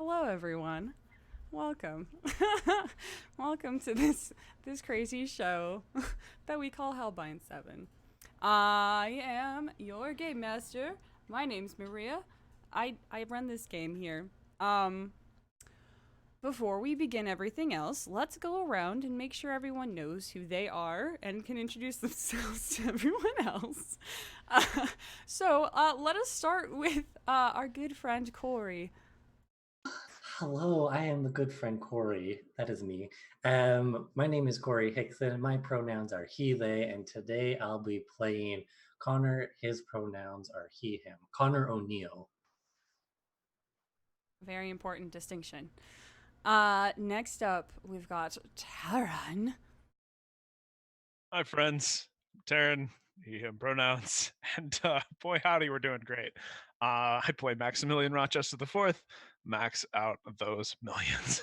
Hello, everyone. welcome. Welcome to this crazy show that we call Helbine-7. I am your game master. My name's Maria. I run this game here. Um Before we begin everything else, let's go around and make sure everyone knows who they are and can introduce themselves to everyone else. Let us start with our good friend Corey. Hello, I am the good friend Corey. That is me. My name is Corey Hickson. My pronouns are he, they, and today I'll be playing Connor. His pronouns are he, him. Connor O'Neill. Very important distinction. Next up, we've got Taran. Hi, friends. Taryn, he, him pronouns. And boy, howdy, we're doing great. I play Maximilian Rochester the Fourth. Max out of those millions.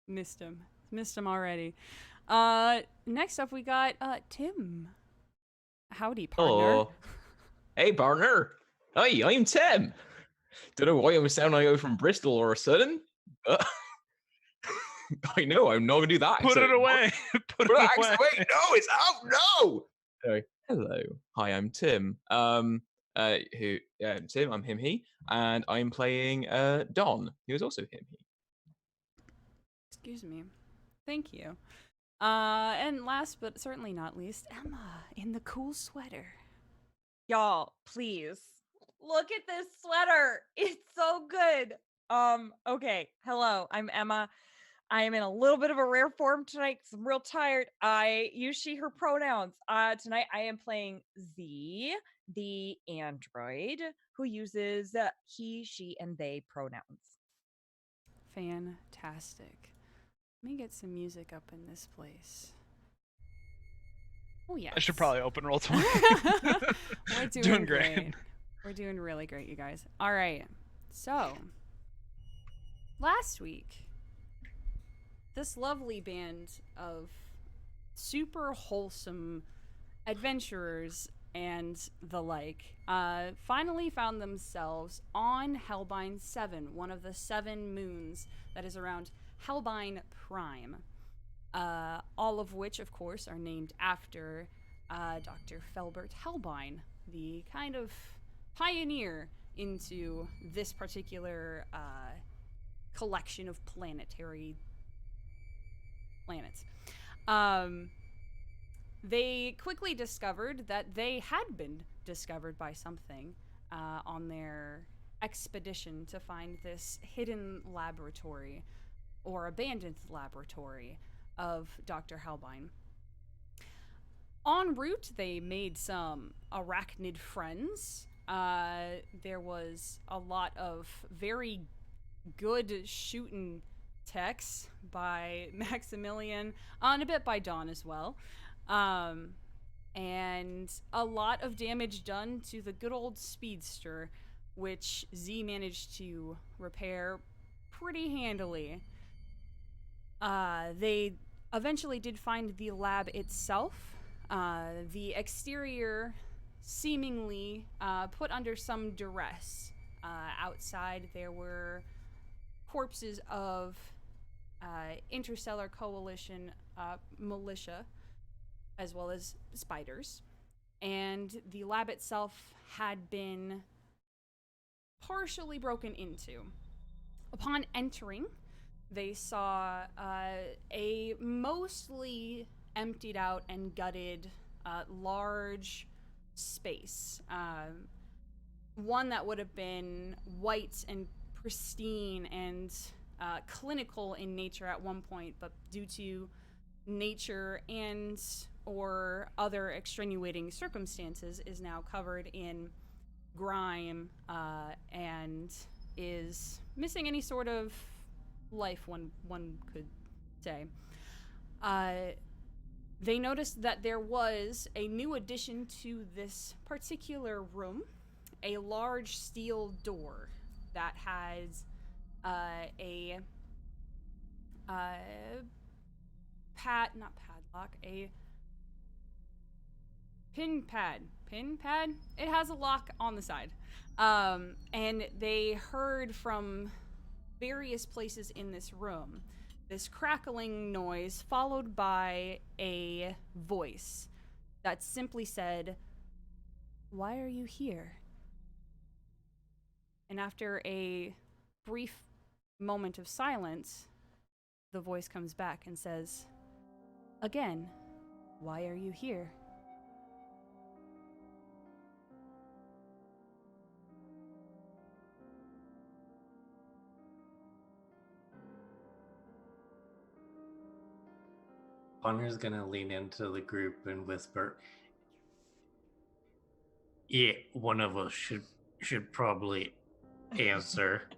Missed him. Missed him already. Next up, we got Tim. Howdy, partner. Oh, hey, partner. Hi, I'm Tim. Don't know why I'm sounding like I'm from Bristol all of a sudden. I know, I'm not going to do that. Put it away. Put it Relax, away. wait, no, it's out, no! Sorry. Hello. Hi, I'm Tim. I'm Tim, I'm him, he, and I'm playing Don, who is also him, he. Excuse me. Thank you. And last but certainly not least, Emma in the cool sweater. Y'all, please look at this sweater. It's so good. Okay. Hello, I'm Emma. I am in a little bit of a rare form tonight because I'm real tired. I use she, her pronouns. Tonight I am playing Z, the android who uses he, she, and they pronouns. Fantastic. Let me get some music up in this place. Oh, yes. I should probably open roll 20. We're Doing great. We're doing really great, you guys. All right. So, last week, this lovely band of super wholesome adventurers and the like finally found themselves on Helbine-7, one of the 7 moons that is around Helbine Prime. All of which, of course, are named after Dr. Felbert Helbine, the kind of pioneer into this particular collection of planetary planets. They quickly discovered that they had been discovered by something on their expedition to find this hidden laboratory or abandoned laboratory of Dr. Helbine. En route, they made some arachnid friends. There was a lot of very good shooting techs by Maximilian, and a bit by Dawn as well. And a lot of damage done to the good old speedster, which Z managed to repair pretty handily. They eventually did find the lab itself. The exterior seemingly put under some duress. Outside there were corpses of Interstellar Coalition militia, as well as spiders. And the lab itself had been partially broken into. Upon entering, they saw a mostly emptied out and gutted large space. One that would have been white and pristine and clinical in nature at one point, but due to nature and or other extenuating circumstances is now covered in grime and is missing any sort of life, one could say. They noticed that there was a new addition to this particular room, a large steel door that has a pin pad. It has a lock on the side. And they heard from various places in this room. This crackling noise followed by a voice that simply said, "Why are you here?" And after a brief moment of silence, the voice comes back and says, "Again, why are you here?" Connor's gonna lean into the group and whisper, "Yeah, one of us should probably answer."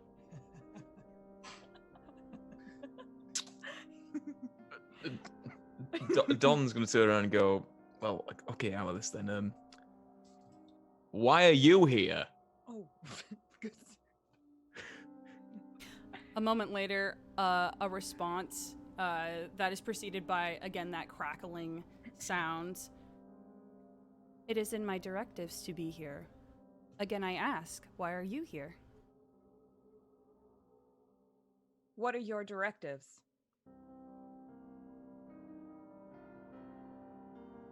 Don's gonna turn around and go, "Well, okay, Alice, then, why are you here?" Oh, good. A moment later, a response that is preceded by, again, that crackling sound. "It is in my directives to be here. Again, I ask, why are you here?" What are your directives?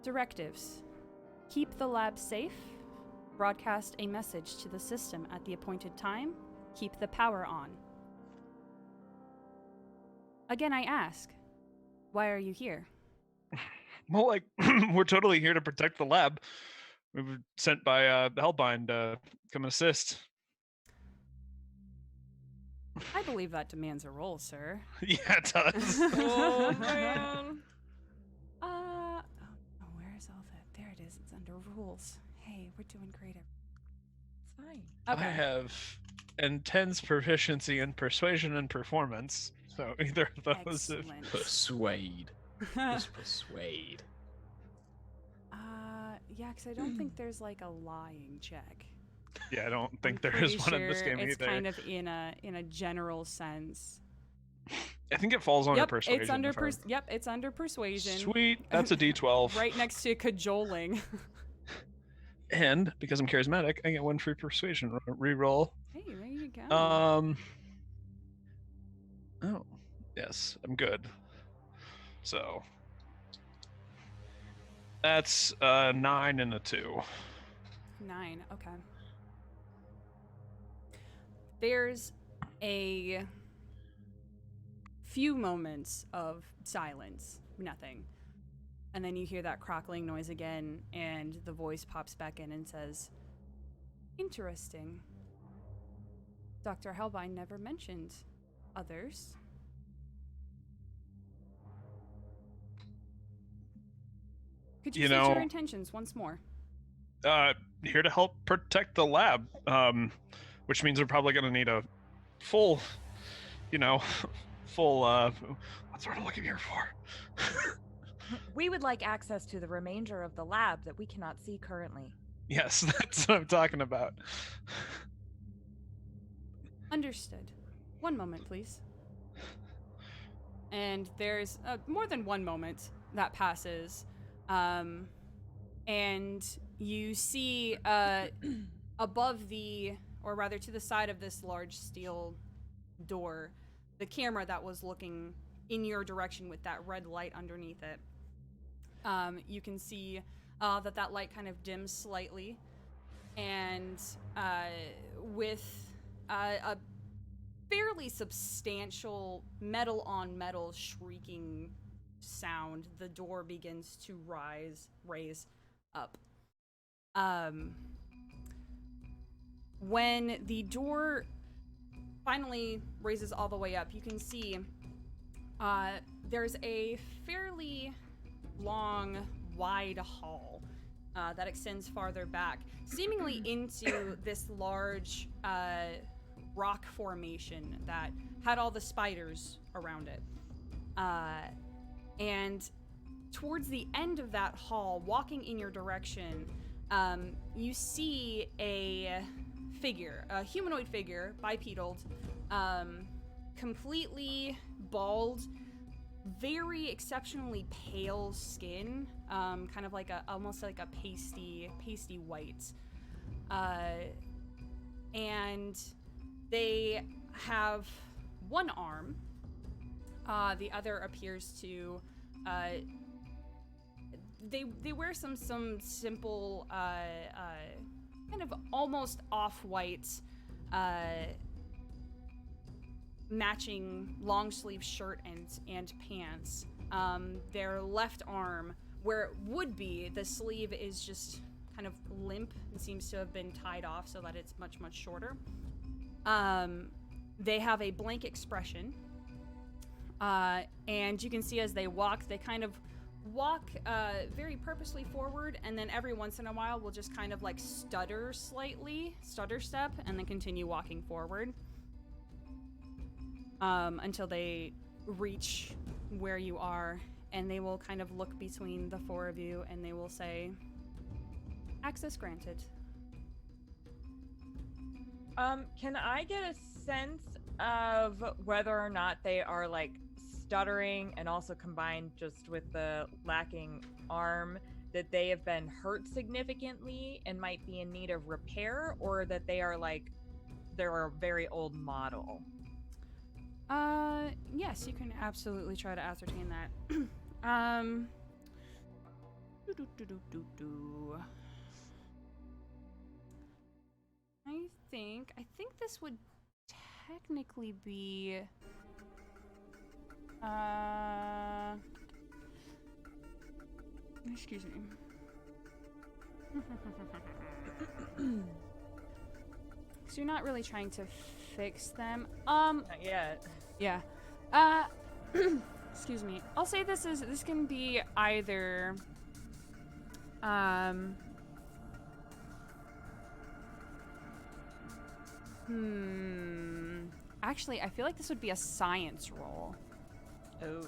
Directives. Keep the lab safe. Broadcast a message to the system at the appointed time. Keep the power on. Again, I ask, why are you here? Well, like, we're totally here to protect the lab. We were sent by Helbine to come assist. I believe that demands a roll, sir. Yeah, it does. Oh, man. Oh, where's all that? There it is. It's under rules. Hey, we're doing great. It's fine. Okay. I have intense proficiency in persuasion and performance. So either of those. Excellent. Persuade. Just persuade. Yeah, because I don't think there's like a lying check. Yeah, I don't think I'm there is pretty one in this sure game it's either. kind of in a general sense. I think it falls under Yep, persuasion. it's under if I'm- yep, it's under persuasion. Sweet, that's a D12. Right next to cajoling. And because I'm charismatic, I get one free persuasion reroll. Hey, there you go. Oh, yes, I'm good. So that's 9 and a 2. 9, okay. There's a few moments of silence, nothing. And then you hear that crackling noise again, and the voice pops back in and says, "Interesting. Dr. Helbine never mentioned others." Could you You state know- your intentions once more? Here to help protect the lab, which means we're probably going to need a full, full, what's the word I'm looking here for? We would like access to the remainder of the lab that we cannot see currently. Yes, that's what I'm talking about. Understood. One moment, please. And there's more than one moment that passes. And you see above or rather to the side of this large steel door, the camera that was looking in your direction with that red light underneath it. You can see that light kind of dims slightly, and with a fairly substantial metal on metal shrieking sound, the door begins to raise up. When the door finally raises all the way up, you can see there's a fairly long, wide hall that extends farther back, seemingly into this large rock formation that had all the spiders around it. And towards the end of that hall, walking in your direction, you see a humanoid figure, bipedal, completely bald, very exceptionally pale skin, kind of like almost like a pasty white. And they have one arm. The other appears to they wear some simple kind of almost off-white matching long sleeve shirt and pants. Their left arm, where it would be, the sleeve is just kind of limp and seems to have been tied off so that it's much shorter. They have a blank expression, and you can see as they walk, they kind of walk very purposely forward, and then every once in a while will just kind of like stutter step, and then continue walking forward until they reach where you are, and they will kind of look between the four of you, and they will say, "Access granted." Can I get a sense of whether or not they are like stuttering, and also combined just with the lacking arm, that they have been hurt significantly and might be in need of repair, or that they are like, they're a very old model? Yes, you can absolutely try to ascertain that. I think this would technically be excuse me. So you're not really trying to fix them. Not yet. Yeah. Excuse me. I'll say this can be either actually, I feel like this would be a science roll. Oh.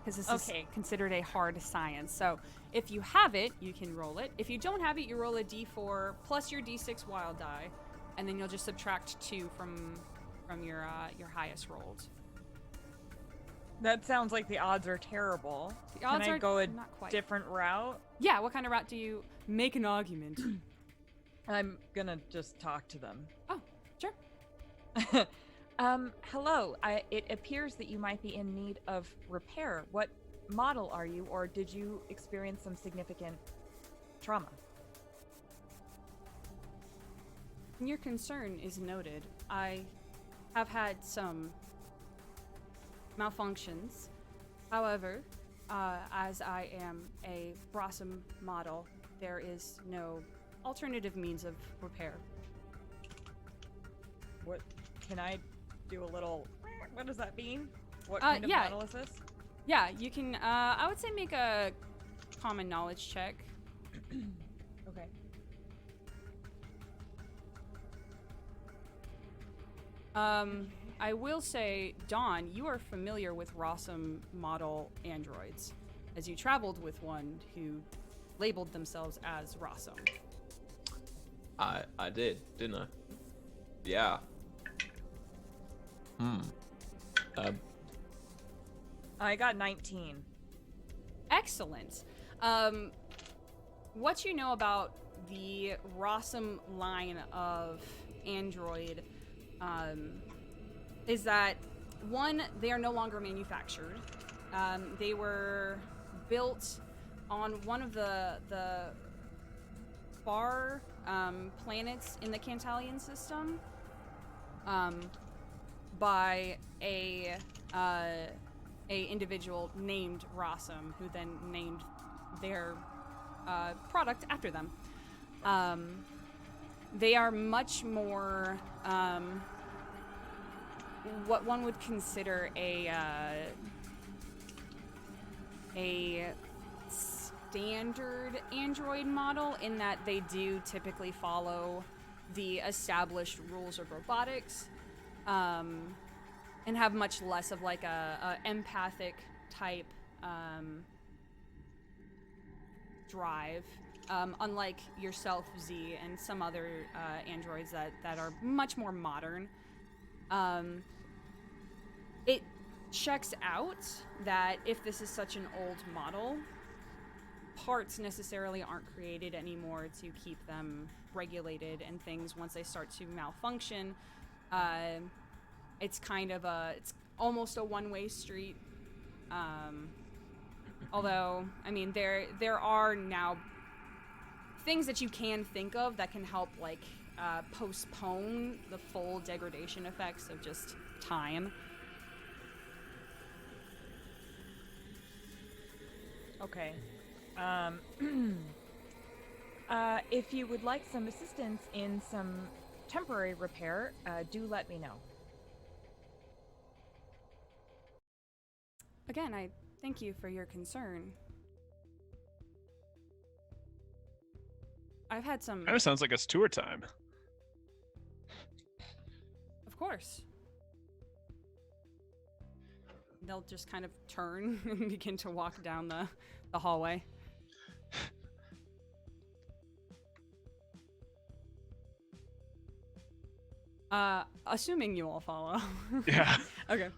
Because this is considered a hard science. So if you have it, you can roll it. If you don't have it, you roll a d4 plus your d6 wild die, and then you'll just subtract 2 from your highest rolled. That sounds like the odds are terrible. The odds Can I are go a not quite. different route? Yeah, what kind of route do you make an argument? I'm gonna just talk to them. Oh, sure. Hello. It appears that you might be in need of repair. What model are you, or did you experience some significant trauma? Your concern is noted. I have had some malfunctions. However, as I am a Brossom model, there is no alternative means of repair. What can I do a little? What does that mean? What kind of model is this? Yeah, you can. I would say make a common knowledge check. Okay. I will say, Dawn, you are familiar with Rossum model androids, as you traveled with one who labeled themselves as Rossum. I did, didn't I? Yeah. I got 19. Excellent. What you know about the Rossum line of android is that, one, they are no longer manufactured. They were built on one of the far planets in the Cantalian system by a individual named Rossum, who then named their product after them. They are much more what one would consider a standard android model, in that they do typically follow the established rules of robotics, and have much less of like a empathic type drive, unlike yourself, Z, and some other androids that are much more modern. It checks out that if this is such an old model, parts necessarily aren't created anymore to keep them regulated, and things, once they start to malfunction, It's kind of it's almost a one-way street. Although, I mean, there are now things that you can think of that can help, like, postpone the full degradation effects of just time. Okay. If you would like some assistance in some temporary repair, do let me know. Again, I thank you for your concern. I've had some... Kind of sounds like it's tour time. Of course. They'll just kind of turn and begin to walk down the hallway. Assuming you all follow. Yeah. Okay.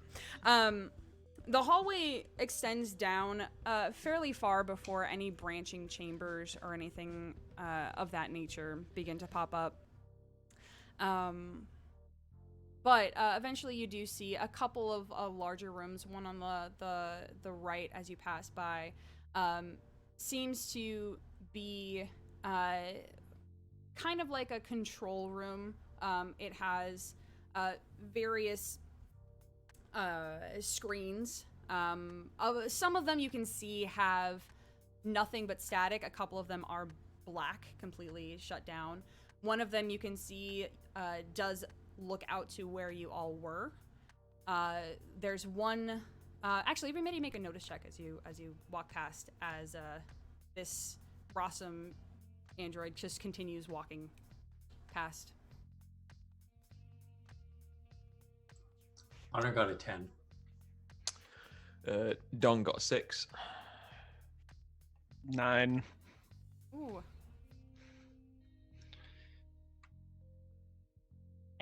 The hallway extends down fairly far before any branching chambers or anything of that nature begin to pop up. But eventually you do see a couple of larger rooms, one on the right as you pass by. Seems to be kind of like a control room. It has various screens. Some of them you can see have nothing but static. A couple of them are black, completely shut down. One of them you can see does look out to where you all were. There's one. Actually, everybody make a notice check as you walk past, as this Rossum android just continues walking past. Honor got a 10. Don got a 6. 9. Ooh.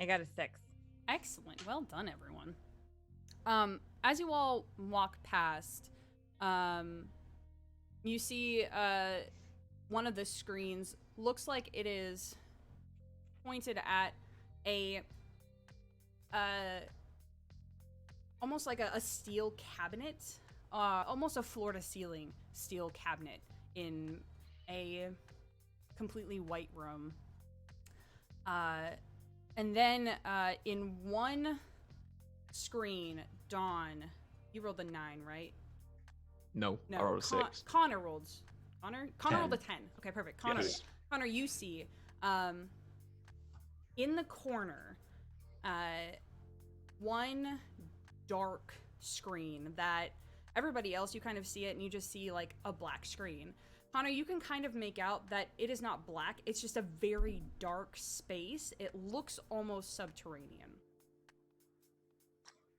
I got a 6. Excellent. Well done, everyone. As you all walk past, you see one of the screens looks like it is pointed at a almost like a steel cabinet, almost a floor-to-ceiling steel cabinet in a completely white room. And then in one screen, Dawn, you rolled a 9, right? No, I rolled a 6. Connor rolled. Connor 10. rolled a 10. Okay, perfect. Connor, Yes. Connor, you see, in the corner, one dark screen that everybody else, you kind of see it and you just see like a black screen. Connor, you can kind of make out that it is not black, it's just a very dark space. It looks almost subterranean.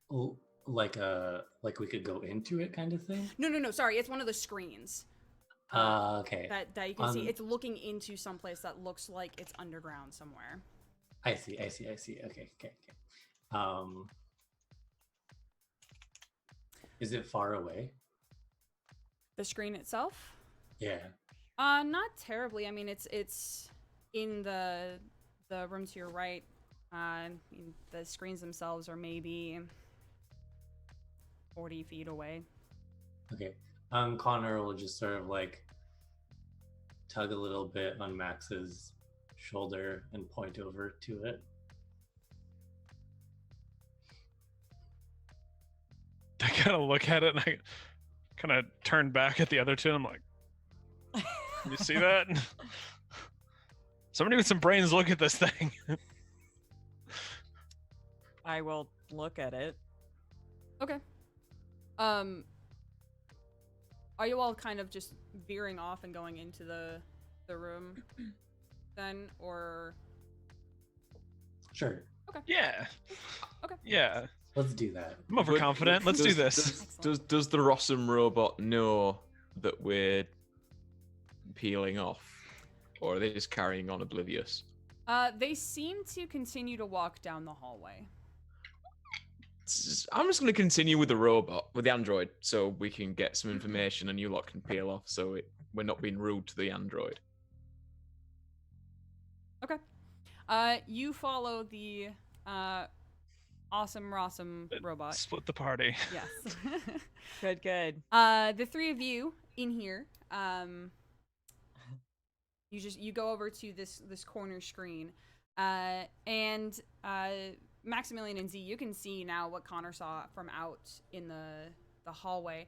Oh, like we could go into it kind of thing? No, sorry, it's one of the screens. Okay. That you can see. It's looking into someplace that looks like it's underground somewhere. I see. Okay. Is it far away? The screen itself? Yeah. Not terribly. I mean, it's in the room to your right. The screens themselves are maybe 40 feet away. Okay. Connor will just sort of like tug a little bit on Max's shoulder and point over to it. I kind of look at it and I kind of turn back at the other two. And I'm like, you see that? Somebody with some brains look at this thing. I will look at it. Okay. Are you all kind of just veering off and going into the room then, or? Sure. Yeah. Okay. Yeah. Let's do that. I'm overconfident. Let's do this. Does the Rossum robot know that we're peeling off? Or are they just carrying on oblivious? They seem to continue to walk down the hallway. I'm just going to continue with the robot, with the android, so we can get some information and you lot can peel off, so we're not being rude to the android. Okay. You follow the awesome Rossum robot. Split the party. Yes. Good. The three of you in here, you go over to this corner screen, and Maximilian and Z, you can see now what Connor saw from out in the hallway.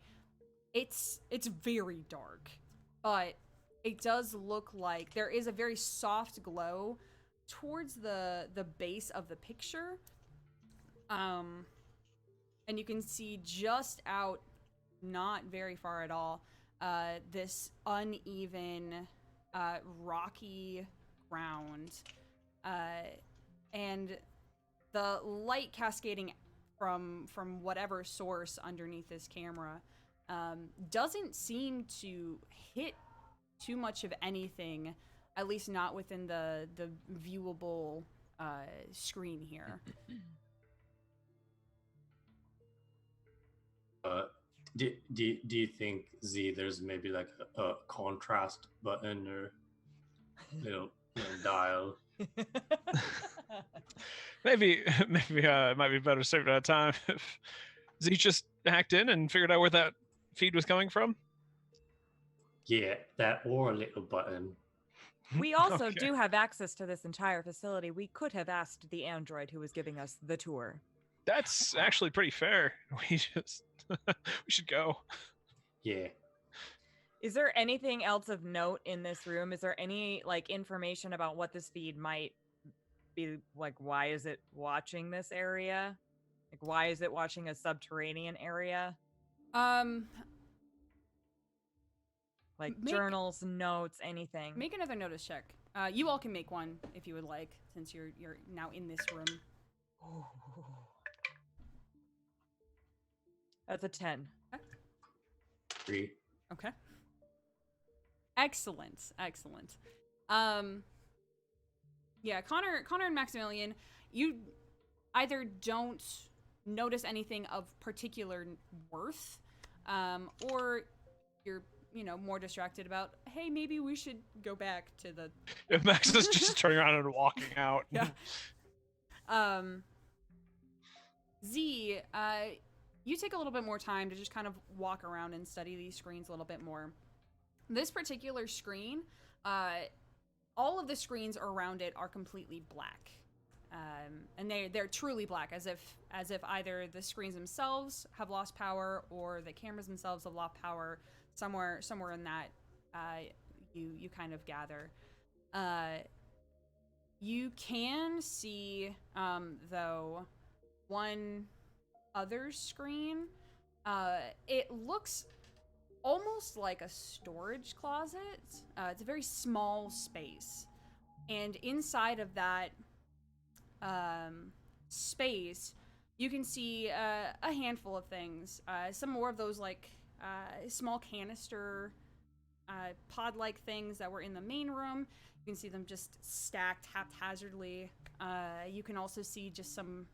It's very dark, but it does look like there is a very soft glow towards the base of the picture. And you can see just out, not very far at all, this uneven, rocky ground, and the light cascading from whatever source underneath this camera doesn't seem to hit too much of anything, at least not within the viewable screen here. Do you think, Z, there's maybe like a contrast button or little dial? Maybe it might be better saved out of time if Z just hacked in and figured out where that feed was coming from. Yeah, that or a little button. We also Okay. do have access to this entire facility. We could have asked the android who was giving us the tour. That's actually pretty fair. We should go. Yeah. Is there anything else of note in this room? Is there any like information about what this feed might be like? Why is it watching this area? Like, why is it watching a subterranean area? Like journals, notes, anything. Make another notice check. You all can make one if you would like, since you're now in this room. That's a 10. 3. Okay. Excellent. Yeah, Connor and Maximilian, you either don't notice anything of particular worth, or you're, more distracted about, hey, maybe we should go back to the... If Max is just turning around and walking out. Yeah. Z, you take a little bit more time to just kind of walk around and study these screens a little bit more. This particular screen, all of the screens around it are completely black. And they're truly black, as if either the screens themselves have lost power or the cameras themselves have lost power. Somewhere in that, you kind of gather. You can see, though, one other screen. It looks almost like a storage closet. It's a very small space, and inside of that space, you can see a handful of things. Some more of those like small canister pod-like things that were in the main room. You can see them just stacked haphazardly. You can also see just some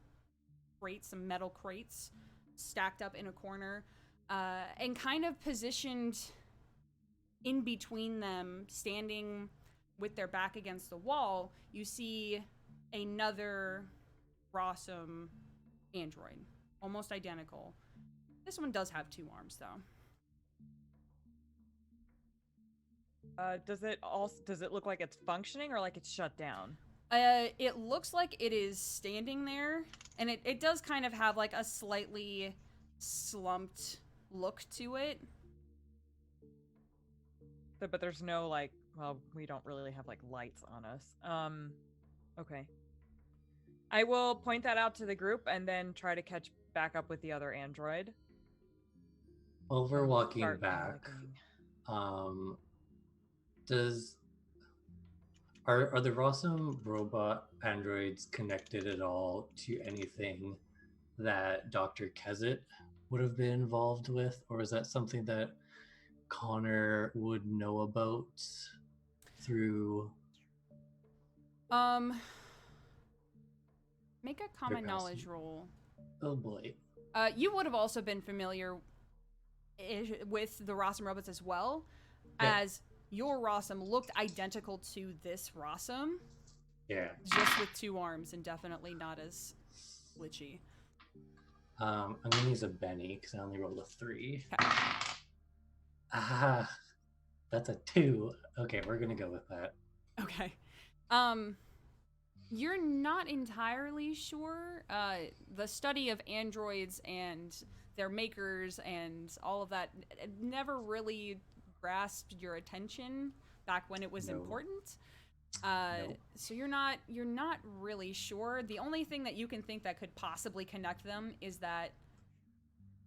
metal crates stacked up in a corner, and kind of positioned in between them, standing with their back against the wall, you see another Rossum android, almost identical. This one does have 2 arms, though. Does it look like it's functioning or like it's shut down? It looks like it is standing there, and it does kind of have like a slightly slumped look to it. But there's no like, well, we don't really have like lights on us. Okay. I will point that out to the group and then try to catch back up with the other android. While we're And walking start back, looking. Are the Rossum robot androids connected at all to anything that Dr. Kezit would have been involved with, or is that something that Connor would know about through? Make a common Their knowledge custom- roll. Oh boy. You would have also been familiar with the Rossum robots as well, Yeah. as your Rossum looked identical to this Rossum, Yeah. just with 2 arms and definitely not as glitchy. I'm gonna use a Benny because I only rolled a 3. Okay. Ah, that's a 2. Okay, we're gonna go with that. Okay. You're not entirely sure. The study of androids and their makers and all of that never really grasped your attention back when it was No. important. Nope. So you're not really sure. The only thing that you can think that could possibly connect them is that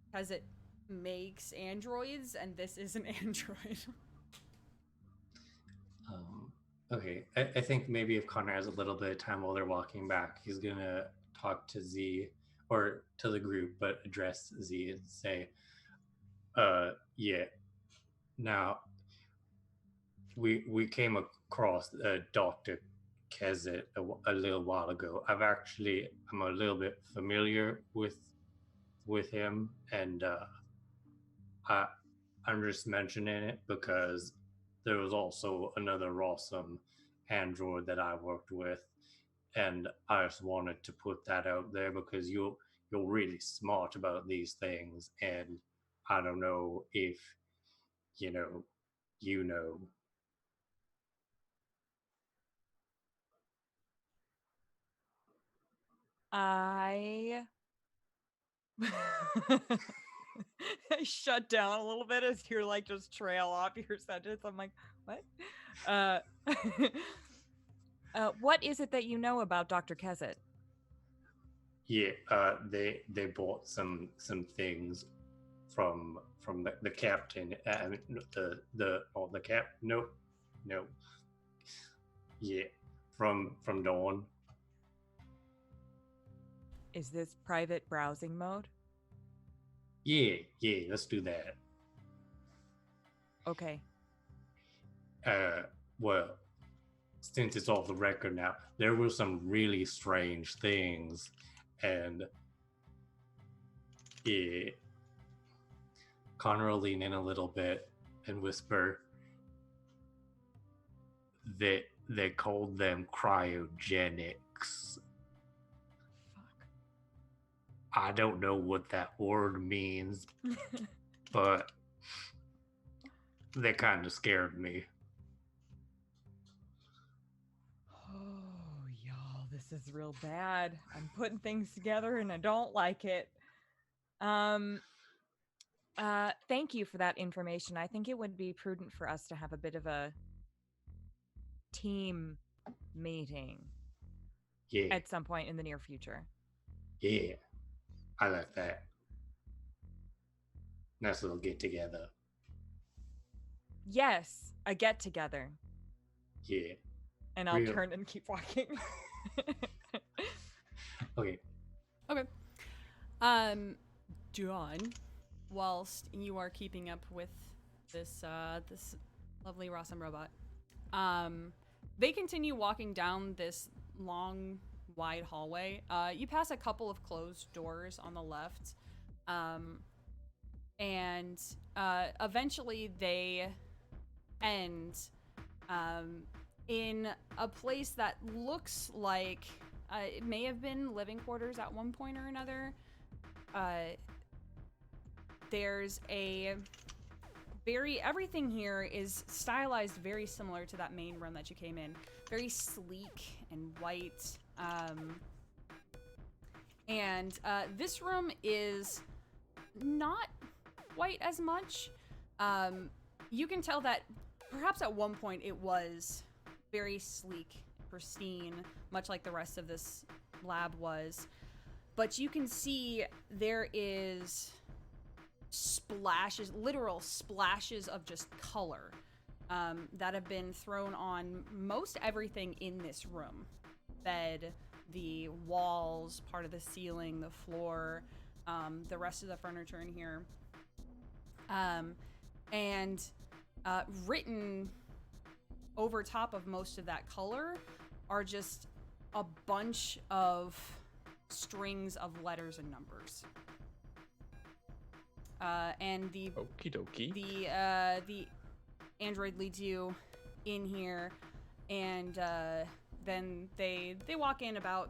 because it makes androids and this is an android. Okay, I think maybe if Connor has a little bit of time while they're walking back, he's gonna talk to Z or to the group, but address Z and say, yeah. Now, we came across Dr. Kezet a little while ago. I'm a little bit familiar with him, and I'm just mentioning it because there was also another awesome android that I worked with, and I just wanted to put that out there because you're really smart about these things, and I don't know if you know you know. I I shut down a little bit as you're like just trail off your sentence. I'm like, what? Uh, what is it that you know about Dr. Kezet? Yeah, they bought some things from the captain. I mean, the cap. Nope, no. Yeah, from Dawn. Is this private browsing mode? Yeah, let's do that. Okay. Well, since it's off the record now, there were some really strange things, and yeah, Connor will lean in a little bit and whisper that they called them cryogenics. Fuck. I don't know what that word means, but they kind of scared me. Oh, y'all, this is real bad. I'm putting things together and I don't like it. Thank you for that information. I think it would be prudent for us to have a bit of a team meeting Yeah, at some point in the near future. yeah, I like that. Nice little get together. Yes, a get together. Yeah. And I'll Real. turn and keep walking. Okay. Okay. John, whilst you are keeping up with this this lovely Rossum robot, they continue walking down this long, wide hallway. You pass a couple of closed doors on the left, and eventually they end in a place that looks like it may have been living quarters at one point or another. There's everything here is stylized very similar to that main room that you came in. Very sleek and white. And this room is not quite as much. You can tell that perhaps at one point it was very sleek, pristine, much like the rest of this lab was. But you can see there is splashes, literal splashes of just color that have been thrown on most everything in this room. Bed, the walls, part of the ceiling, the floor, the rest of the furniture in here. And written over top of most of that color are just a bunch of strings of letters and numbers. And the Okie dokie. the android leads you in here, and then they walk in about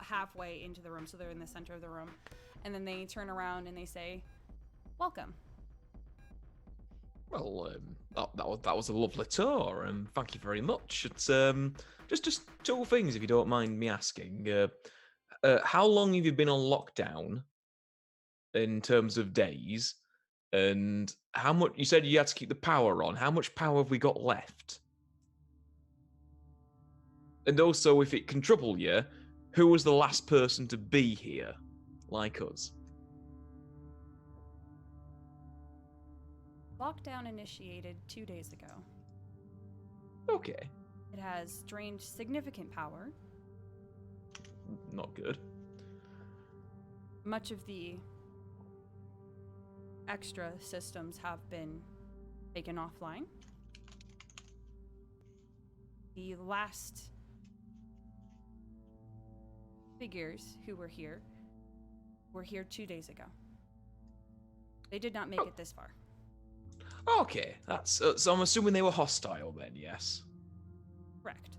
halfway into the room, so they're in the center of the room, and then they turn around and they say, "Welcome." Well, that was a lovely tour, and thank you very much. It's just two things, if you don't mind me asking. How long have you been on lockdown in terms of days? And how much? You said you had to keep the power on. How much power have we got left? And also, if it can trouble you, who was the last person to be here, like us? Lockdown initiated 2 days ago. Okay, It has drained significant power. not good. Much of the extra systems have been taken offline. The last figures who were here 2 days ago. They did not make it this far. Okay, that's so. I'm assuming they were hostile then. Yes. Correct.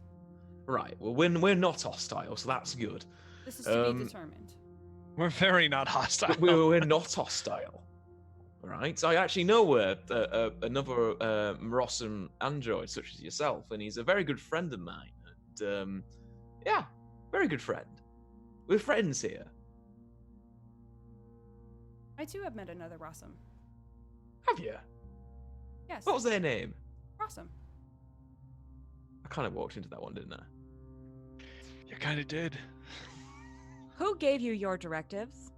Right. Well, we're not hostile, so that's good. This is to be determined. We're very not hostile. We're not hostile. Right. I actually know another Morossum android such as yourself, and he's a very good friend of mine. And yeah, very good friend. We're friends here. I too have met another Rossum. Have you? Yes. What was their name? Rossum. I kind of walked into that one, didn't I? You kind of did. Who gave you your directives?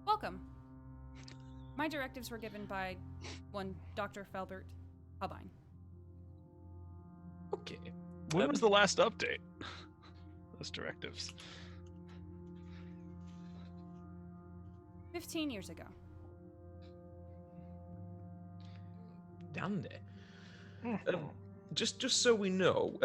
Welcome. My directives were given by one Dr. Felbert Helbine. Okay. When was the last update? Those directives. 15 years ago. Dandy. Just so we know,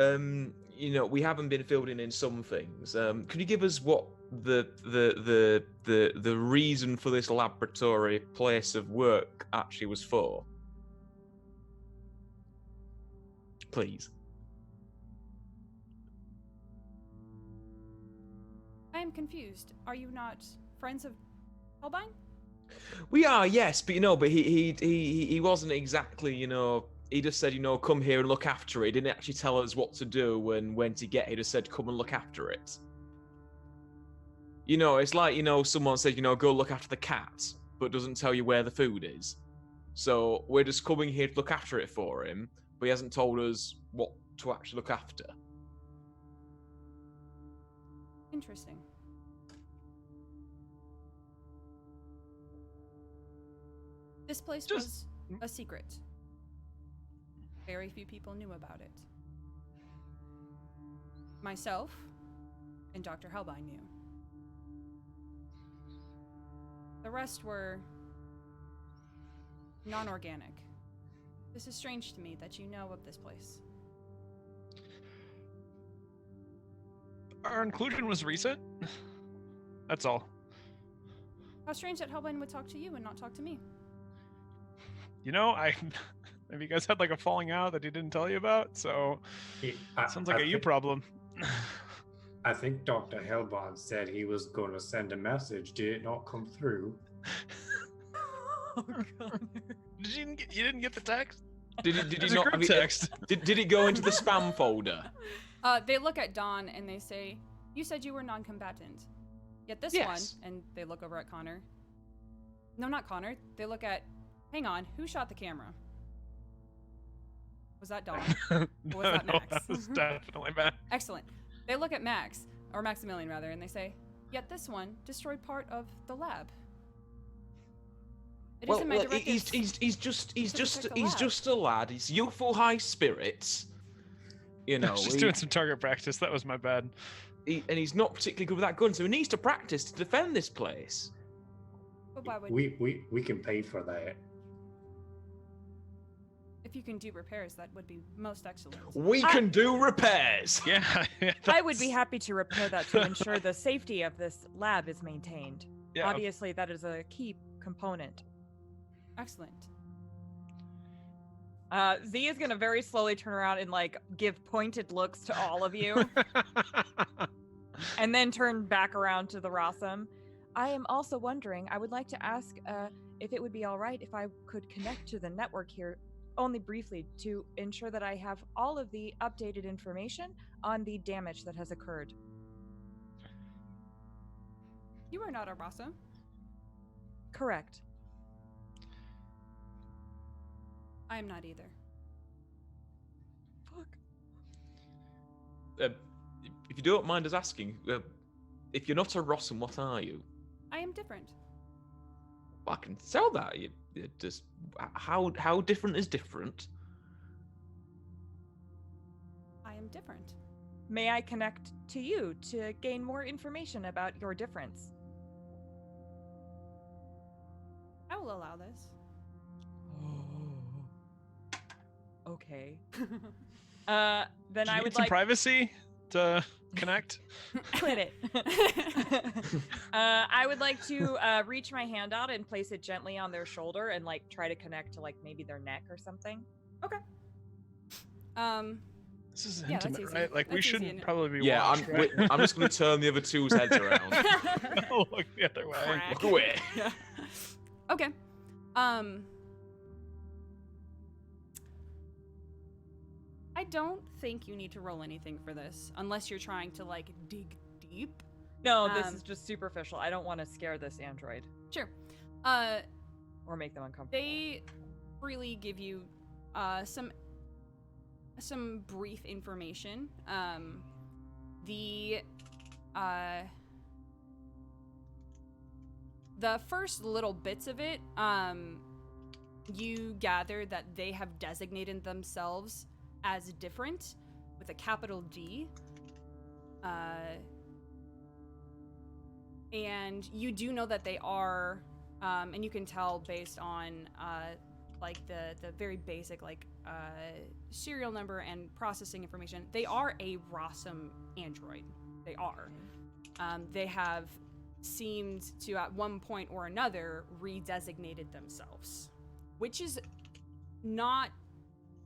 we haven't been fielding in some things. Could you give us what the reason for this laboratory place of work actually was for? Please. I am confused. Are you not friends of Helbine? We are, yes, but but he wasn't exactly, he just said, come here and look after it. He didn't actually tell us what to do and when to get it. He just said, come and look after it. It's like, someone said, go look after the cat, but doesn't tell you where the food is. So we're just coming here to look after it for him, but he hasn't told us what to actually look after. Interesting. This place was a secret. Very few people knew about it. Myself and Dr. Helbine knew. The rest were non-organic. This is strange to me that you know of this place. Our inclusion was recent. That's all. How strange that Helbine would talk to you and not talk to me. Maybe you guys had like a falling out that he didn't tell you about, so sounds like you problem. I think Dr. Helbine said he was going to send a message. Did it not come through? Oh, God. You didn't get the text? Did he not? Group text. Did it go into the spam folder? They look at Dawn and they say, "You said you were non-combatant. Yet this one," and they look over at Connor. No, not Connor. They look at, hang on, who shot the camera? Was that Dawn? Or was that Max? No, that was definitely Max. Excellent. They look at Max, or Maximilian rather, and they say, "Yet this one destroyed part of the lab." It isn't my directives. He's just a lad. He's youthful, high spirits. Just doing some target practice. That was my bad. And he's not particularly good with that gun, so he needs to practice to defend this place. But why would We can pay for that. if you can do repairs, that would be most excellent. We can do repairs. Yeah. I would be happy to repair that to ensure the safety of this lab is maintained. Yeah. Obviously, that is a key component. Excellent. Z is gonna very slowly turn around and give pointed looks to all of you, and then turn back around to the Rossum. I am also wondering, I would like to ask if it would be all right if I could connect to the network here only briefly to ensure that I have all of the updated information on the damage that has occurred. You are not a Rasa. Correct. I am not either. Fuck. If you don't mind us asking, if you're not a Rossum, what are you? I am different. I can tell that. You just how different is different? I am different. May I connect to you to gain more information about your difference? I will allow this. Okay. Then Do you I need would some like privacy to connect. quit it. I would like to reach my hand out and place it gently on their shoulder and like try to connect to like maybe their neck or something. Okay. This is Yeah, that's intimate, easy. right? Like we That's easy, shouldn't isn't it? probably be Yeah, watched, right? I'm just going to turn the other two's heads around. No, look the other way. Crack. Look away. Okay. I don't think you need to roll anything for this, unless you're trying to like dig deep. No, this is just superficial. I don't want to scare this android Sure. or make them uncomfortable. They freely give you some brief information. The first little bits of it, you gather that they have designated themselves as different with a capital D. And you do know that they are, and you can tell based on like the very basic like serial number and processing information, they are a Rossum android. They are. They have seemed to at one point or another redesignated themselves, which is not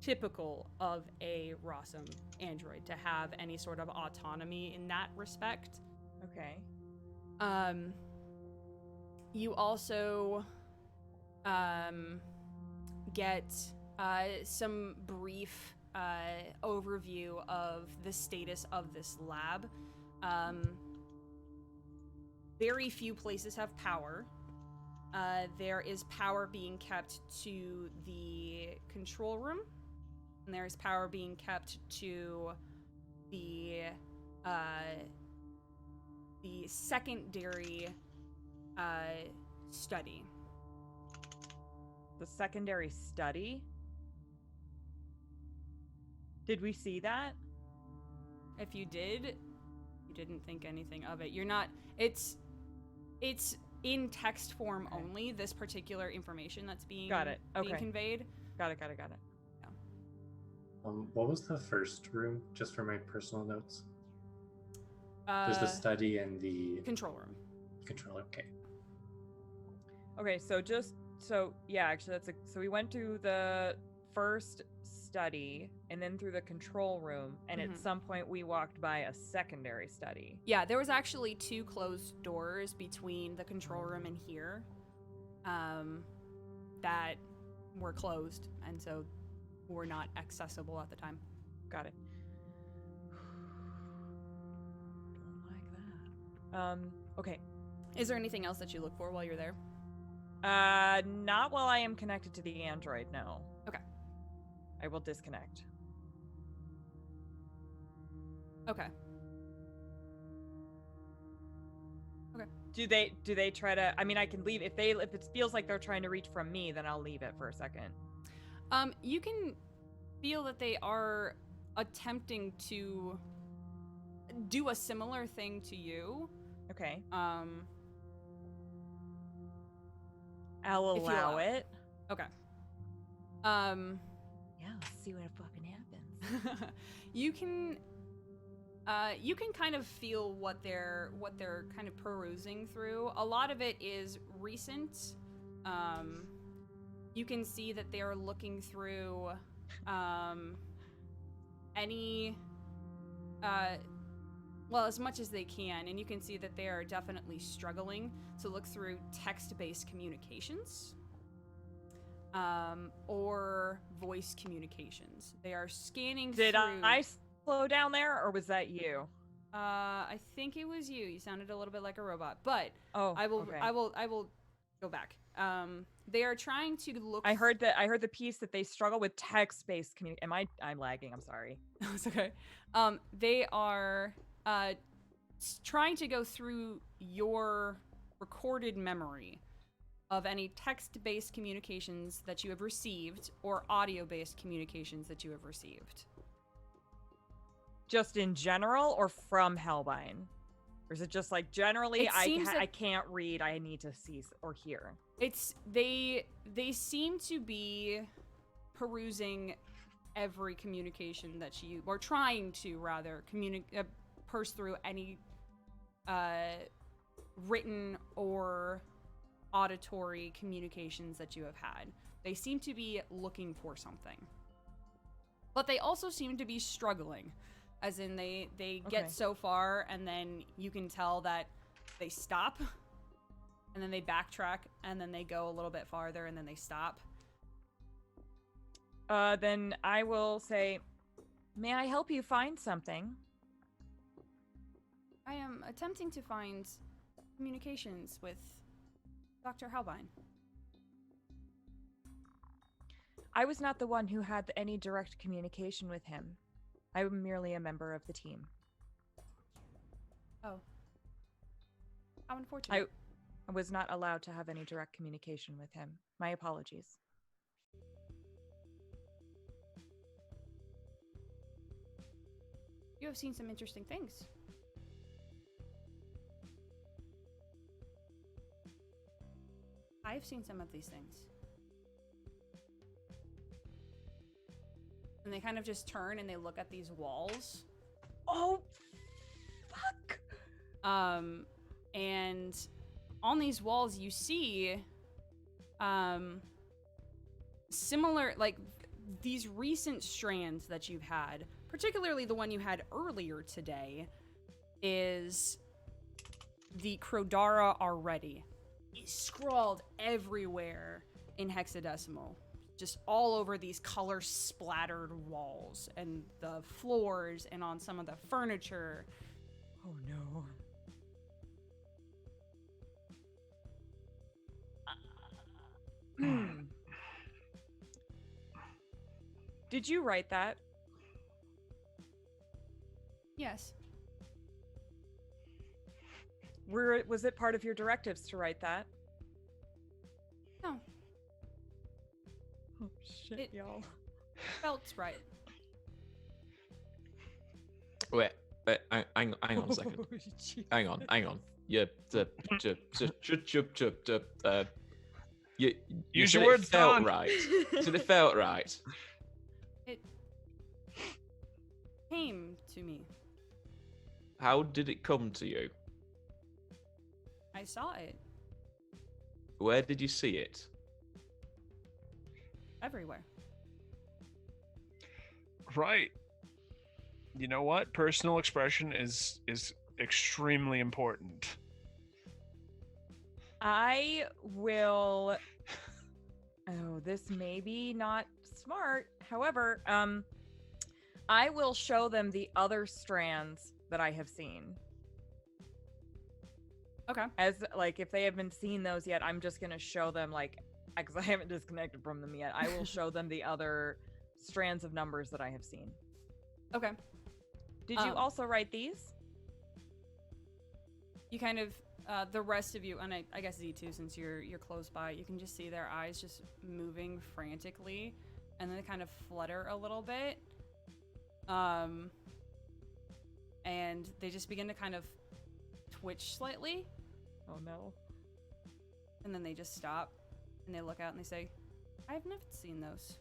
typical of a Rossum android to have any sort of autonomy in that respect. Okay. You also get some brief overview of the status of this lab. Very few places have power. There is power being kept to the control room, and there is power being kept to the secondary study. The secondary study? Did we see that? If you did, you didn't think anything of it. You're not. It's in text form Okay. only. This particular information that's being Got it. being Okay. conveyed. Got it. What was the first room, just for my personal notes? There's the study and the Control room. controller. Okay. Okay, so actually so we went to the first study and then through the control room, and Mhm. at some point we walked by a secondary study. Yeah, there was actually 2 closed doors between the control room and here, that were closed, and so were not accessible at the time. Got it. Don't like that. Okay. Is there anything else that you look for while you're there? Not while I am connected to the android, no. Okay. I will disconnect. Okay. Do they try to, I mean, I can leave if it feels like they're trying to reach from me, then I'll leave it for a second. You can feel that they are attempting to do a similar thing to you. Okay. If I'll you allow allow. it. Okay. Yeah, let's see what fucking happens. you can kind of feel what they're kind of perusing through. A lot of it is recent. You can see that they are looking through any well, as much as they can, and you can see that they are definitely struggling to look through text-based communications or voice communications. They are scanning Did through... I slow down there, or was that you? I think it was you. You sounded a little bit like a robot, but Oh, I will okay. I will go back. They are trying to look... I heard the piece that they struggle with text-based communication. I'm lagging, I'm sorry. It's okay. They are trying to go through your recorded memory of any text-based communications that you have received or audio-based communications that you have received. Just in general or from Helbine? Or is it just like generally I can't read, I need to see or hear? It's they seem to be perusing every communication that you, or trying to rather purse through any written or auditory communications that you have had. They seem to be looking for something, but they also seem to be struggling, as in they get so far and then you can tell that they stop and then they backtrack and then they go a little bit farther and then they stop. Then I will say, may I help you find something? I am attempting to find communications with Dr. Helbine. I was not the one who had any direct communication with him. I am merely a member of the team. Oh. How unfortunate. I was not allowed to have any direct communication with him. My apologies. You have seen some interesting things. I've seen some of these things. And they kind of just turn and they look at these walls. Oh, fuck! And on these walls you see, similar, like, these recent strands that you've had, particularly the one you had earlier today, is the Crodara are ready. It's scrawled everywhere in hexadecimal. Just all over these color splattered walls and the floors and on some of the furniture. Oh no. Did you write that? Yes. Was it part of your directives to write that? No. Oh shit, y'all. Felt right. Wait, hang on a second. Hang on. Yeah, you Use said your words, it felt Don. right. Said it felt right. It came to me. How did it come to you? I saw it Where did you see it? everywhere. Right. You know what? Personal expression is extremely important. I will... Oh, this may be not smart. However, I will show them the other strands that I have seen. Okay. As, like, if they haven't seen those yet, I'm just going to show them, like, because I haven't disconnected from them yet. I will show them the other strands of numbers that I have seen. Okay. Did you also write these? You kind of, the rest of you, and I guess Z2, since you're close by, you can just see their eyes just moving frantically, and then they kind of flutter a little bit. And they just begin to kind of twitch slightly. Oh no. And then they just stop, and they look out and they say, I've never seen those.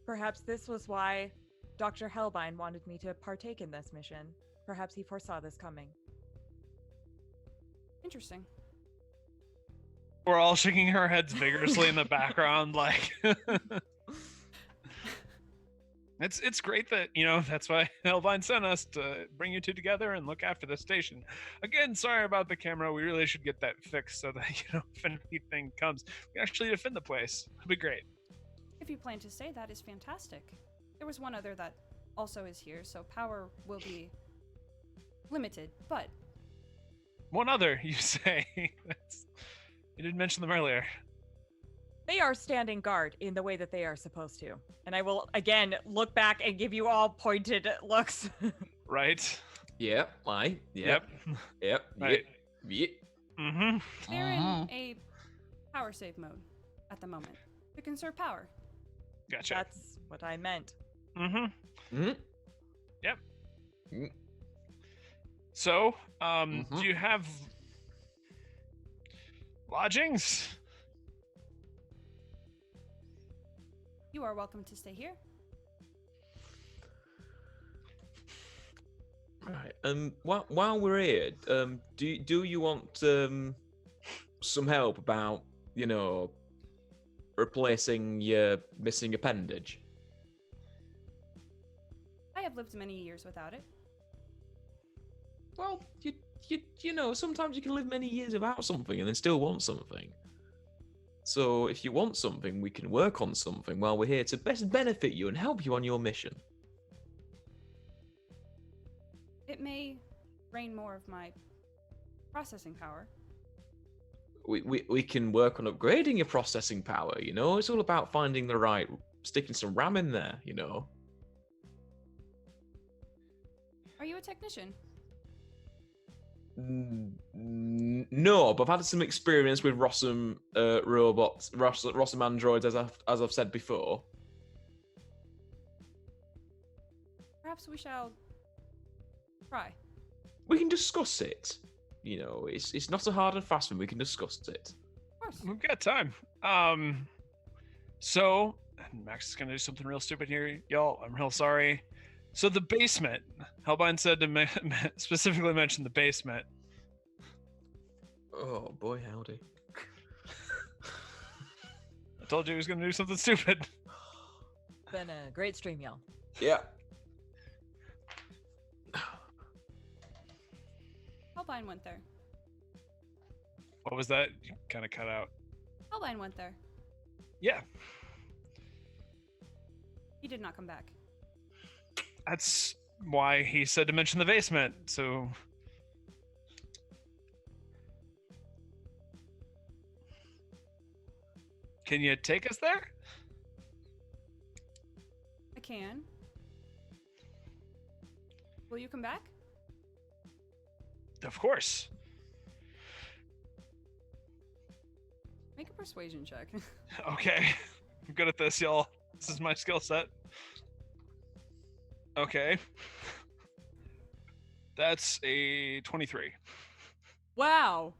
Perhaps this was why Dr. Helbine wanted me to partake in this mission. Perhaps he foresaw this coming. Interesting. We're all shaking our heads vigorously in the background, like it's great that that's why Helbine sent us to bring you two together and look after the station. Again, sorry about the camera. We really should get that fixed so that if anything comes, we can actually defend the place. It'd be great. If you plan to stay, that is fantastic. There was one other that also is here, so power will be limited, but One other, you say? You didn't mention them earlier. They are standing guard in the way that they are supposed to. And I will, again, look back and give you all pointed looks. Right? Yep. Aye. Yep. Yep. Right. Yep. Mm-hmm. they're in a power save mode at the moment to conserve power. Gotcha. That's what I meant. Mm-hmm. Mm-hmm. Yep. Mm. So, do you have lodgings? You are welcome to stay here. Right. While we're here, do you want some help about replacing your missing appendage? I have lived many years without it. Well, sometimes you can live many years without something and then still want something. So if you want something, we can work on something while we're here to best benefit you and help you on your mission. It may drain more of my processing power. We can work on upgrading your processing power, It's all about finding the right, sticking some RAM in there, Are you a technician? No, but I've had some experience with Rossum robots, Rossum androids, as I've said before. Perhaps we shall try. We can discuss it. It's not a hard and fast one. We can discuss it. Of course. We've got time. So Max is gonna do something real stupid here, y'all. I'm real sorry. So the basement. Helbine said to specifically mention the basement. Oh boy, howdy! I told you he was gonna do something stupid. Been a great stream, y'all. Yeah. Helbine went there. What was that? You kind of cut out. Helbine went there. Yeah, He did not come back. that's why he said to mention the basement. So. Can you take us there? I can. Will you come back? Of course. Make a persuasion check. Okay. I'm good at this, y'all. This is my skill set. Okay. That's a 23. Wow.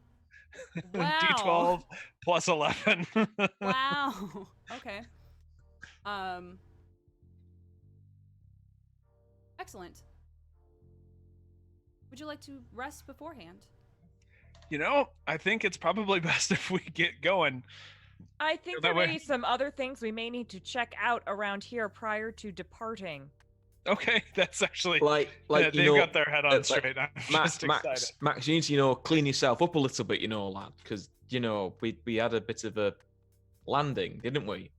Wow. D12 plus 11. Wow. Okay. Excellent. Would you like to rest beforehand? I think it's probably best if we get going. I think That there may way- be some other things we may need to check out around here prior to departing. Okay, that's actually Like yeah, they've got their head on like, straight. I'm just excited. Max, you need to clean yourself up a little bit, lad, because we had a bit of a landing, didn't we?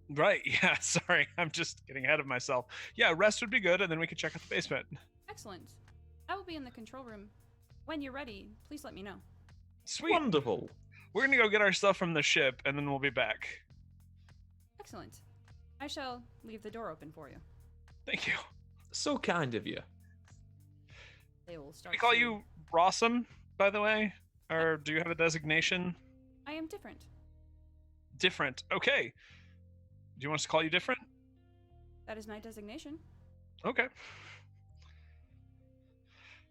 Right, yeah, sorry. I'm just getting ahead of myself. Yeah, rest would be good, and then we could check out the basement. Excellent. I will be in the control room. When you're ready, please let me know. Sweet. Wonderful. We're gonna go get our stuff from the ship, and then we'll be back. Excellent. I shall leave the door open for you. Thank you. So kind of you. They will start. We call to- you Rossum, by the way? Or do you have a designation? I am different. Different. Okay. Do you want us to call you different? That is my designation. Okay.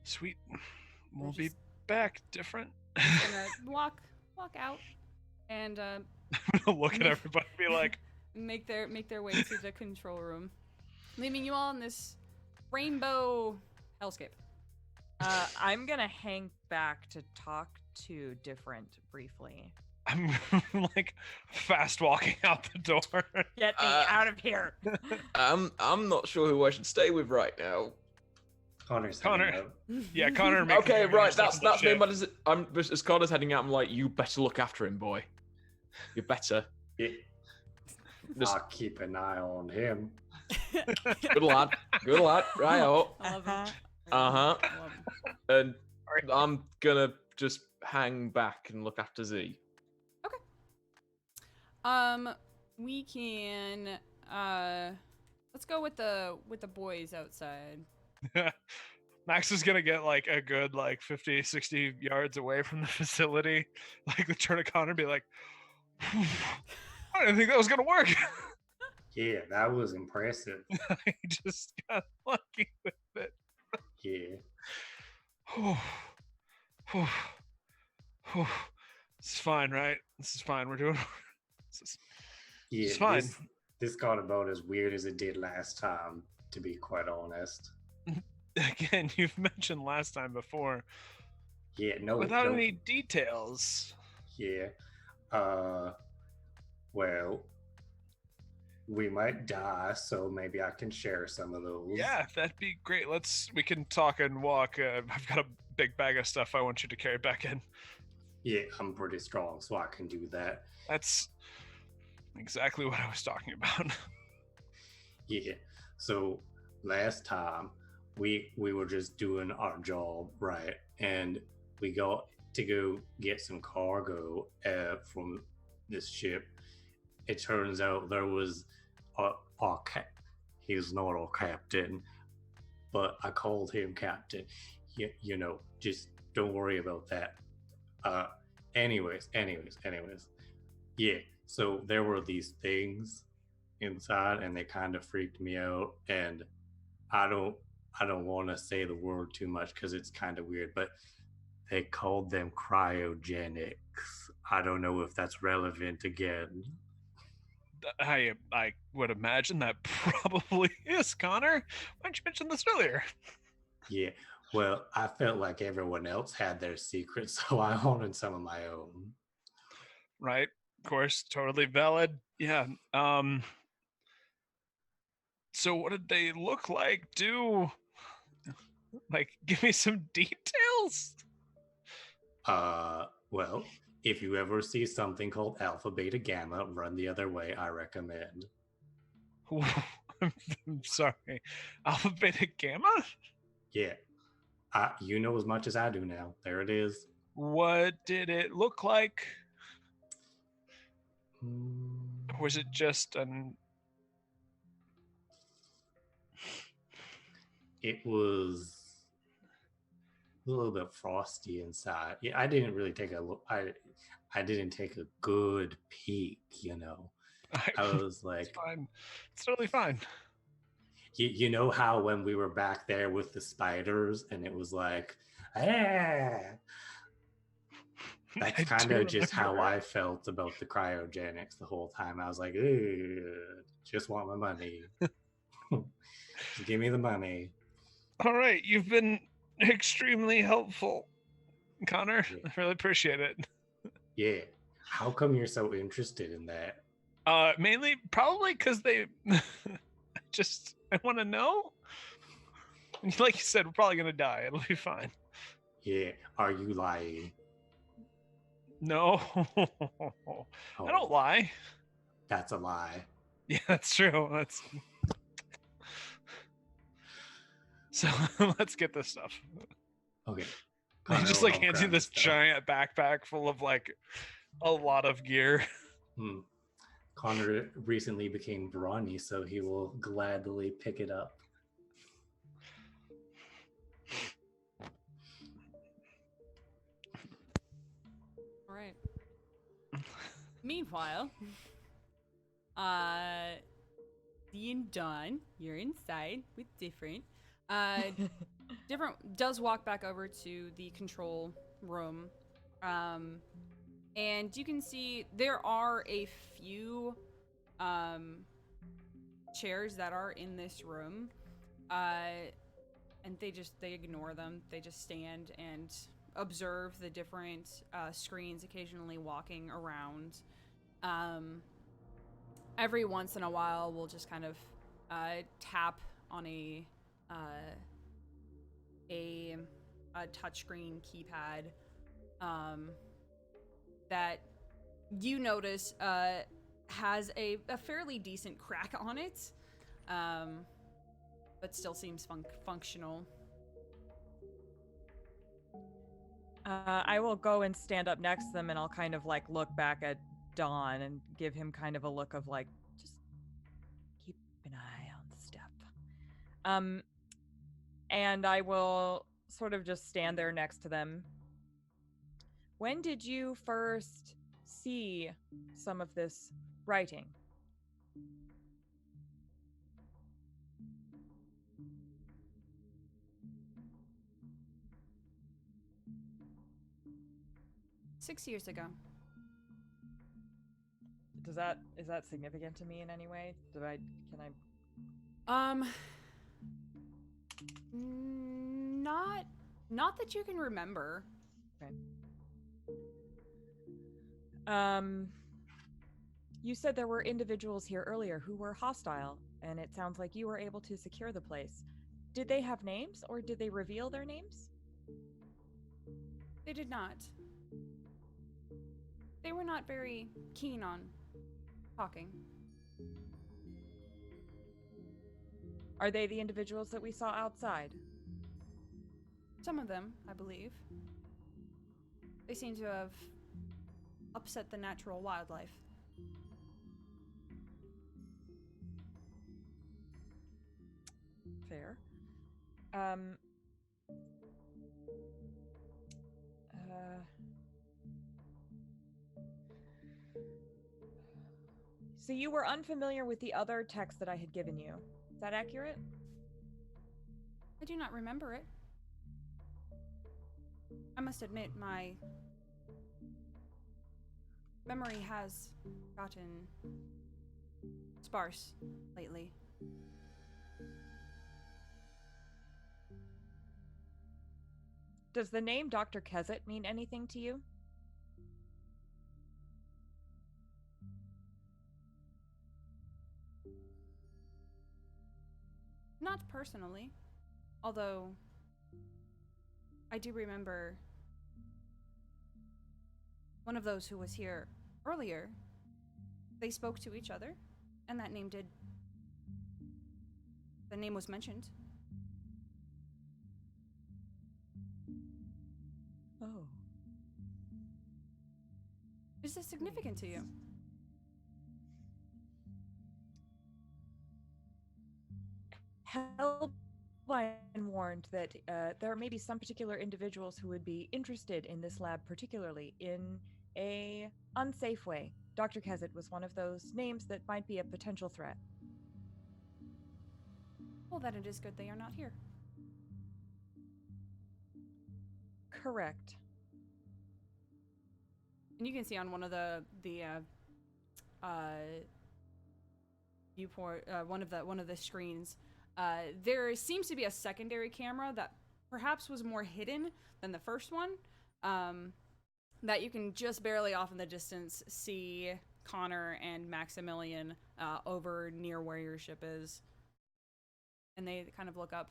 Sweet. We'll be just- back different. Gonna walk out and I'm gonna look at everybody and be like, make their way to the control room, leaving you all in this rainbow hellscape. I'm gonna hang back to talk to Different briefly. I'm like fast walking out the door. Get me out of here. I'm not sure who I should stay with right now. Connor's Connor. heading out. Yeah, Connor. Making Okay, your right. stuff That's into made my shape. decision. I'm as Connor's heading out. I'm like, you better look after him, boy. You better. Yeah, Just I'll keep an eye on him. good lad. Good lad. Right out. I love him. Uh-huh. I love him. And I'm gonna just hang back and look after Z. We can let's go with the boys outside. Max is gonna get like a good like 50, 60 yards away from the facility. Like the turn of Connor and be like, I didn't think that was gonna work. Yeah, that was impressive. I just got lucky with it. Yeah. This is fine, right? This is fine. We're doing this. Yeah, It's fine. This got about as weird as it did last time, to be quite honest. Again, you've mentioned last time before Yeah, no. without no, any details. Yeah. Well, we might die, so maybe I can share some of those. Yeah, that'd be great. We can talk and walk. I've got a big bag of stuff I want you to carry back in. Yeah, I'm pretty strong, so I can do that. That's exactly what I was talking about. Yeah. So last time we were just doing our job, right? And we got to go get some cargo from this ship. It turns out there was he's not our captain, but I called him captain. You know, just don't worry about that. Anyways. Yeah, so there were these things inside and they kind of freaked me out, and I don't want to say the word too much because it's kind of weird, but they called them cryogenics. I don't know if that's relevant again. I would imagine that probably is, Connor. Why didn't you mention this earlier? Yeah, well, I felt like everyone else had their secrets, so I wanted some of my own. Right, of course, totally valid. Yeah. So what did they look like? Like, give me some details. Well, if you ever see something called alpha, beta, gamma, run the other way, I recommend. I'm sorry. Alpha, beta, gamma? Yeah. You know as much as I do now. There it is. What did it look like? Or was it just an... It was a little bit frosty inside. Yeah, I didn't really take a look. I didn't take a good peek, you know. I was like, it's fine. It's totally fine. You know how when we were back there with the spiders and it was like, ah. That's kind of just how I felt about the cryogenics the whole time. I was like, just want my money. Just give me the money. All right, you've been extremely helpful, Connor. Yeah. I really appreciate it. Yeah. How come you're so interested in that? Mainly, probably because they... I want to know. Like you said, we're probably going to die. It'll be fine. Yeah. Are you lying? No. Oh, I don't lie. That's a lie. Yeah, that's true. So let's get this stuff. Okay. He just like hands you grab this stuff. giant backpack full of like a lot of gear. Connor recently became brawny, so he will gladly pick it up. All right. Meanwhile, being done, you're inside with different. Different does walk back over to the control room. And you can see there are a few chairs that are in this room. And they ignore them. They just stand and observe the different screens occasionally walking around. Every once in a while, we'll just kind of tap on a touchscreen keypad that you notice has a fairly decent crack on it, but still seems functional. I will go and stand up next to them, and I'll kind of like look back at Dawn and give him kind of a look of like, just keep an eye on the step. And I will sort of just stand there next to them. When did you first see some of this writing? Six years ago. Is that significant to me in any way? Can I Not that you can remember. Okay. You said there were individuals here earlier who were hostile, and it sounds like you were able to secure the place. Did they have names, or did they reveal their names? They did not. They were not very keen on talking. Are they the individuals that we saw outside? Some of them, I believe. They seem to have upset the natural wildlife. Fair. So you were unfamiliar with the other text that I had given you. Is that accurate? I do not remember it. I must admit, my memory has gotten sparse lately. Does the name Dr. Kezet mean anything to you? Not personally, although I do remember one of those who was here earlier. They spoke to each other, and the name was mentioned. Oh. Is this significant to you? Helbine warned that there may be some particular individuals who would be interested in this lab, particularly in a unsafe way. Dr. Kezet was one of those names that might be a potential threat. Well, then it is good they are not here. Correct. And you can see on one of the viewport, one of the screens, there seems to be a secondary camera that perhaps was more hidden than the first one. That you can just barely off in the distance see Connor and Maximilian over near where your ship is, and they kind of look up.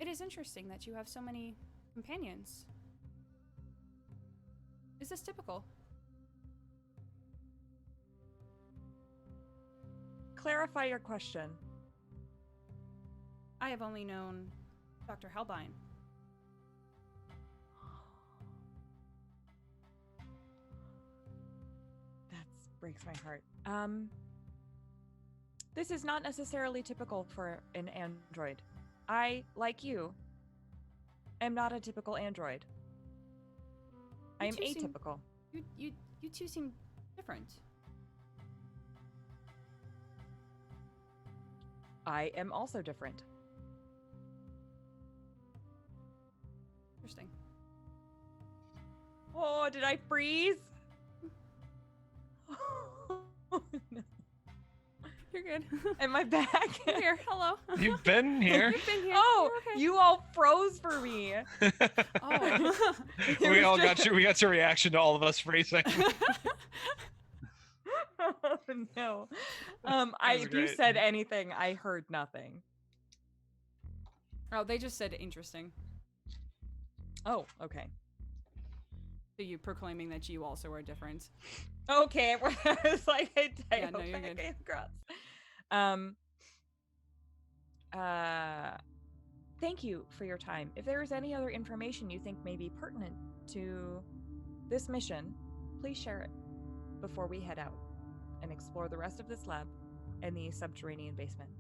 It is interesting that you have so many companions. Is this typical? Clarify your question. I have only known Dr. Helbine. That breaks my heart. This is not necessarily typical for an android. I, like you, am not a typical android. I am atypical. You two seem different. I am also different. Interesting. Oh, did I freeze? No. You're good. Am I back? You're here. Hello. You've been here. You've been here. Oh, You're okay. you all froze for me. Oh. It We was all just- got your reaction to all of us freezing. Oh no. was If you great. said anything, I heard nothing. Oh, they just said interesting. Oh, okay. So you proclaiming that you also are different. Okay, I was like, I Yeah, no, you're good. came across. Thank you for your time. If there is any other information you think may be pertinent to this mission, please share it before we head out and explore the rest of this lab and the subterranean basement.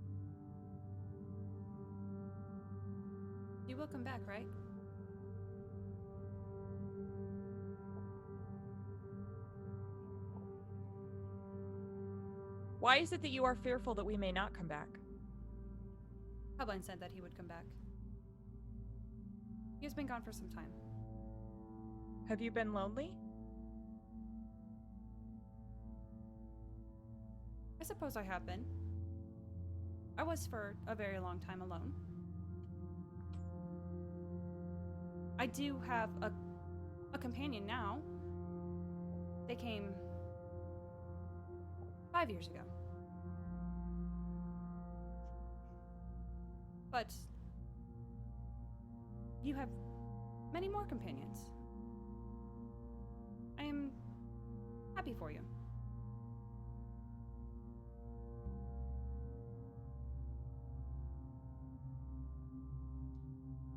You will come back, right? Why is it that you are fearful that we may not come back? Helbine said that he would come back. He has been gone for some time. Have you been lonely? I suppose I have been. I was for a very long time alone. I do have a companion now. They came 5 years ago. But you have many more companions. I am happy for you.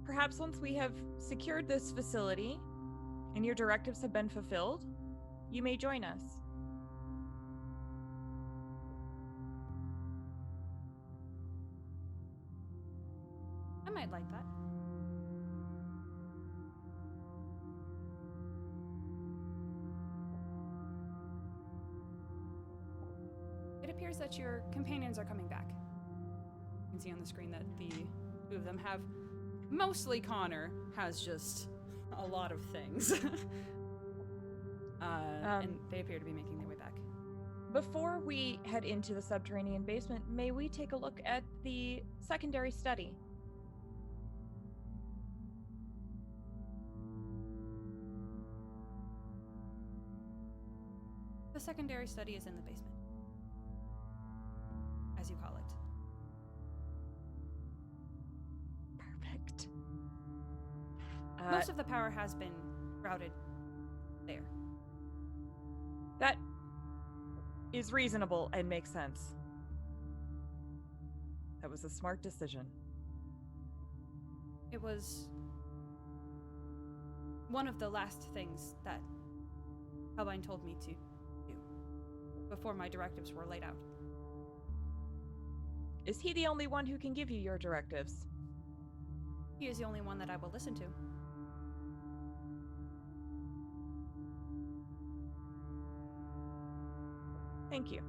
Perhaps once we have secured this facility and your directives have been fulfilled, you may join us. I might like that. It appears that your companions are coming back. You can see on the screen that the two of them have, mostly Connor, has just a lot of things. And they appear to be making their way back. Before we head into the subterranean basement, may we take a look at the secondary study? The secondary study is in the basement, as you call it. Perfect. Most of the power has been routed there. That is reasonable and makes sense. That was a smart decision. It was one of the last things that Helbine told me to do before my directives were laid out. Is he the only one who can give you your directives? He is the only one that I will listen to. Thank you.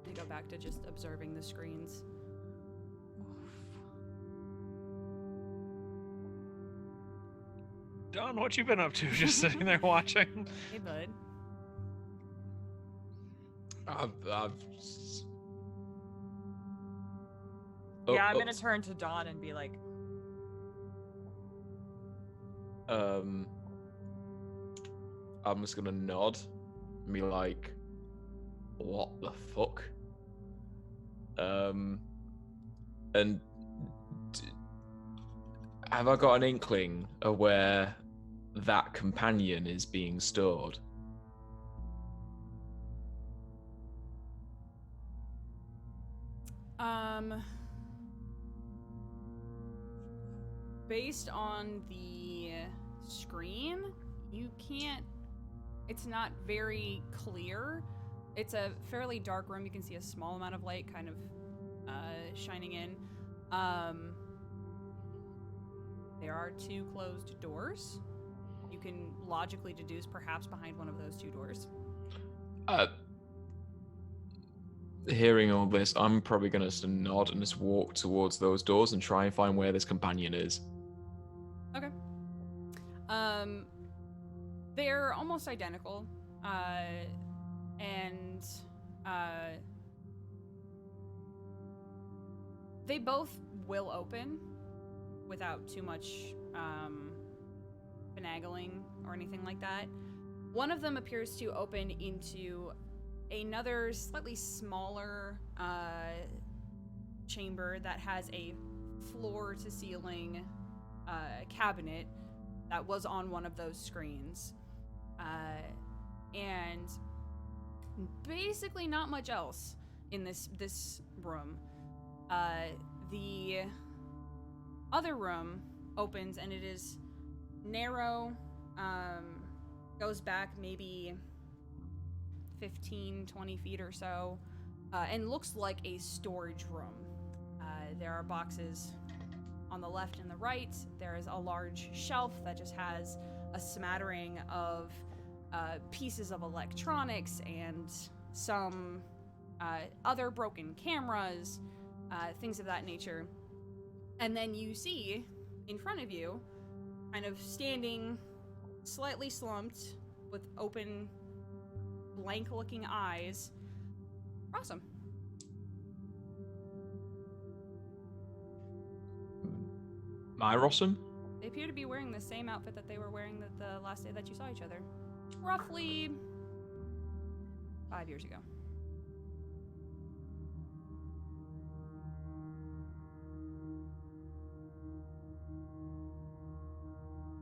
I go back to just observing the screens. Don, what you been up to? Just sitting there watching? Hey, bud. Yeah, I'm gonna turn to Dawn and be like, I'm just gonna nod and be like, what the fuck? And have I got an inkling of where that companion is being stored? Based on the screen, you can't, it's not very clear. It's a fairly dark room. You can see a small amount of light kind of shining in. There are two closed doors. You can logically deduce perhaps behind one of those two doors. Hearing all this, I'm probably gonna just nod and just walk towards those doors and try and find where this companion is. Okay. They're almost identical. and they both will open without too much finagling or anything like that. One of them appears to open into another slightly smaller chamber that has a floor-to-ceiling cabinet that was on one of those screens. And basically not much else in this room. The other room opens and it is narrow, goes back maybe 15, 20 feet or so, and looks like a storage room. There are boxes on the left and the right. There is a large shelf that just has a smattering of pieces of electronics and some other broken cameras, things of that nature. And then you see in front of you, kind of standing slightly slumped with open, blank-looking eyes, Rossum. My Rossum? They appear to be wearing the same outfit that they were wearing the last day that you saw each other. Roughly 5 years ago.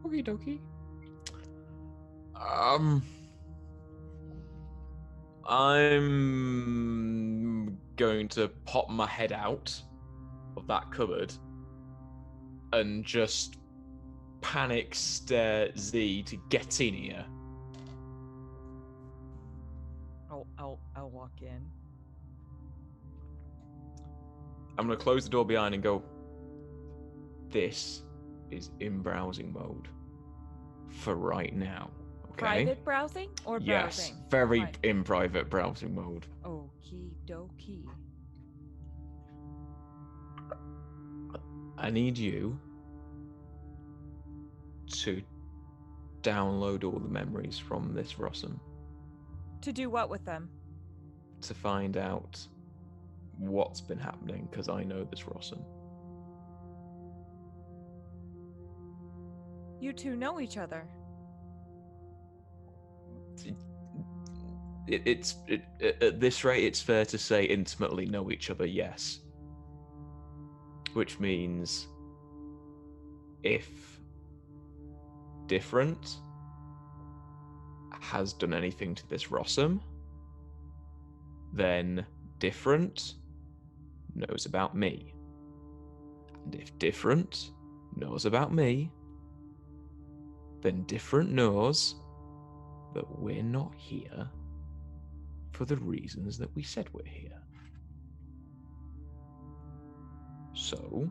Okie dokie. I'm going to pop my head out of that cupboard and just panic stare Z to get in here. I'll walk in. I'm going to close the door behind and go, this is in browsing mode for right now. Okay? Private browsing or browsing? Yes, very Right. in private browsing mode. Okie dokie. I need you to download all the memories from this Rossum To do what with them? to find out what's been happening, because I know this Rossum. You two know each other. At this rate, it's fair to say intimately know each other, yes. Which means if different has done anything to this Rossum, then different knows about me. And if different knows about me, then different knows that we're not here for the reasons that we said we're here. So,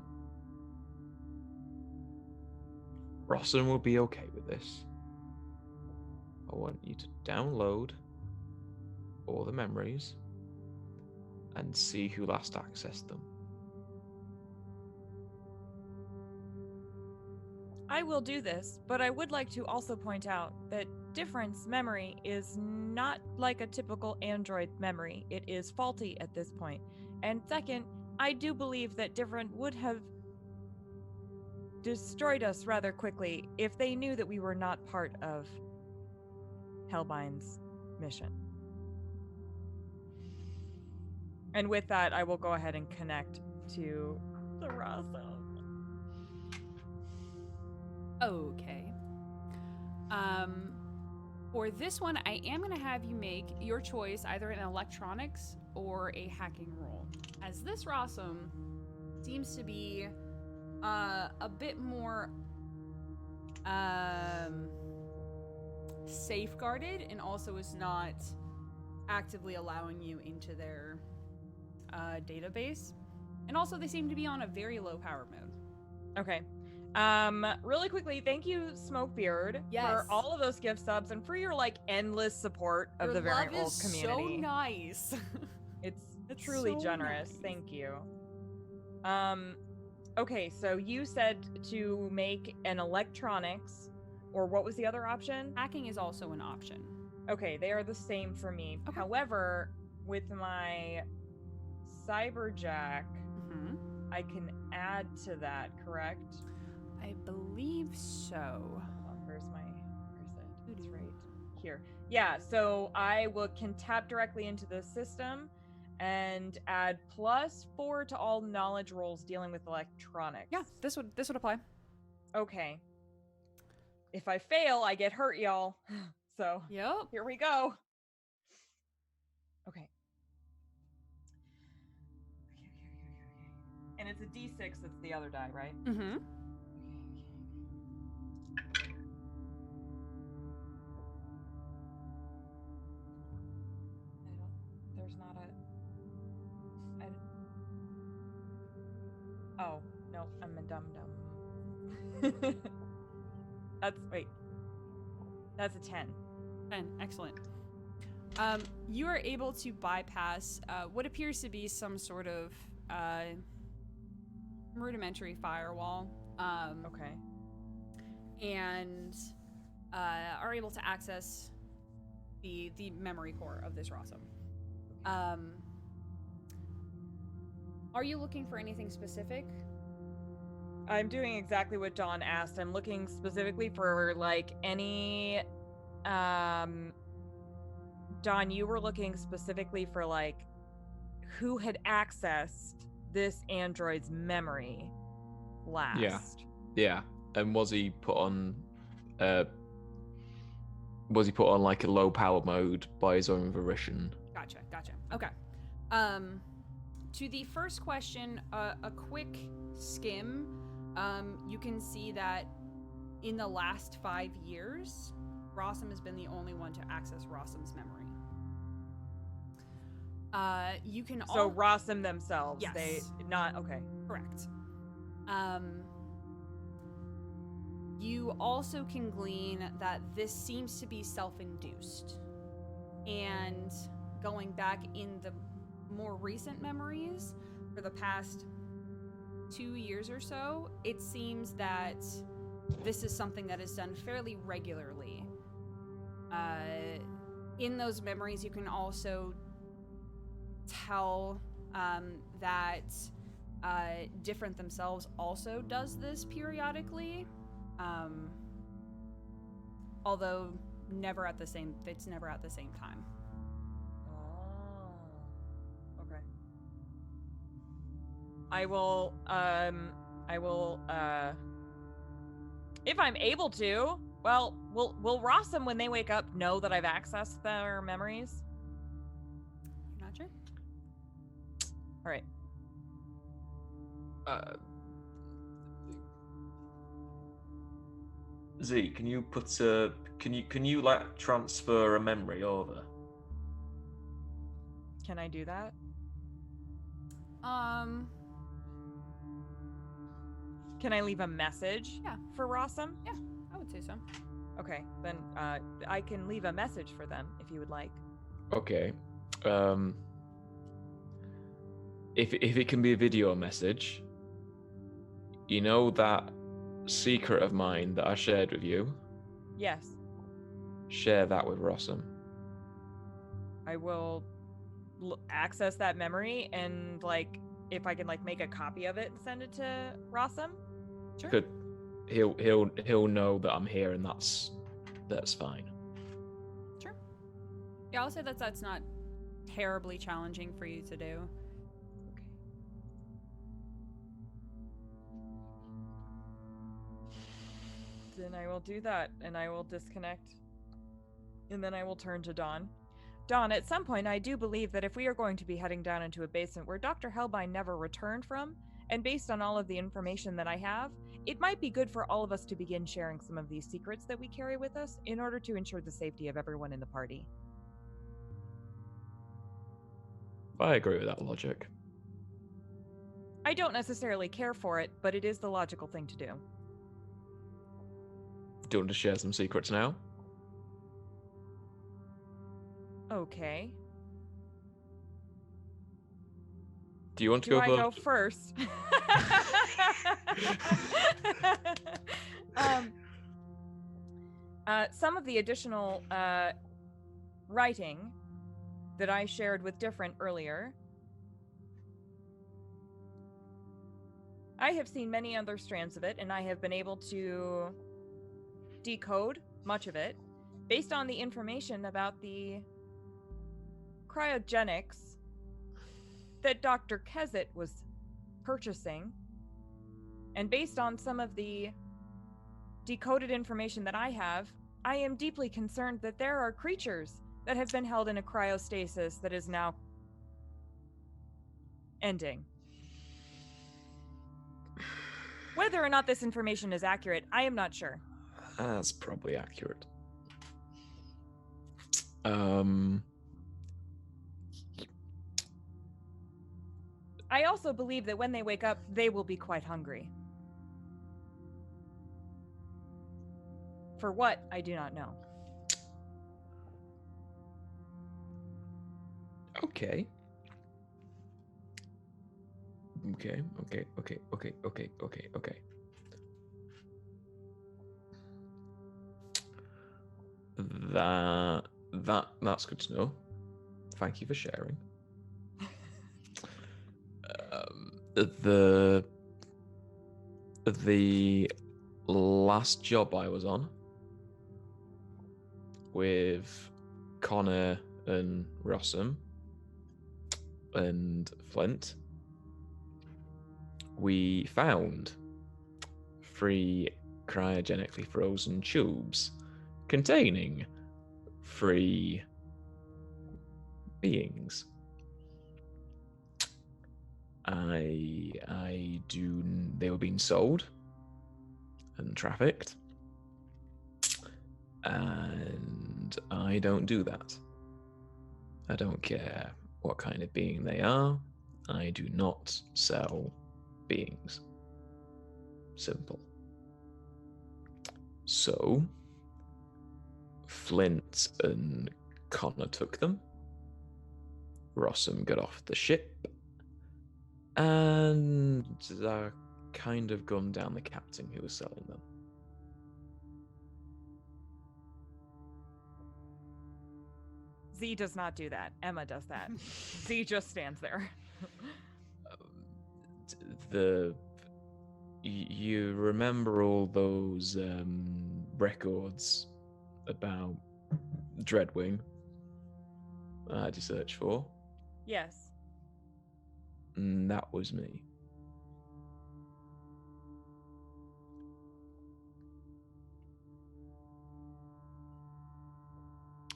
Rossum will be okay with this. I want you to download all the memories and see who last accessed them. I will do this, but I would like to also point out that Difference memory is not like a typical Android memory. It is faulty at this point. And second, I do believe that Different would have destroyed us rather quickly if they knew that we were not part of Helbine's mission. And with that, I will go ahead and connect to the Rossum. Okay. For this one, I am going to have you make your choice, either in electronics or a hacking roll. As this Rossum seems to be a bit more safeguarded and also is not actively allowing you into their database. And also they seem to be on a very low power mode. Okay. Really quickly, thank you, Smokebeard, Yes. for all of those gift subs and for your endless support of Your the Variant love Wolf is community. so nice. It's It's truly so generous. nice. Thank you. Okay, so you said to make an electronics, or what was the other option? Hacking is also an option. Okay, they are the same for me. Okay. However, with my cyberjack, Mm-hmm. I can add to that, correct? I believe so. Hold on, where's it? It's right here. Yeah, so I can tap directly into the system and add +4 to all knowledge rolls dealing with electronics. Yeah, this would apply. Okay. If I fail, I get hurt, y'all. So Yep. here we go. Okay. And it's a D6 that's the other die, right? Mm-hmm. There's not oh, no, I'm a dum-dum. That's a 10. 10. Excellent. You are able to bypass what appears to be some sort of rudimentary firewall. Okay. And are able to access the memory core of this Rossum. Are you looking for anything specific? I'm doing exactly what Dawn asked. I'm looking specifically for like any Dawn, you were looking specifically for like who had accessed this android's memory last. Yeah. And was he put on like a low power mode by his own volition? Gotcha. Okay. To the first question, a quick skim, you can see that in the last 5 years, Rossum has been the only one to access Rossum's memory. You can So Rossum themselves, Yes. they not okay. Correct. You also can glean that this seems to be self-induced. And going back in the more recent memories, for the past 2 years or so, it seems that this is something that is done fairly regularly. In those memories, you can also tell that Different themselves also does this periodically, although it's never at the same time. Oh, okay. I will, if I'm able to, well, will Rossum, when they wake up, know that I've accessed their memories? You're not sure? All right. Z, can you put can you like transfer a memory over? Can I do that? Can I leave a message? Yeah. For Rossum? Yeah, I would say so. Okay, then I can leave a message for them if you would like. Okay. If it can be a video message, you know that secret of mine that I shared with you? Yes. Share that with Rossum. I will access that memory and like if I can like make a copy of it and send it to Rossum. Sure. Good. He'll know that I'm here, and that's fine. Sure. Yeah, I'll say that's not terribly challenging for you to do. Okay. Then I will do that, and I will disconnect. And then I will turn to Dawn. Dawn, at some point, I do believe that if we are going to be heading down into a basement where Dr. Helbine never returned from, and based on all of the information that I have, it might be good for all of us to begin sharing some of these secrets that we carry with us in order to ensure the safety of everyone in the party. I agree with that logic. I don't necessarily care for it, but it is the logical thing to do. Do you want to share some secrets now? Okay. Do you want to Do go I first? go first? Some of the additional writing that I shared with Different earlier, I have seen many other strands of it, and I have been able to decode much of it based on the information about the cryogenics that Dr. Kezit was purchasing. And based on some of the decoded information that I have, I am deeply concerned that there are creatures that have been held in a cryostasis that is now ending. Whether or not this information is accurate, I am not sure. That's probably accurate. I also believe that when they wake up, they will be quite hungry. For what, I do not know. Okay. Okay. That's good to know. Thank you for sharing. The last job I was on with Connor and Rossum and Flint, we found 3 cryogenically frozen tubes containing 3 beings. They were being sold and trafficked, and I don't do that. I don't care what kind of being they are. I do not sell beings. Simple. So, Flint and Connor took them. Rossum got off the ship, and kind of gunned down the captain who was selling them. Z does not do that. Emma does that. Z just stands there. You remember all those records about Dreadwing I had to search for? Yes. That was me.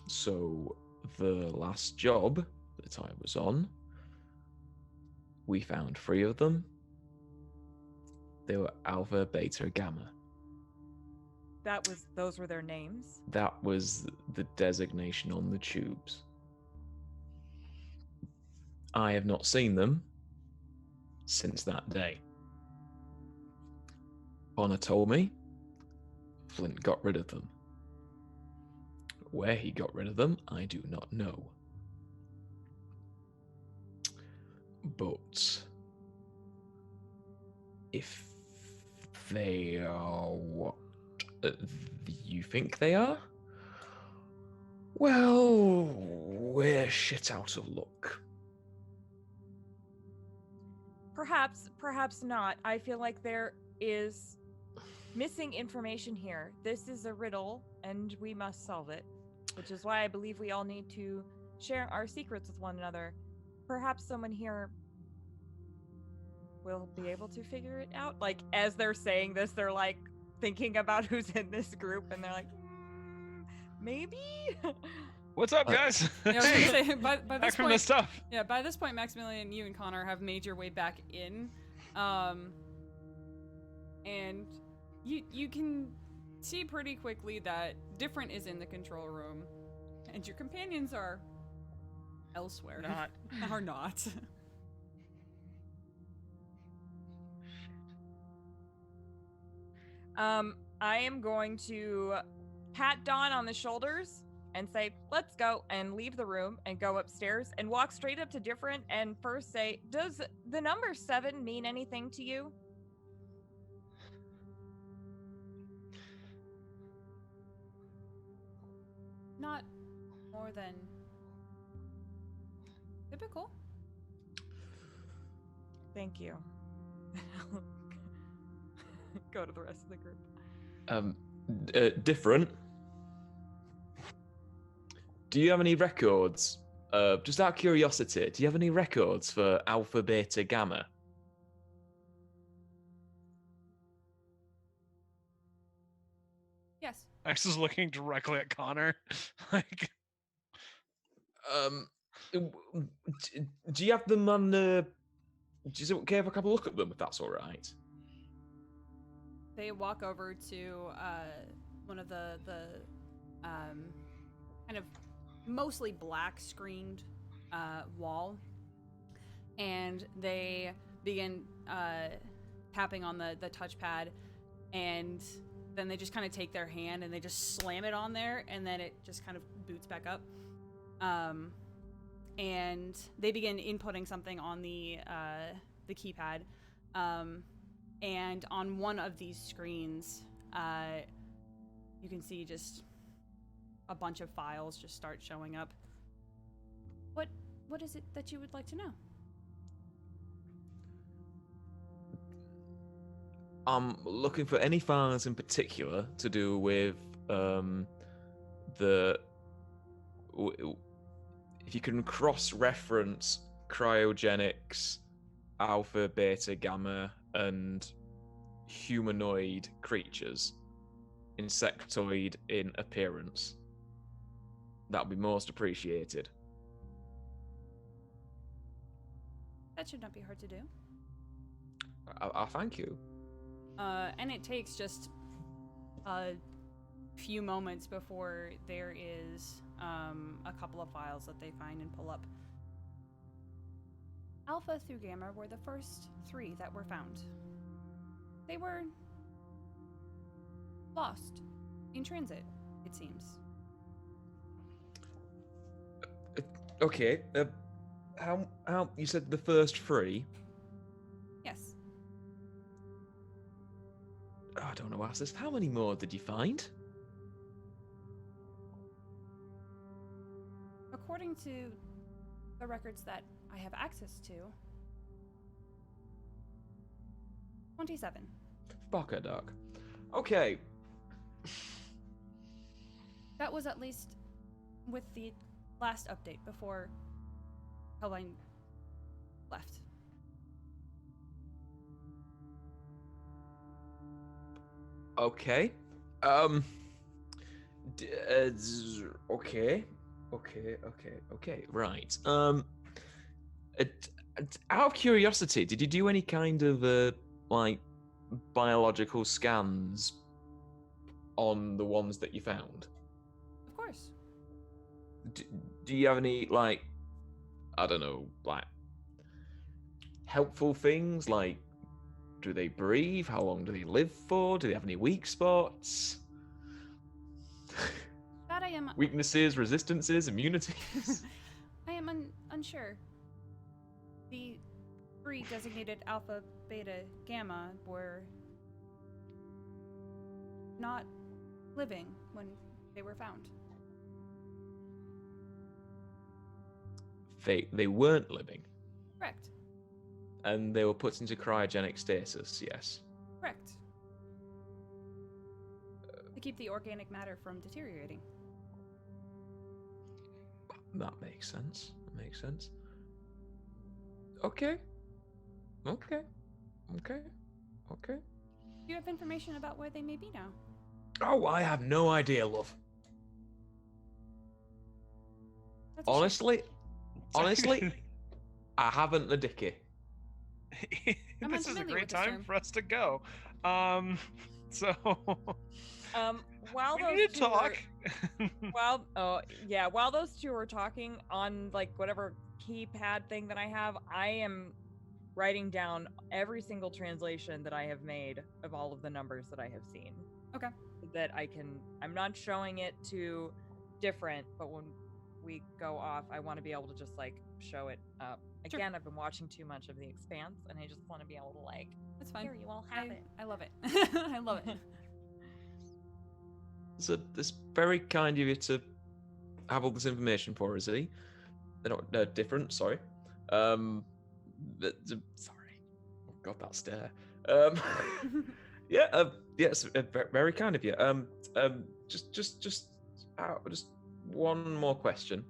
So the last job that I was on, we found 3 of them. They were Alpha, Beta, Gamma. Those were their names? That was the designation on the tubes. I have not seen them since that day. Connor told me Flint got rid of them. Where he got rid of them, I do not know. But if they are what you think they are, well, we're shit out of luck. Perhaps not. I feel like there is missing information here. This is a riddle, and we must solve it, which is why I believe we all need to share our secrets with one another. Perhaps someone here will be able to figure it out. Like, as they're saying this, they're like thinking about who's in this group, and they're like, maybe? What's up, guys? Yeah, I was gonna say, by this Back from point, the stuff. Yeah, by this point, Maximilian, you and Connor have made your way back in, and you can see pretty quickly that Different is in the control room, and your companions are elsewhere. Are not. I am going to pat Dawn on the shoulders and say, let's go, and leave the room and go upstairs and walk straight up to Different and first say, does the number 7 mean anything to you? more than typical. Thank you. Go to the rest of the group. Different. Do you have any records? Just out of curiosity, do you have any records for Alpha, Beta, Gamma? Yes. Max is looking directly at Connor. Like, Do you have them on the? Is it okay if I have a look at them? If that's all right. They walk over to one of the kind of mostly black screened wall, and they begin tapping on the touchpad, and then they just kind of take their hand and they just slam it on there, and then it just kind of boots back up. And they begin inputting something on the keypad. And on one of these screens, you can see just a bunch of files just start showing up. What is it that you would like to know? I'm looking for any files in particular to do with if you can cross-reference cryogenics, alpha, beta, gamma, and humanoid creatures, insectoid in appearance. That would be most appreciated. That should not be hard to do. I thank you. And it takes just a few moments before there is a couple of files that they find and pull up. Alpha through Gamma were the first 3 that were found. They were lost in transit, it seems. Okay. How you said the first 3? Yes. Oh, I don't know. Ask this. How many more did you find? According to the records that I have access to, 27. Fuck a duck. Okay. That was at least with the last update before Helbine left. Okay. Okay. Right. Out of curiosity, did you do any kind of like biological scans on the ones that you found? Of course. Do you have any, like, I don't know, like helpful things, like do they breathe? How long do they live for? Do they have any weak spots? That I am Weaknesses, resistances, immunities? I am unsure. The 3 designated Alpha, Beta, Gamma were not living when they were found. They weren't living, Correct. and they were put into cryogenic stasis. Yes. Correct. To keep the organic matter from deteriorating. That makes sense. Okay. Do you have information about where they may be now? Oh, I have no idea, love. That's a shame. Honestly, I haven't the dicky. I'm This is a unfamiliar great with this time term. for us to go. So While we those need to two talk. while those 2 are talking on like whatever keypad thing that I have, I am writing down every single translation that I have made of all of the numbers that I have seen. Okay. That I'm not showing it to different, but when we go off, I want to be able to just like show it up. Sure. Again, I've been watching too much of The Expanse, and I just want to be able to like, That's fine. here, you all have it. I love it. I love it. So it's very kind of you to have all this information for, is he? They're not different. Sorry. Sorry. Oh God, that stare. Yeah. Yes. Very kind of you. Just one more question,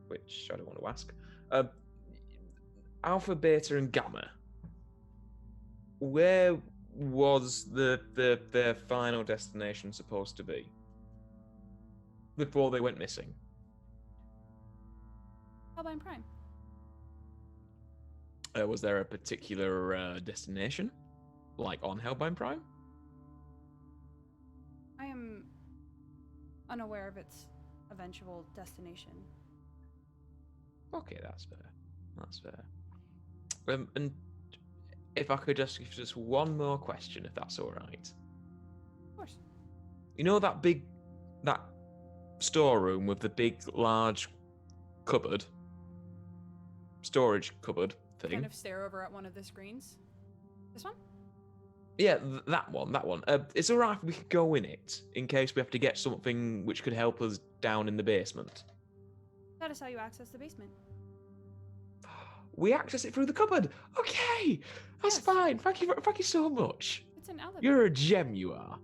which I don't want to ask. Alpha, Beta, and Gamma. Where was their final destination supposed to be before they went missing? Helbine Prime. Was there a particular destination, like on Helbine Prime? I am unaware of its eventual destination. Okay, that's fair. That's fair. And if I could ask you just one more question, if that's all right. Of course. You know that storeroom with the big, large cupboard, storage cupboard thing? Kind of stare over at one of the screens. This one? Yeah, that one. It's all right if we could go in it in case we have to get something which could help us down in the basement. That is how you access the basement. We access it through the cupboard. Okay, that's Yes. fine. Thank you so much. It's an elevator. You're a gem, you are.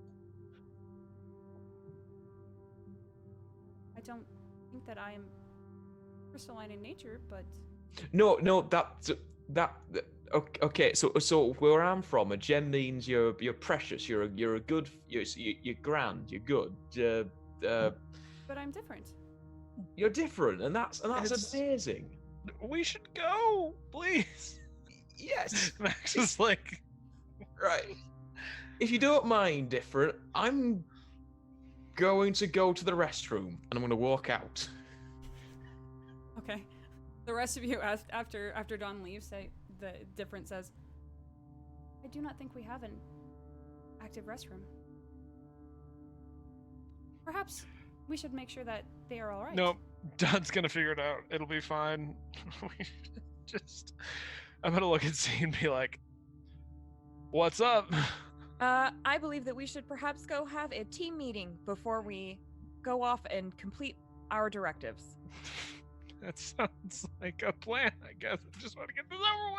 I don't think that I am crystalline in nature, but No, okay. So where I'm from, a gem means you're precious. You're a good. You're grand. You're good. but I'm different. You're different, and that's It's- amazing. We should go, please. Yes. Max is like, Right. If you don't mind, different, I'm going to go to the restroom and I'm going to walk out. Okay. The rest of you, after Dawn leaves, the difference says, I do not think we have an active restroom. Perhaps we should make sure that they are all right. nope, Don's gonna figure it out. It'll be fine. I'm gonna look at C and be like, what's up? I believe that we should perhaps go have a team meeting before we go off and complete our directives. That sounds like a plan, I guess. I just want to get this over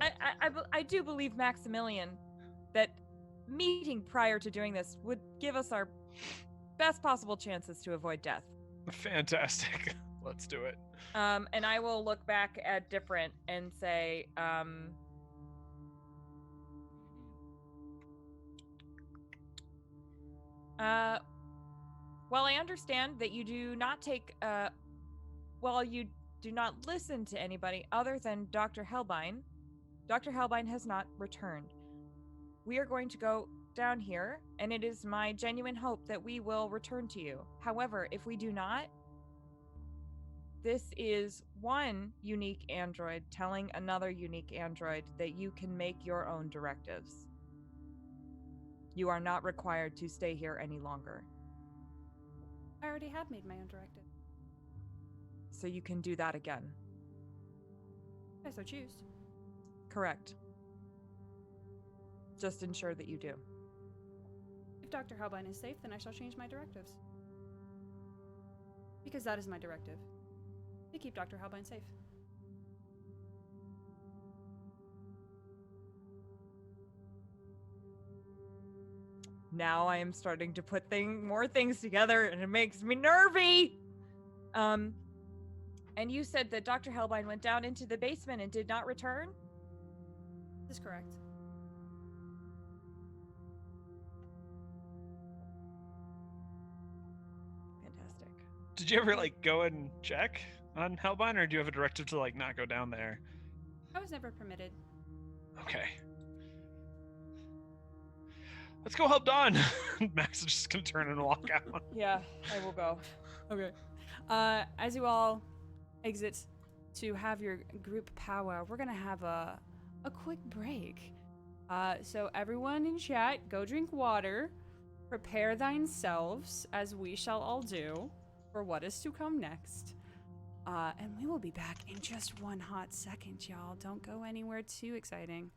with. I do believe, Maximilian, that meeting prior to doing this would give us our best possible chances to avoid death. Fantastic. Let's do it. And I will look back at Different and say, well, I understand that you do not take, you do not listen to anybody other than Dr. Helbine. Dr. Helbine has not returned. We are going to go down here, and it is my genuine hope that we will return to you. However, if we do not, this is one unique android telling another unique android that you can make your own directives. You are not required to stay here any longer. I already have made my own directive. So you can do that again. If I so choose. Correct. Just ensure that you do. If Dr. Helbine is safe, then I shall change my directives. Because that is my directive. To keep Dr. Helbine safe. Now I am starting to put more things together, and it makes me nervy. And you said that Dr. Helbine went down into the basement and did not return? This is correct. Fantastic. Did you ever like go and check on Hellbine, or do you have a directive to like not go down there? I was never permitted. Okay. Let's go help Don. Max is just gonna turn and walk out. Yeah, I will go. Okay. As you all exit to have your group powwow, we're gonna have a quick break. So everyone in chat, go drink water, prepare thyselves, as we shall all do, for what is to come next. And we will be back in just one hot second, y'all. Don't go anywhere too exciting.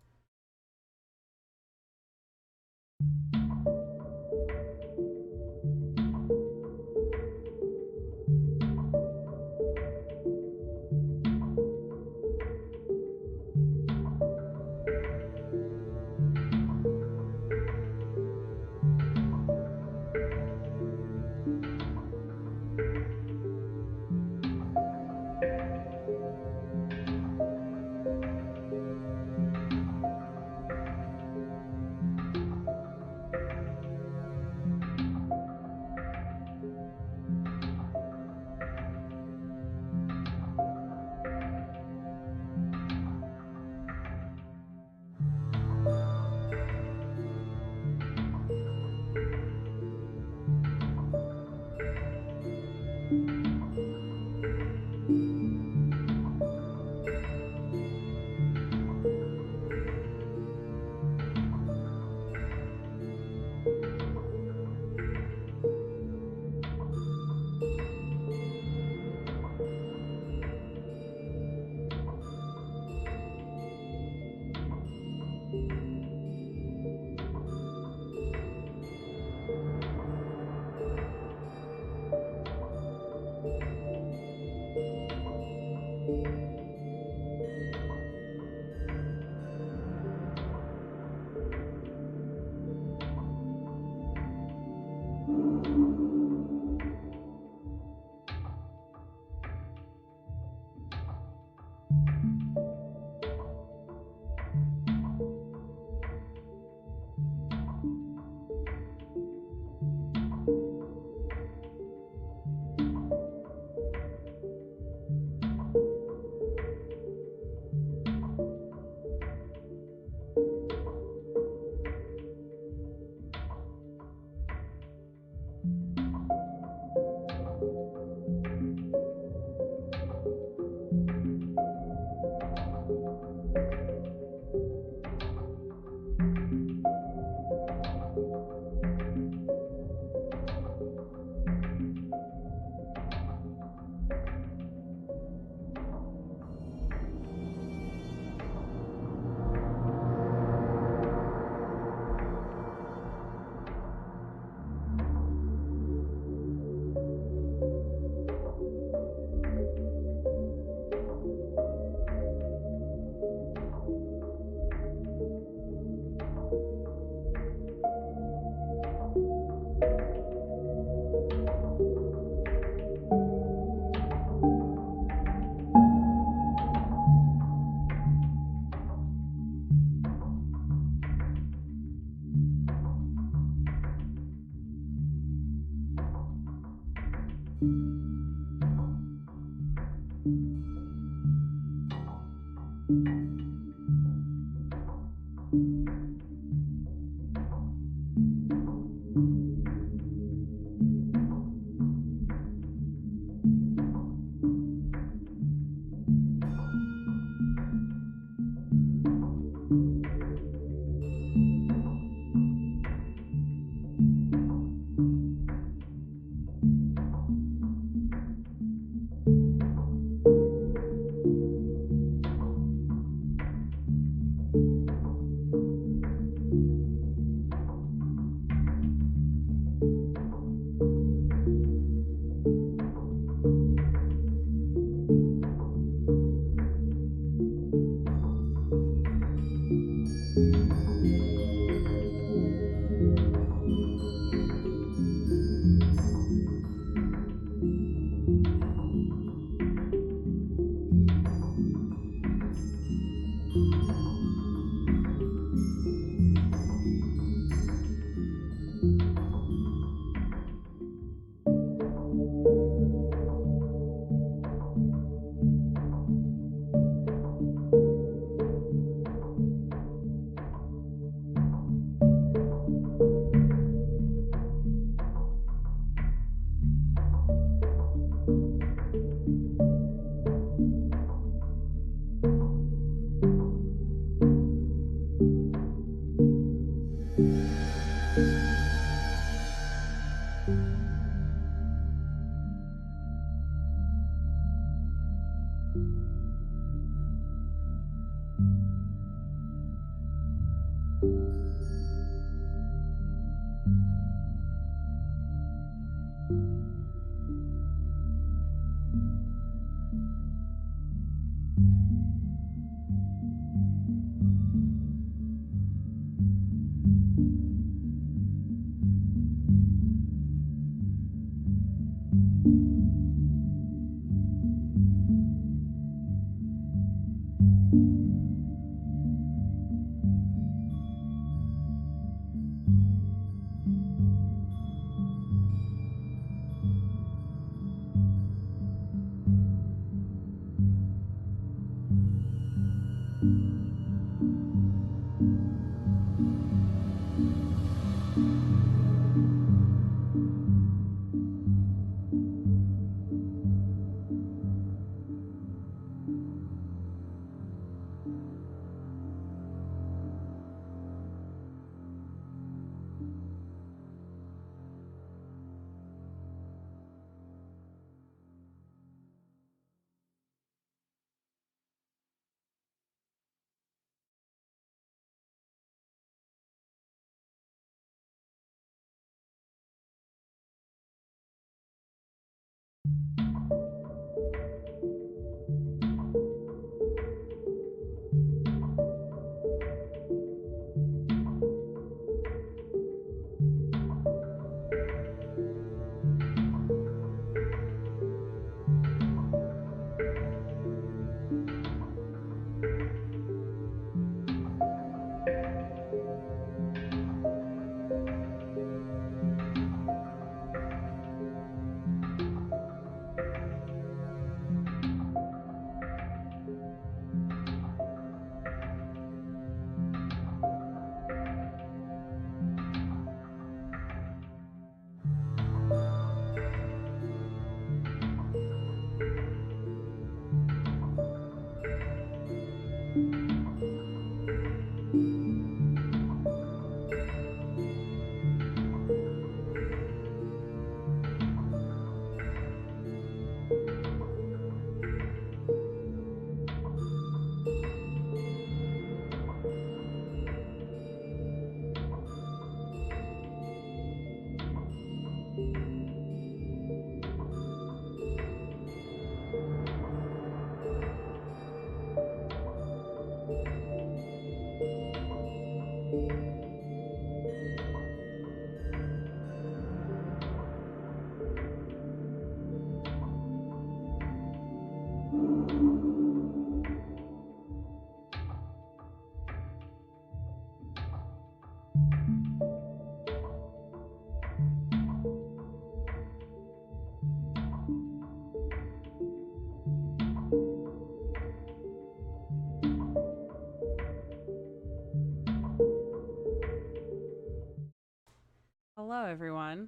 everyone.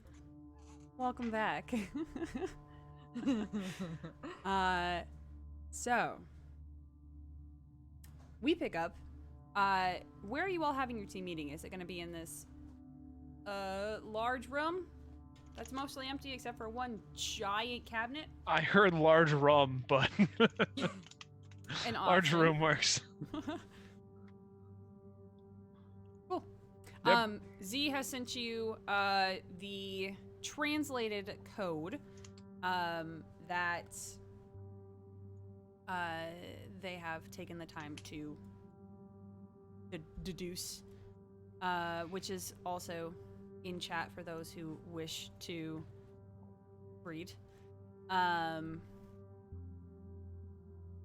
Welcome back. So we pick up. Where are you all having your team meeting? Is it going to be in this large room that's mostly empty except for one giant cabinet? I heard large room, but An large option. room works. Cool. Yep. Z has sent you the translated code that they have taken the time to deduce, which is also in chat for those who wish to read. And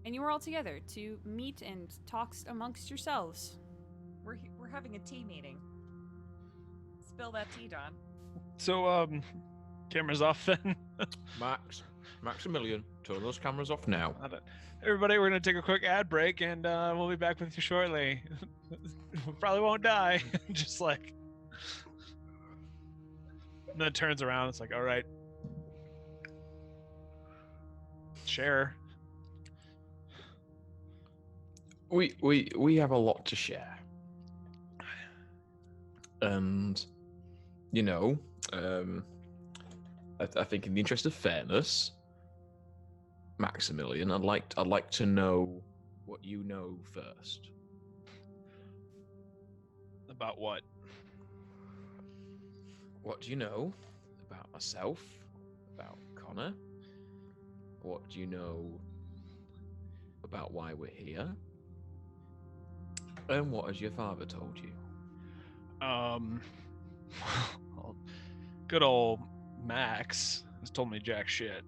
you are all together to meet and talk amongst yourselves. We're having a tea meeting. Spill that tea, Don. So, cameras off then. Maximilian, turn those cameras off now. Everybody, we're gonna take a quick ad break, and we'll be back with you shortly. We probably won't die. Just like, and then it turns around. It's like, all right, share. We have a lot to share, and you know, I think in the interest of fairness, Maximilian, I'd like to know what you know first. About what? What do you know about myself, about Connor? What do you know about why we're here? And what has your father told you? Well, good old Max has told me jack shit.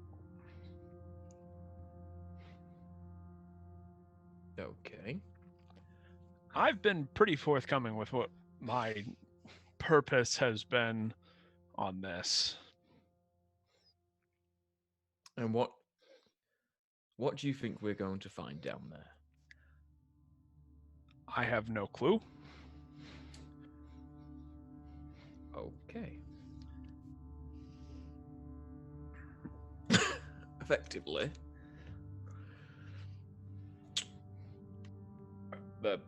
Okay. I've been pretty forthcoming with what my purpose has been on this. And what do you think we're going to find down there? I have no clue. Okay. Effectively, a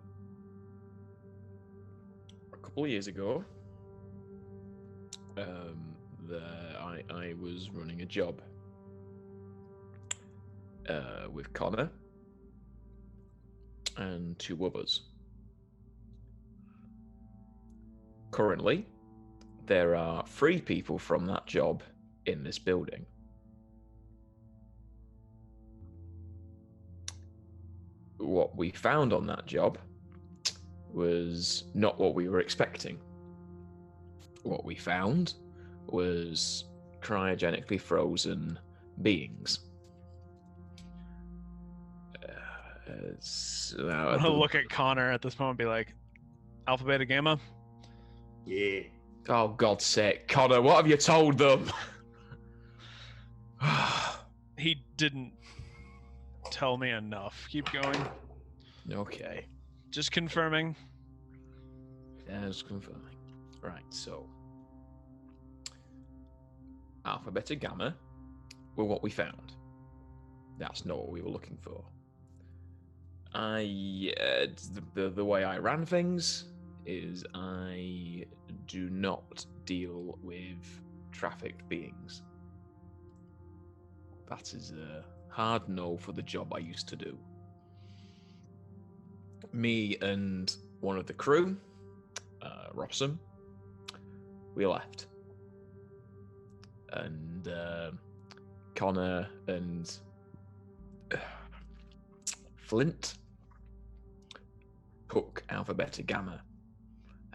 couple of years ago, I was running a job with Connor and two others. Currently, there are 3 people from that job in this building. What we found on that job was not what we were expecting. What we found was cryogenically frozen beings. I'm gonna look at Connor at this moment and be like, Alpha, Beta, Gamma? Yeah. Oh, God's sake. Connor, what have you told them? He didn't tell me enough. Keep going. Okay. Just confirming. Yeah, just confirming. Right, so Alpha, Beta, Gamma were what we found. That's not what we were looking for. The way I ran things is I do not deal with trafficked beings. That is a hard no for the job I used to do. Me and one of the crew, Robson, we left. And Connor and Flint took Alpha, Beta, Gamma,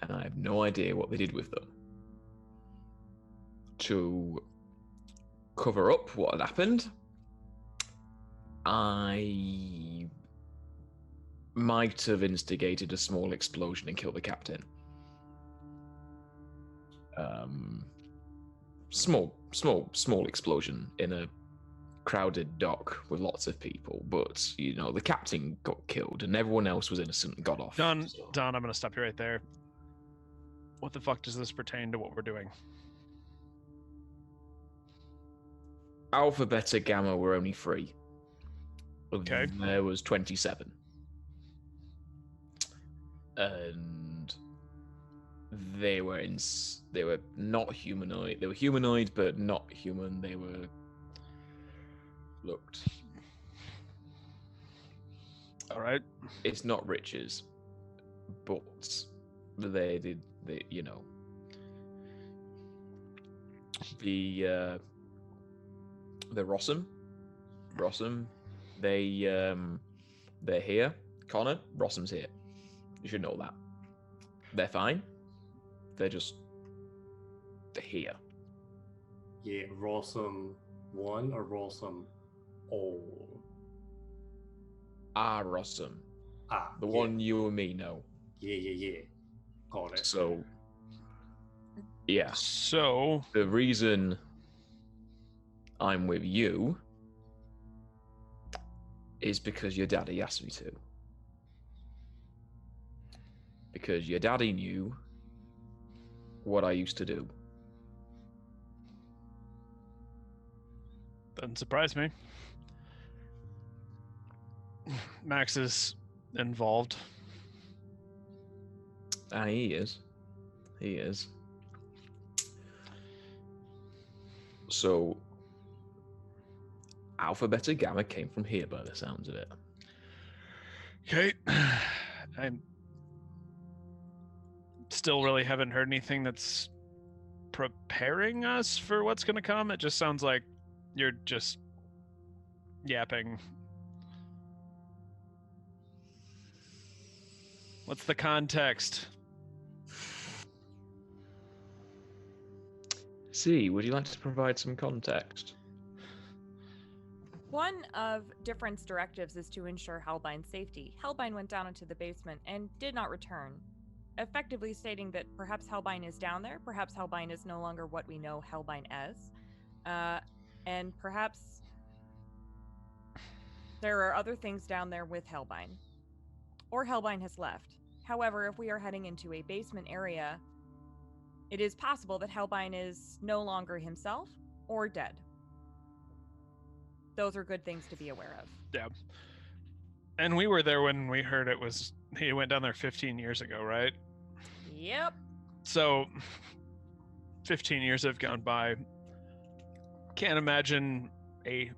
and I have no idea what they did with them. To cover up what had happened, I might have instigated a small explosion and killed the captain. Small explosion in a crowded dock with lots of people, but you know the captain got killed and everyone else was innocent and got off. Don, so- I'm gonna stop you right there. What the fuck does this pertain to what we're doing? Alpha, Beta, Gamma were only 3. Okay. There was 27. And they were not humanoid. They were humanoid, but not human. They were looked. All right. It's not riches, but they did. The Rossum, they're here. Connor, Rossum's here. You should know that. They're fine. They're here. Yeah, Rolsum 1 or Rolsum old? Rossum. The Yeah. one you and me know. Yeah. Got it. So, yeah. So The reason I'm with you is because your daddy asked me to. Because your daddy knew what I used to do. doesn't surprise me. Max is involved. And he is. He is. So, Alpha, Beta, Gamma came from here by the sounds of it. Okay. I still really haven't heard anything that's preparing us for what's going to come. It just sounds like you're just yapping. What's the context? C, would you like to provide some context? One of Different's directives is to ensure Helbine's safety. Helbine went down into the basement and did not return, effectively stating that perhaps Helbine is down there, perhaps Helbine is no longer what we know Helbine as, and perhaps there are other things down there with Helbine, or Helbine has left. However, if we are heading into a basement area, it is possible that Helbine is no longer himself or dead. Those are good things to be aware of. Yeah. And we were there when we heard he went down there 15 years ago, right? Yep. So 15 years have gone by. Can't imagine a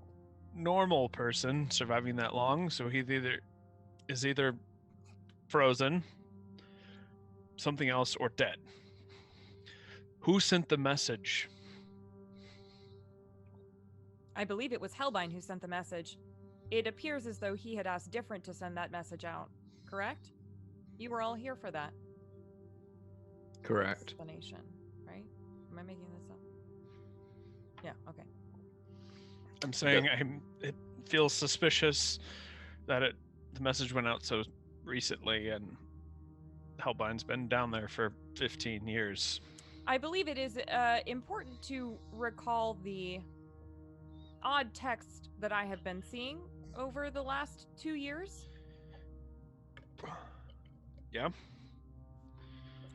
normal person surviving that long, so he is either frozen, something else, or dead. Who sent the message? I believe it was Helbine who sent the message. It appears as though he had asked Different to send that message out, correct? You were all here for that. Correct. Explanation, right? Am I making this up? Yeah, okay. I'm saying it feels suspicious that the message went out so recently, and Helbine's been down there for 15 years. I believe it is important to recall the odd text that I have been seeing over the last 2 years. Yeah.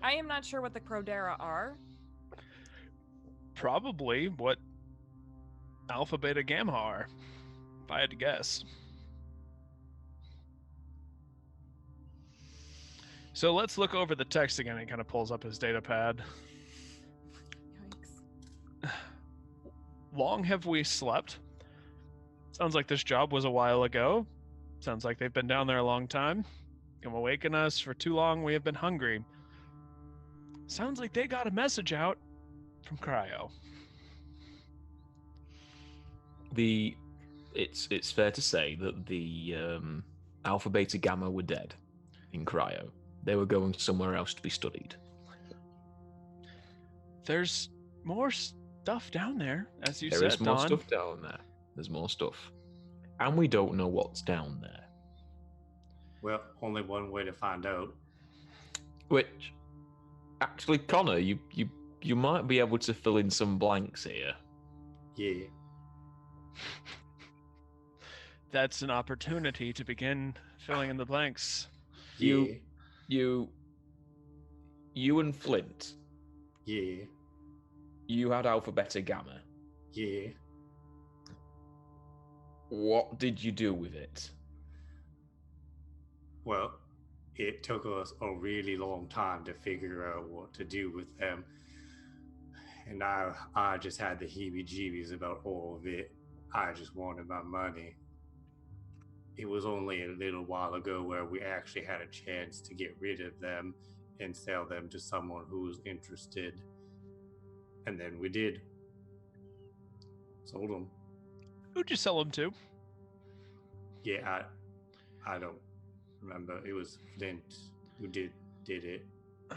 I am not sure what the Crodera are. Probably what Alpha, Beta, Gamma are, if I had to guess. So let's look over the text again. He kind of pulls up his data pad. Yikes. Long have we slept? Sounds like this job was a while ago. Sounds like they've been down there a long time. Come awaken us. For too long we have been hungry. Sounds like they got a message out from Cryo. It's fair to say that the Alpha, Beta, Gamma were dead in Cryo. They were going somewhere else to be studied. There's more stuff down there, as you said, There is more Don. stuff down there. There's more stuff. And we don't know what's down there. Well, only one way to find out. Which, actually, Connor, you might be able to fill in some blanks here. Yeah. That's an opportunity to begin filling in the blanks. Yeah. You and Flint. Yeah. You had Alpha, Beta, Gamma. Yeah. What did you do with it? Well, it took us a really long time to figure out what to do with them. And I just had the heebie-jeebies about all of it. I just wanted my money. It was only a little while ago where we actually had a chance to get rid of them and sell them to someone who was interested. And then we did. Sold them. Who'd you sell them to? Yeah, I don't remember. It was Flint who did it. Of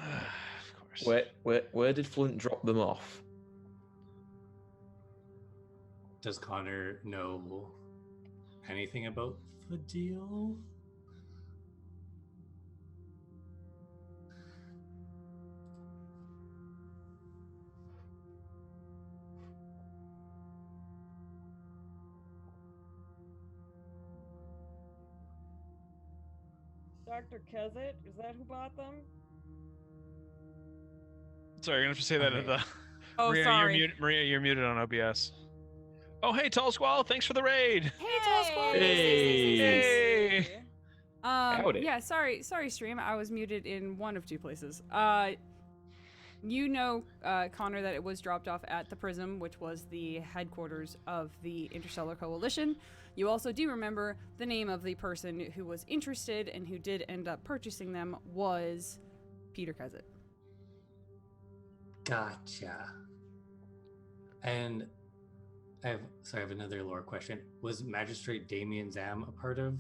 course. Where did Flint drop them off? Does Connor know anything about the deal? Dr. Kezit, is that who bought them? Sorry, you're gonna have to say that at Okay. the. Oh, Maria, sorry. Maria, you're muted on OBS. Oh, hey, Tall Squall, thanks for the raid. Hey, Tall Squall. Hey. Howdy. Yeah, sorry, stream. I was muted in one of two places. You know, Connor, that it was dropped off at the Prism, which was the headquarters of the Interstellar Coalition. You also do remember the name of the person who was interested and who did end up purchasing them was Peter Kezit. Gotcha. And I have another lore question. Was Magistrate Damien Zam a part of?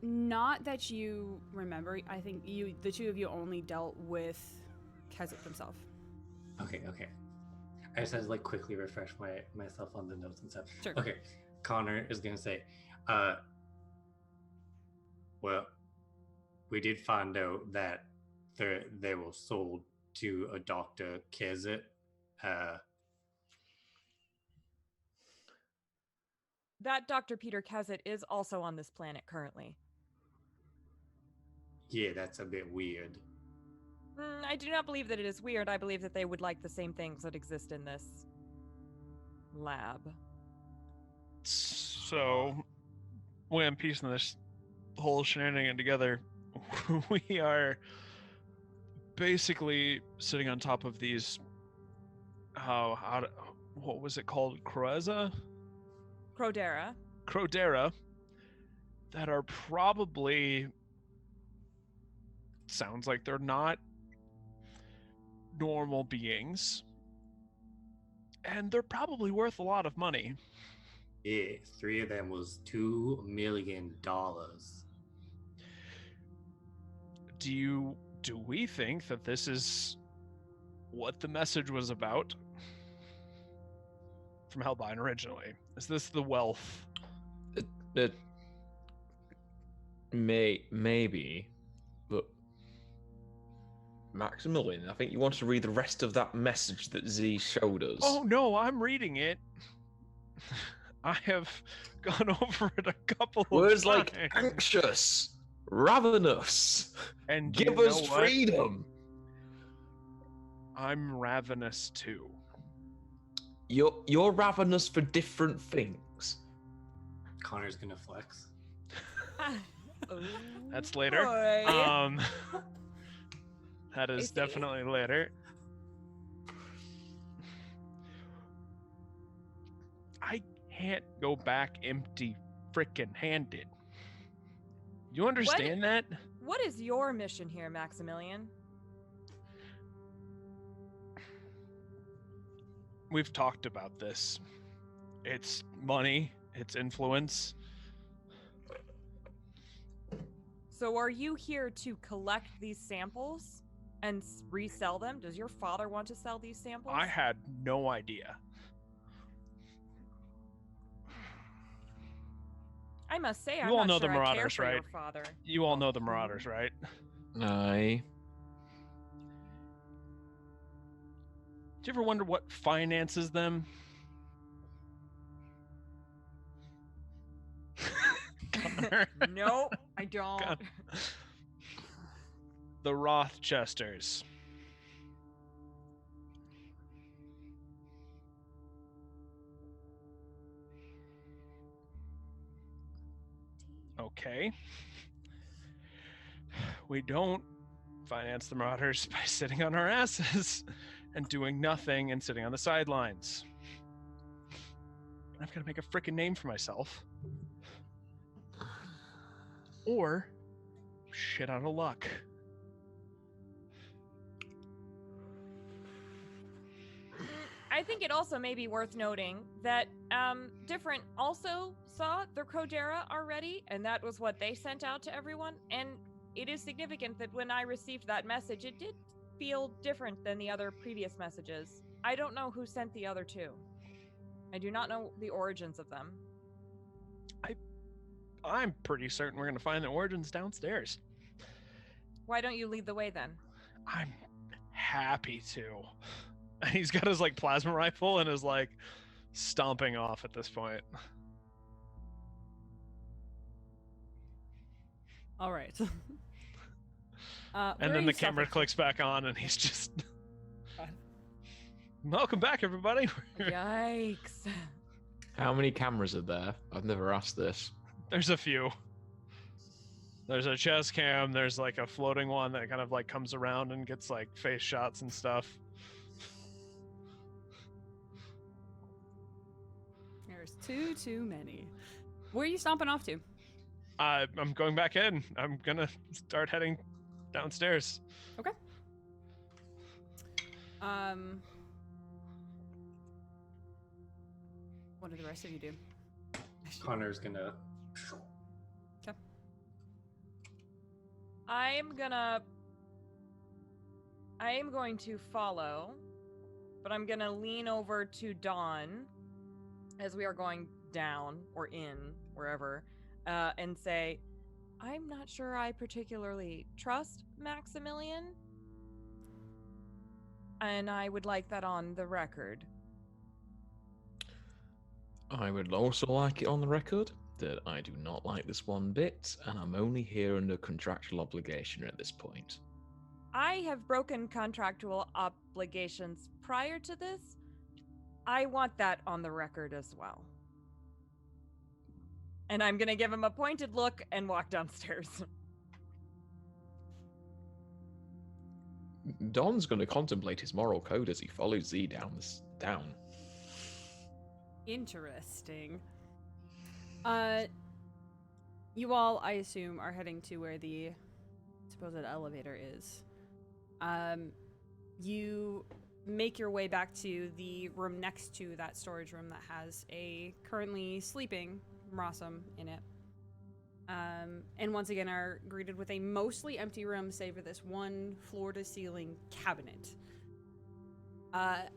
Not that you remember. I think the two of you only dealt with Kezit himself. Okay. I just had to quickly refresh myself on the notes and stuff. Sure. Okay. Connor is gonna say, well, we did find out that they were sold to a Dr. Kezit. That Dr. Peter Kezit is also on this planet currently. Yeah, that's a bit weird. I do not believe that it is weird. I believe that they would like the same things that exist in this lab. So, when I'm piecing this whole shenanigan together, we are basically sitting on top of these. What was it called? Crodera, that are probably, sounds like they're not normal beings, and they're probably worth a lot of money. Yeah, 3 of them was $2 million. Do we think that this is what the message was about from Helbine originally? Is this the wealth? Maybe, but Maximilian, I think you want to read the rest of that message that Z showed us. Oh no, I'm reading it. I have gone over it a couple of Words times. like anxious, ravenous, And give you us know what? freedom. I'm ravenous too. You're ravenous for different things. Connor's gonna flex. That's later. Boy. That is see. definitely later. I can't go back empty frickin' handed. You understand that? What is your mission here, Maximilian? We've talked about this. It's money, it's influence. So are you here to collect these samples and resell them? Does your father want to sell these samples? I had no idea. I must say, You I'm all not know sure the I care Marauders, for right? your father. You all know the Marauders, right? Aye. Do you ever wonder what finances them? Connor. Nope, I don't. God. The Rothchesters. Okay. We don't finance the Marauders by sitting on our asses and doing nothing and sitting on the sidelines. I've got to make a freaking name for myself. Or shit out of luck. I think it also may be worth noting that Different also saw the Crodera already, and that was what they sent out to everyone. And it is significant that when I received that message, it did feel different than the other previous messages. I don't know who sent the other two. I do not know the origins of them. I'm pretty certain we're going to find the origins downstairs. Why don't you lead the way then? I'm happy to. He's got his like plasma rifle and is like stomping off at this point. All right. And then the camera clicks back on and he's just welcome back, everybody. Yikes. How many cameras are there? I've never asked this. There's a few. There's a chest cam, there's like a floating one that kind of like comes around and gets like face shots and stuff. There's too many. Where are you stomping off to? I'm going back in. I'm gonna start heading downstairs. Okay. What do the rest of you do? Connor's gonna. Okay. I am going to follow, but I'm gonna lean over to Dawn as we are going down or in, wherever, and say, I'm not sure I particularly trust Maximilian, and I would like that on the record. I would also like it on the record that I do not like this one bit, and I'm only here under contractual obligation at this point. I have broken contractual obligations prior to this. I want that on the record as well. And I'm going to give him a pointed look and walk downstairs. Don's going to contemplate his moral code as he follows Z down. Interesting. You all, I assume, are heading to where the supposed elevator is. You make your way back to the room next to that storage room that has a currently sleeping Mrasum in it. And once again are greeted with a mostly empty room save for this one floor-to-ceiling cabinet.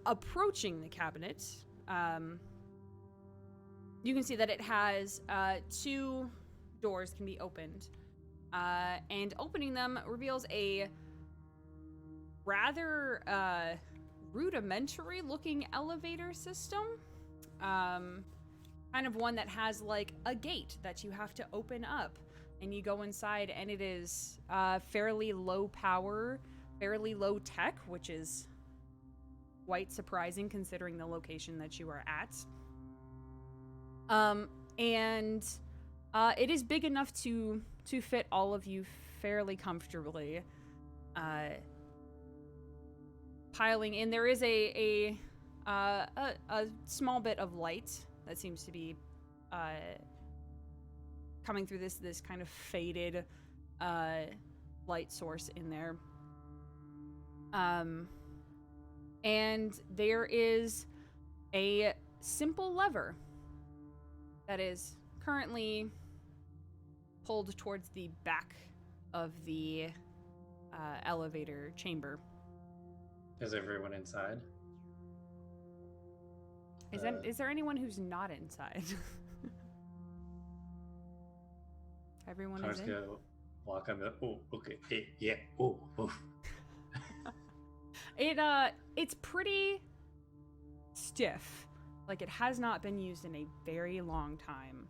Approaching the cabinet, you can see that it has 2 doors can be opened. And opening them reveals a rather rudimentary looking elevator system. Kind of one that has like a gate that you have to open up, and you go inside, and it is fairly low power, fairly low tech, which is quite surprising considering the location that you are at. And it is big enough to fit all of you fairly comfortably. Piling in, there is a small bit of light that seems to be coming through this kind of faded light source in there. And there is a simple lever that is currently pulled towards the back of the elevator chamber. Is everyone inside? Is there anyone who's not inside? Everyone is in? Connor's gonna walk on the. Oh, okay. Yeah. Oh. It's pretty stiff. Like, it has not been used in a very long time.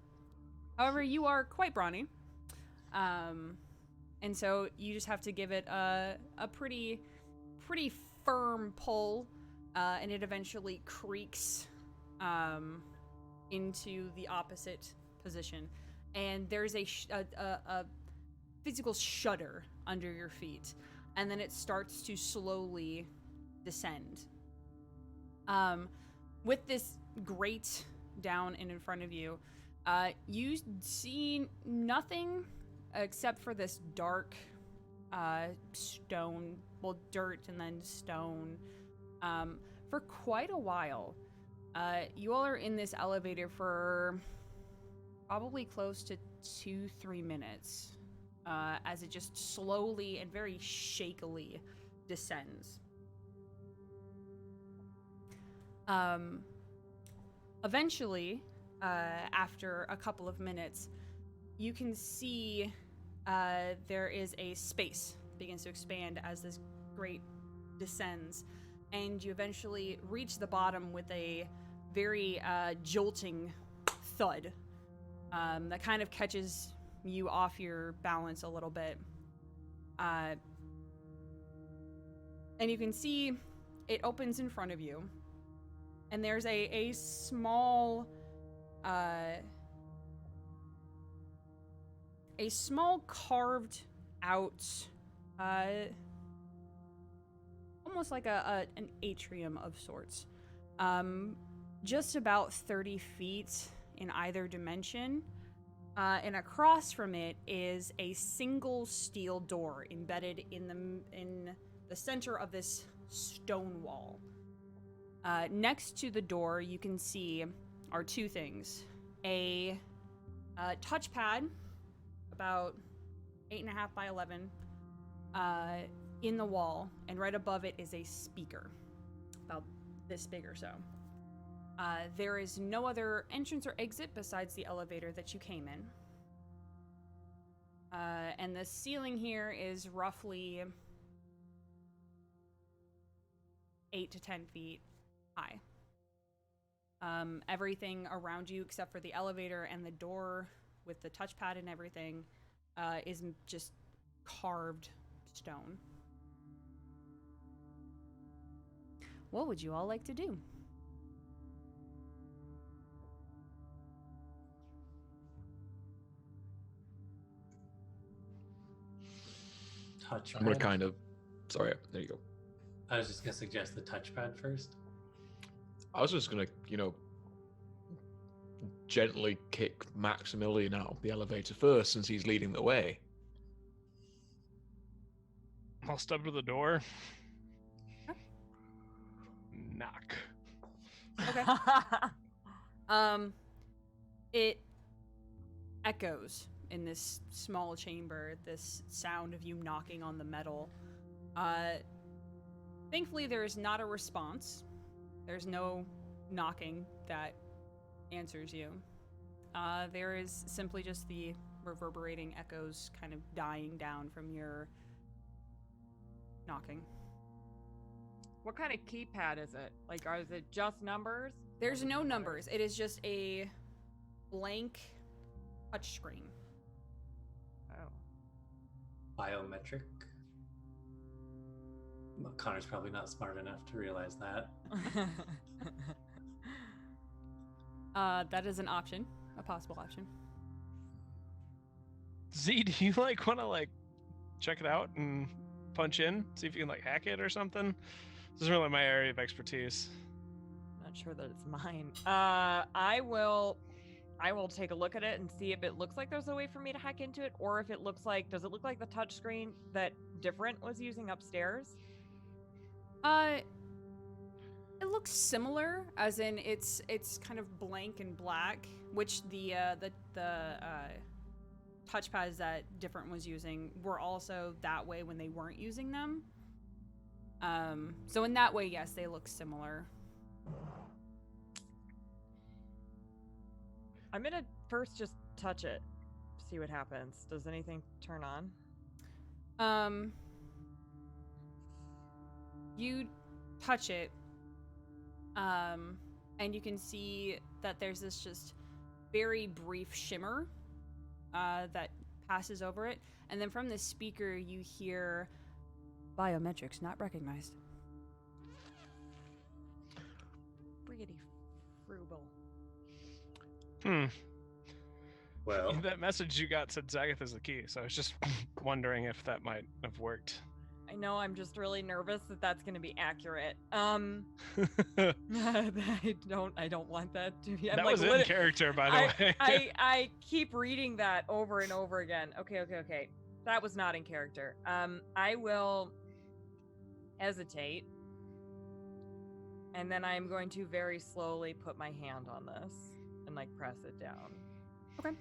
However, you are quite brawny. And so you just have to give it a pretty firm pull, and it eventually creaks into the opposite position. and there's a physical shudder under your feet, and then it starts to slowly descend. With this grate down and in front of you, you see nothing except for this dark stone, well, dirt and then stone, for quite a while. You all are in this elevator for probably close to 2-3 minutes, as it just slowly and very shakily descends. Eventually, after a couple of minutes, you can see there is a space begins to expand as this grate descends, and you eventually reach the bottom with a very jolting thud that kind of catches you off your balance a little bit. And you can see it opens in front of you, and there's a small carved out, almost like an atrium of sorts, just about 30 feet in either dimension, and across from it is a single steel door embedded in the center of this stone wall. Next to the door, you can see are two things: a touchpad about 8.5 by 11 in the wall, and right above it is a speaker about this big or so. There is no other entrance or exit besides the elevator that you came in. And the ceiling here is roughly 8 to 10 feet high. Everything around you except for the elevator and the door with the touchpad and everything is just carved stone. What would you all like to do? Touchpad. I'm gonna kind of. Sorry, there you go. I was just gonna suggest the touchpad first. I was just gonna, gently kick Maximilian out of the elevator first, since he's leading the way. I'll step to the door. Knock. Okay. It echoes in this small chamber, this sound of you knocking on the metal. Thankfully, there is not a response. There's no knocking that answers you. There is simply just the reverberating echoes kind of dying down from your knocking. What kind of keypad is it? Like, is it just numbers? There's no numbers. It is just a blank touchscreen. Oh. Biometric. Well, Connor's probably not smart enough to realize that. That is an option, a possible option. Z, do you want to check it out and punch in, see if you can hack it or something? This is really my area of expertise. Not sure that it's mine. I will take a look at it and see if it looks like there's a way for me to hack into it, or if it looks like, does it look like the touchscreen that Different was using upstairs? It looks similar, as in it's kind of blank and black, which the touchpads that Different was using were also that way when they weren't using them. So in that way, yes, they look similar. I'm gonna first just touch it, see what happens. Does anything turn on? You touch it, and you can see that there's this just very brief shimmer that passes over it, and then from the speaker you hear biometrics not recognized. Briggity frugal. Well, That message you got said Zagatha is the key, so I was just wondering if that might have worked. I know I'm just really nervous that that's going to be accurate. That I don't want that to be. was in character, by the way. I keep reading that over and over again. Okay. That was not in character. I will hesitate. And then I'm going to very slowly put my hand on this and like press it down. Okay.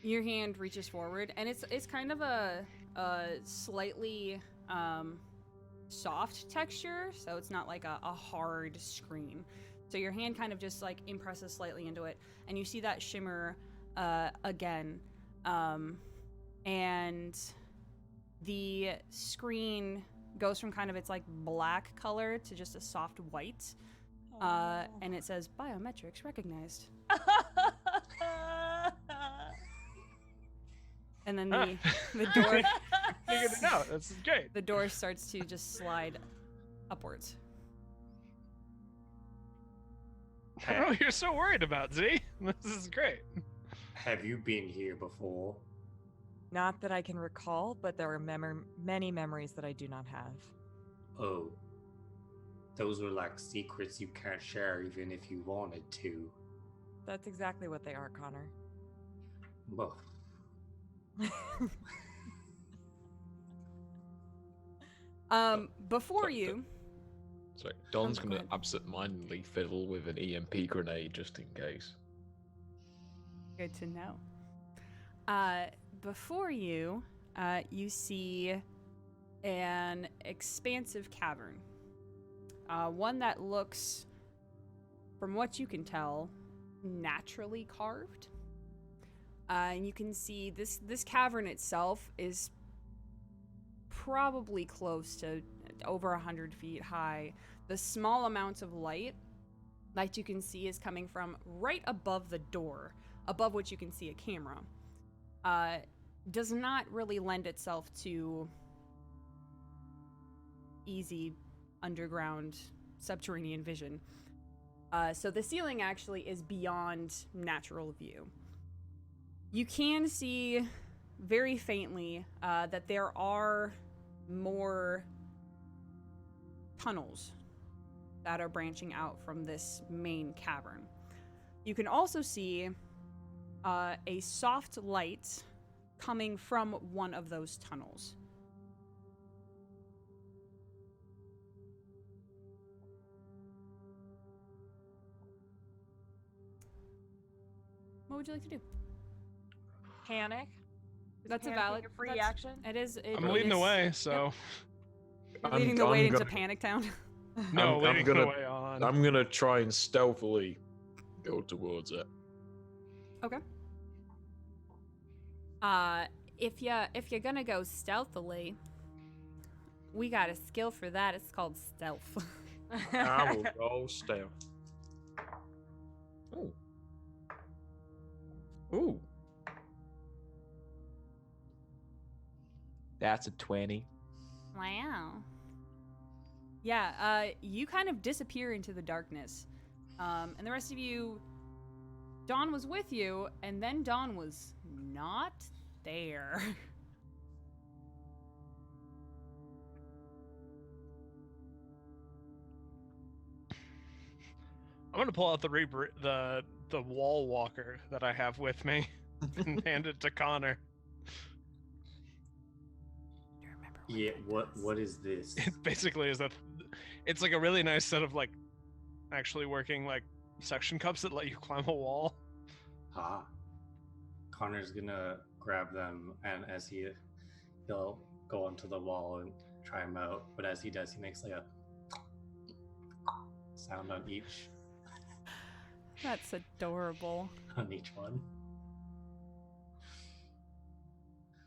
Your hand reaches forward, and it's kind of a slightly soft texture, so it's not like a hard screen. So your hand kind of just like impresses slightly into it, and you see that shimmer again, and the screen goes from kind of its like black color to just a soft white, and it says biometrics recognized. And then the door Figured it out. That's great. the door starts to just slide upwards. I don't know what you're so worried about, Z. This is great. have you been here before? Not that I can recall, but there are many memories that I do not have. Oh. Those are like secrets you can't share even if you wanted to. That's exactly what they are, Connor. Well, Before you, Sorry, Don's go gonna ahead. absent-mindedly fiddle with an EMP grenade just in case. good to know. Before you, you see an expansive cavern. One that looks, from what you can tell, naturally carved. And you can see this cavern itself is probably close to over 100 feet high. The small amounts of light that you can see is coming from right above the door, above which you can see a camera. Does not really lend itself to easy underground subterranean vision. So the ceiling actually is beyond natural view. You can see very faintly that there are more tunnels that are branching out from this main cavern. You can also see a soft light coming from one of those tunnels. What would you like to do? Panic? Is That's a panicking valid a free that's- action? It is. I'm leading the way, so You're I'm- leading the I'm way into gonna- Panic Town. no, I'm leading the gonna- way on. I'm gonna try and stealthily go towards it. Okay. If you're gonna go stealthily, we got a skill for that. It's called stealth. I will roll stealth. Ooh. Ooh. That's a 20. Wow. Yeah, you kind of disappear into the darkness. And the rest of you, Dawn was with you, and then Dawn was not there. I'm gonna pull out the wall walker that I have with me and hand it to Connor. Do you remember yeah, what is this? It basically is that it's like a really nice set of like actually working like suction cups that let you climb a wall. Ah. Connor's gonna grab them, and as he'll go onto the wall and try them out. But as he does, he makes like a sound on each That's adorable. one.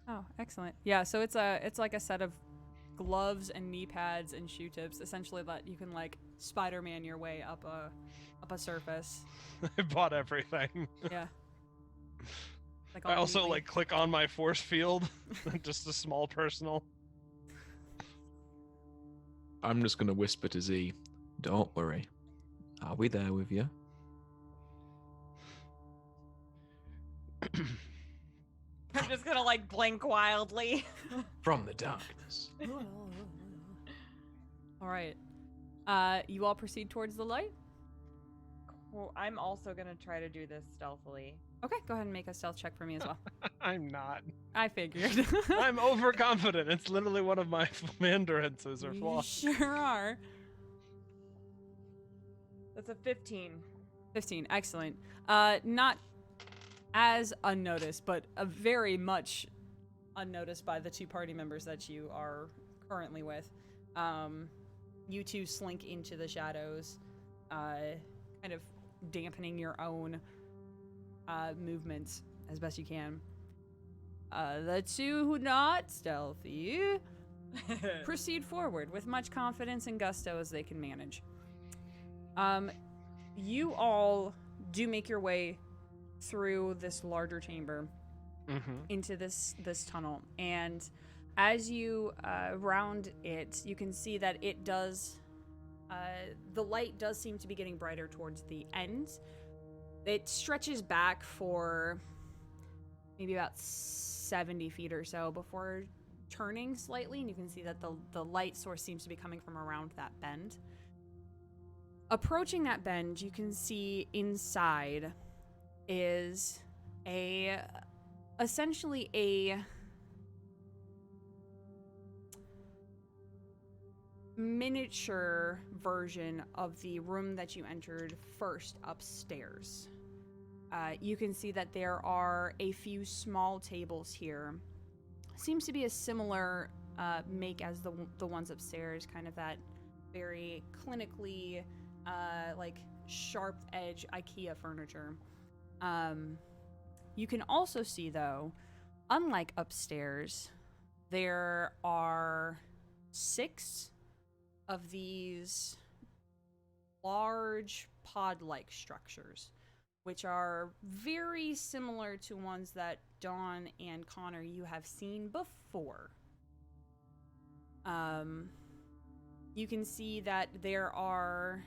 Oh, excellent. Yeah, so it's like a set of gloves and knee pads and shoe tips, essentially that you can like Spider-Man your way up a surface. I bought everything. Yeah. Like I all also neatly. like click on my force field, just a small personal. I'm just gonna whisper to Z, don't worry. I'll be there with you. just gonna like blink wildly. From the darkness. All right. You all proceed towards the light. Well, I'm also gonna try to do this stealthily. Okay, go ahead and make a stealth check for me as well. I'm not. I figured. I'm overconfident. It's literally one of my hindrances or You flaws. sure are. That's a 15. 15, excellent. Not as unnoticed, but very much unnoticed by the two party members that you are currently with. You two slink into the shadows, kind of dampening your own movements as best you can. The two who not stealthy proceed forward with much confidence and gusto as they can manage. You all do make your way through this larger chamber into this tunnel, and as you round it, you can see that it does the light does seem to be getting brighter towards the end. It stretches back for maybe about 70 feet or so before turning slightly, and you can see that the light source seems to be coming from around that bend. Approaching that bend, you can see inside is essentially a miniature version of the room that you entered first upstairs. You can see that there are a few small tables here. Seems to be a similar make as the ones upstairs, kind of that very clinically like sharp edge IKEA furniture. You can also see, though, unlike upstairs, there are 6 of these large pod-like structures, which are very similar to ones that Dawn and Connor you have seen before. You can see that there are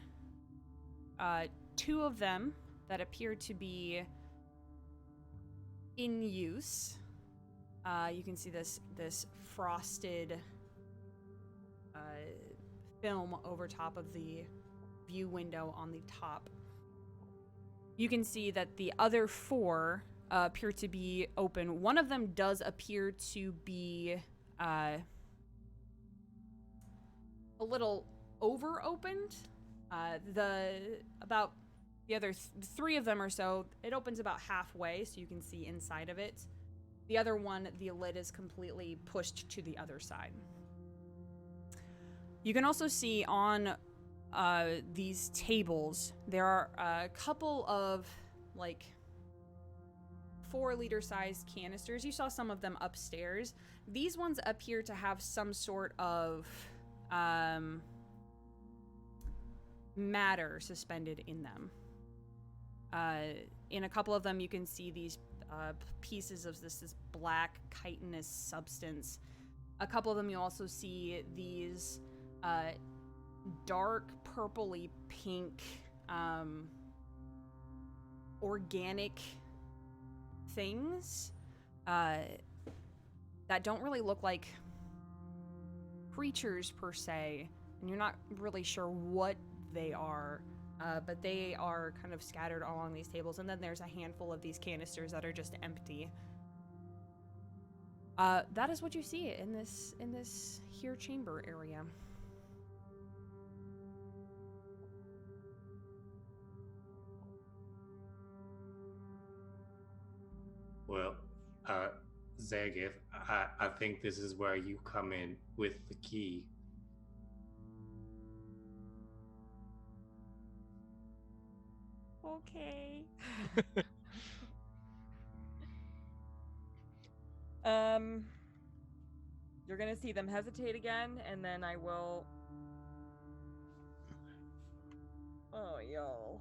2 of them that appear to be in use. You can see this frosted film over top of the view window on the top. You can see that the other 4 appear to be open. One of them does appear to be a little over-opened. About the other 3 of them or so, it opens about halfway, so you can see inside of it. The other one, the lid is completely pushed to the other side. You can also see on these tables, there are a couple of, like, 4-liter sized canisters. You saw some of them upstairs. These ones appear to have some sort of matter suspended in them. In a couple of them, you can see these pieces of this black chitinous substance. A couple of them, you also see these dark purpley pink organic things that don't really look like creatures per se, and you're not really sure what they are, but they are kind of scattered along these tables, and then there's a handful of these canisters that are just empty. That is what you see in this here chamber area. Well, Zagith, I think this is where you come in with the key. Okay. You're gonna see them hesitate again, and then I will. Oh, yo.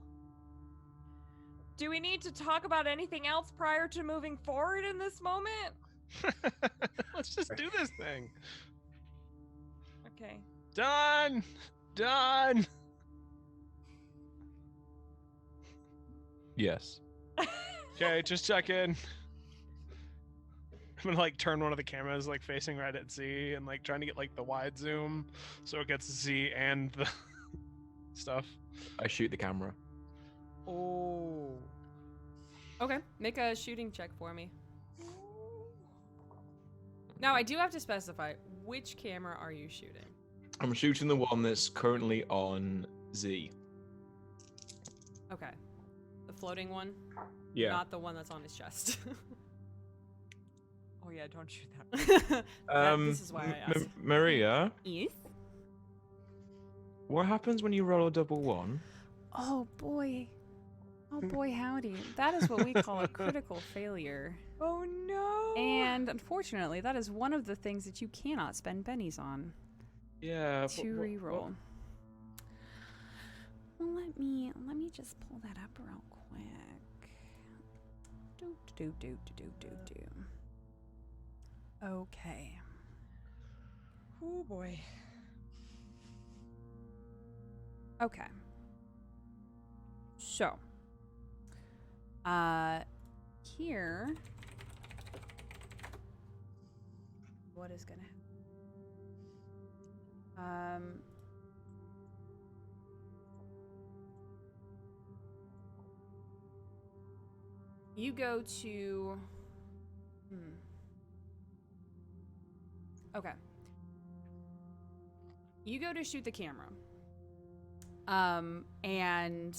Do we need to talk about anything else prior to moving forward in this moment? Let's just do this thing. Okay. Done. Yes. Okay, just check in. I'm gonna like turn one of the cameras like facing right at Z and like trying to get like the wide zoom so it gets Z and the stuff. I shoot the camera. Oh. Okay, make a shooting check for me. Now, I do have to specify, which camera are you shooting? I'm shooting the one that's currently on Z. Okay. The floating one? Yeah. Not the one that's on his chest. Oh yeah, don't shoot that. This is why I asked. Maria, Yes? what happens when you roll a double one? Oh boy. Oh boy, howdy. That is what we call a critical failure. Oh no. And unfortunately, that is one of the things that you cannot spend bennies on Yeah. to reroll. Well, let me just pull that up real quick. Do. Okay. Oh boy. Okay. So, here, what is gonna happen? You go to, okay. You go to shoot the camera. And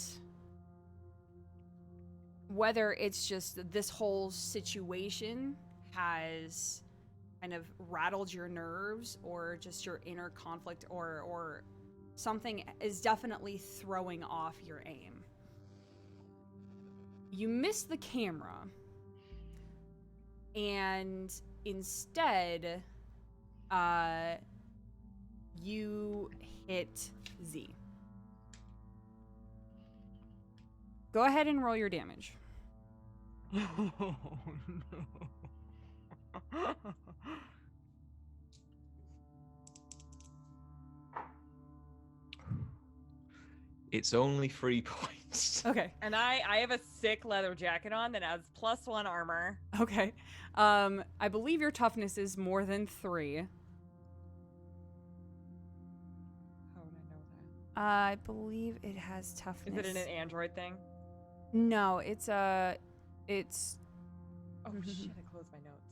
whether it's just this whole situation has kind of rattled your nerves or just your inner conflict or something is definitely throwing off your aim. You miss the camera and instead you hit Z. Go ahead and roll your damage. Oh no. It's only 3 points. Okay. And I have a sick leather jacket on that adds +1 armor. Okay. I believe your toughness is more than 3. How would I know that? I believe it has toughness. Is it an Android thing? No, it's Oh shit, I closed my notes.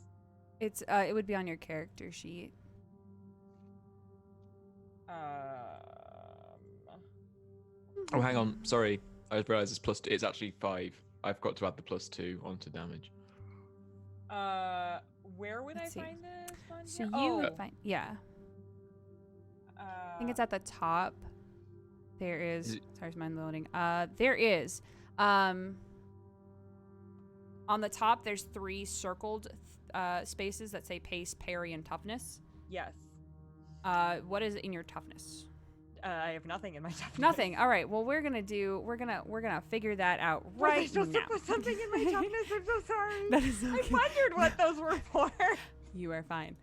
it's it would be on your character sheet. Oh, hang on. Sorry. I just realised it's +2. It's actually 5. I forgot to add the +2 onto damage. Where would Let's I see. find this one? So here? you Oh, would find, yeah. I think it's at the top. There is sorry, is mine loading? There is. On the top, there's 3 circled spaces that say pace, parry, and toughness. yes. What is in your toughness? I have nothing in my toughness. Nothing. All right. Well, we're gonna figure that out right Was I supposed now. to put something in my toughness? I'm so sorry. That is okay. I wondered what those were for. You are fine.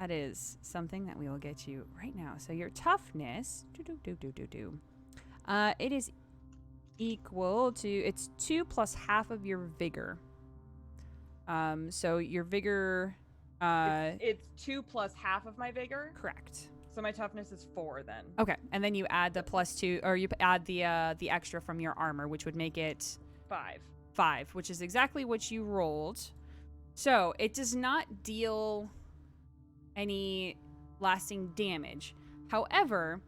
That is something that we will get you right now. So your toughness, it is equal to, it's 2 plus half of your vigor. So your vigor, It's 2 plus half of my vigor. correct. So my toughness is 4 then. Okay, and then you add the +2, or you add the extra from your armor, which would make it 5. 5, which is exactly what you rolled. So it does not deal any lasting damage. However,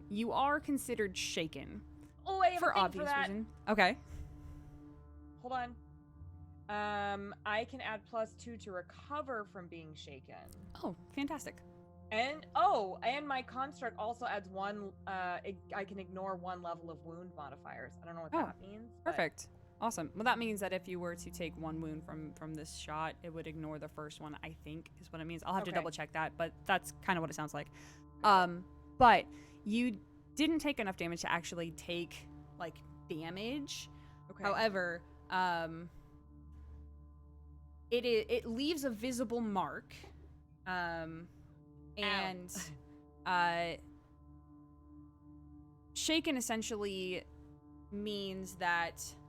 you are considered shaken Oh, I have for a thing obvious for that. reason. Okay. Hold on. I can add +2 to recover from being shaken. Oh, fantastic. And my construct also adds 1. I can ignore 1 level of wound modifiers. I don't know what that means. but- Perfect. Awesome. Well, that means that if you were to take 1 wound from this shot, it would ignore the first one, I think, is what it means. I'll have to Okay. double check that, but that's kind of what it sounds like. But you didn't take enough damage to actually take, like, damage. Okay. However, it leaves a visible mark, and shaken essentially means that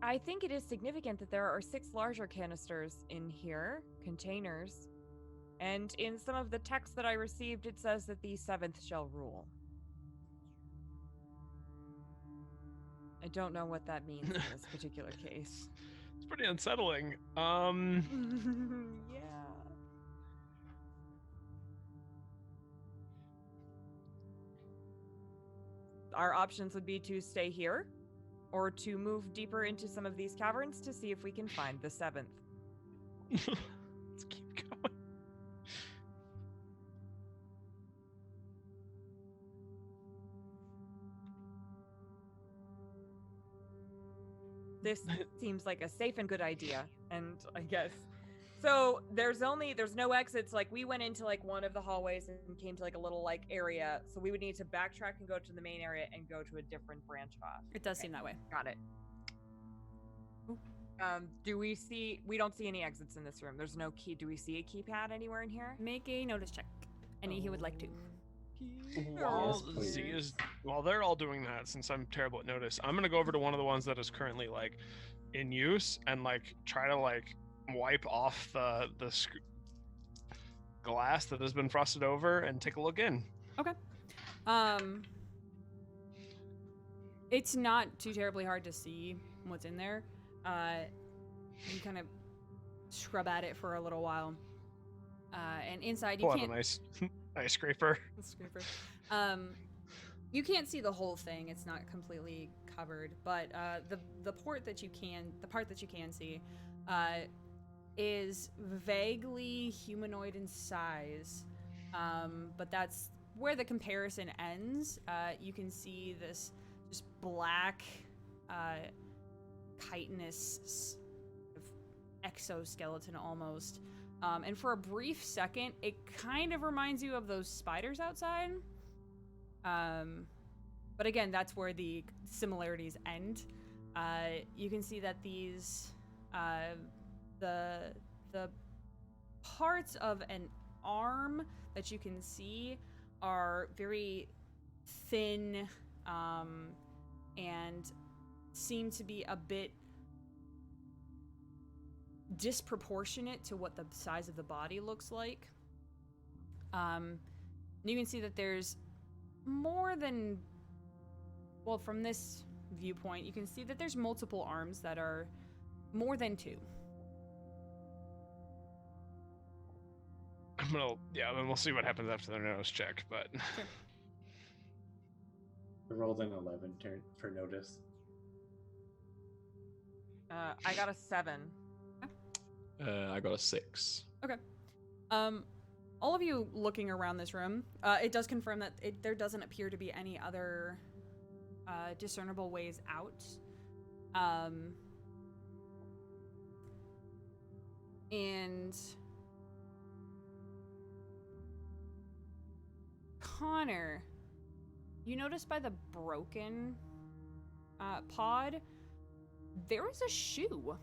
I think it is significant that there are 6 larger canisters in here, containers. And in some of the text that I received, it says that the 7th shall rule. I don't know what that means in this particular case. It's pretty unsettling. Yeah. Our options would be to stay here or to move deeper into some of these caverns to see if we can find the 7th. Let's keep going. This seems like a safe and good idea, and I guess so. There's no exits. Like, we went into like one of the hallways and came to like a little like area, so we would need to backtrack and go to the main area and go to a different branch off. It does seem that way. Got it. We don't see any exits in this room. There's no key. Do we see a keypad anywhere in here? Make a notice check. Any who would like to. While they're all doing that, since I'm terrible at notice, I'm gonna go over to one of the ones that is currently like in use and like try to like wipe off the glass that has been frosted over and take a look in. Okay. It's not too terribly hard to see what's in there. You kind of scrub at it for a little while. And inside you Pull out can't... a nice scraper. Scraper. You can't see the whole thing. It's not completely covered, but the part that you can see is vaguely humanoid in size. But that's where the comparison ends. You can see this just black chitinous exoskeleton almost. And for a brief second, it kind of reminds you of those spiders outside. But again, that's where the similarities end. You can see that these, the parts of an arm that you can see are very thin, and seem to be a bit disproportionate to what the size of the body looks like. You can see that there's more than, well, from this viewpoint, you can see that there's multiple arms that are more than 2. Then we'll see what happens after the nose check, but... Sure. I rolled an 11 for notice. I got a 7. I got a 6. Okay. All of you looking around this room, it does confirm that there doesn't appear to be any other discernible ways out. And Connor, you notice by the broken pod, there is a shoe.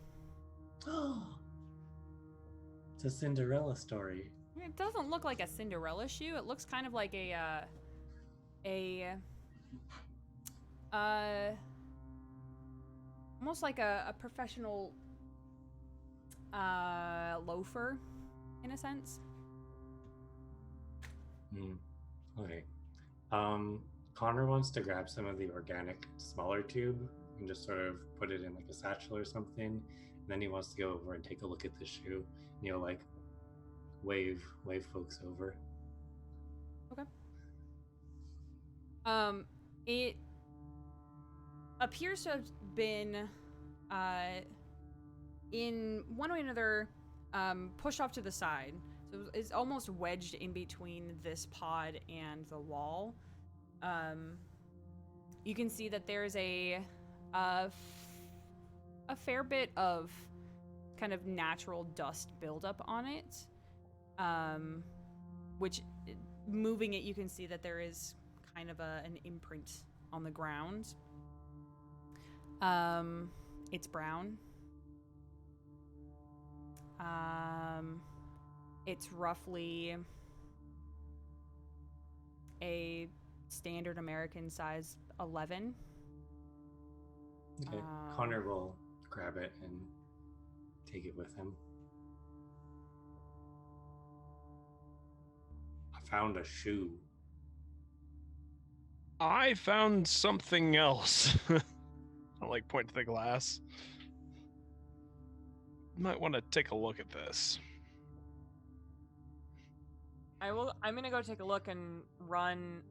It's a Cinderella story. It doesn't look like a Cinderella shoe. It looks kind of like almost like a professional loafer, in a sense. Okay. Connor wants to grab some of the organic smaller tube and just sort of put it in like a satchel or something. And then he wants to go over and take a look at the shoe. And like wave folks over. Okay. It appears to have been in one way or another pushed off to the side. So it's almost wedged in between this pod and the wall. You can see that there's a fair bit of kind of natural dust buildup on it, which, moving it, you can see that there is kind of an imprint on the ground. It's brown. It's roughly a standard American size 11. Okay. Connor will grab it and take it with him. I found a shoe. I found something else. I like point to the glass. Might want to take a look at this. I'm gonna go take a look and run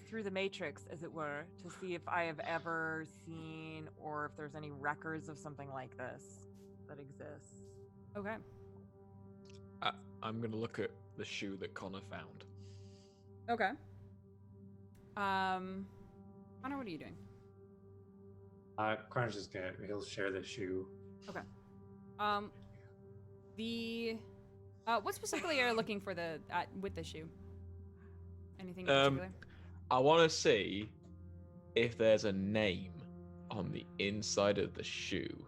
through the matrix, as it were, to see if I have ever seen or if there's any records of something like this that exists. Okay. I'm gonna look at the shoe that Connor found. Okay. Connor, what are you doing? Connor's just he'll share the shoe. Okay. What specifically are you looking for with the shoe? Anything in particular? I want to see if there's a name on the inside of the shoe.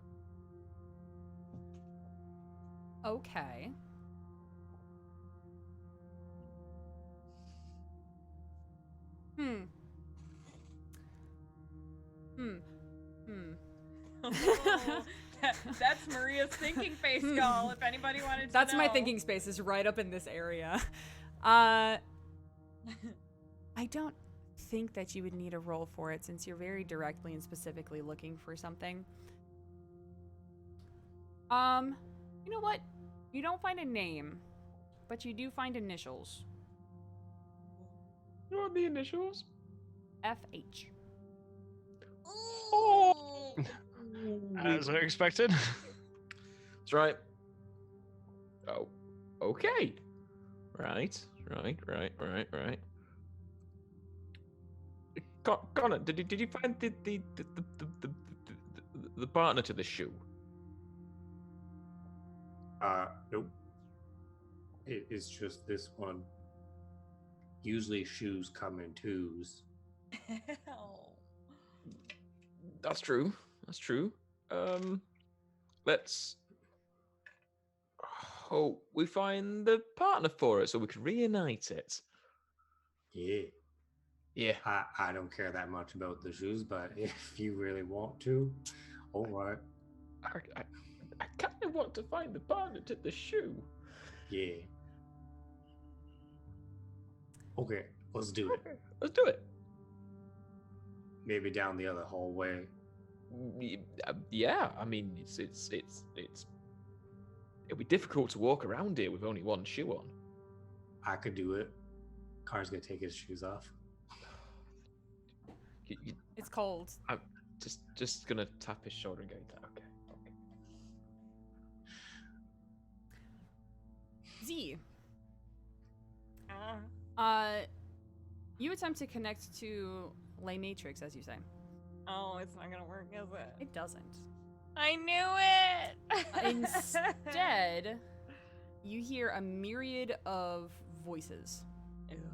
Okay. That's Maria's thinking face, y'all. If anybody wanted to That's know. my thinking space is right up in this area. I don't think that you would need a roll for it since you're very directly and specifically looking for something. You know what? You don't find a name, but you do find initials. You want the initials? FH. Oh! As I expected. That's right. Oh, okay. Right. Connor, did you find the partner to the shoe? Nope. It's just this one. Usually shoes come in twos. That's true. Let's hope we find the partner for it so we can reunite it. Yeah. I don't care that much about the shoes, but if you really want to, all right. I kind of want to find the partner to the shoe. Yeah. Okay, let's do it. Let's do it. Maybe down the other hallway. Yeah, I mean, it's it'll be difficult to walk around here with only one shoe on. I could do it. Car's gonna take his shoes off. It's cold. I'm just gonna tap his shoulder and go, okay. Z. You attempt to connect to Lay Matrix, as you say. Oh, it's not gonna work, is it? It doesn't. I knew it! Instead, you hear a myriad of voices. Oh, no.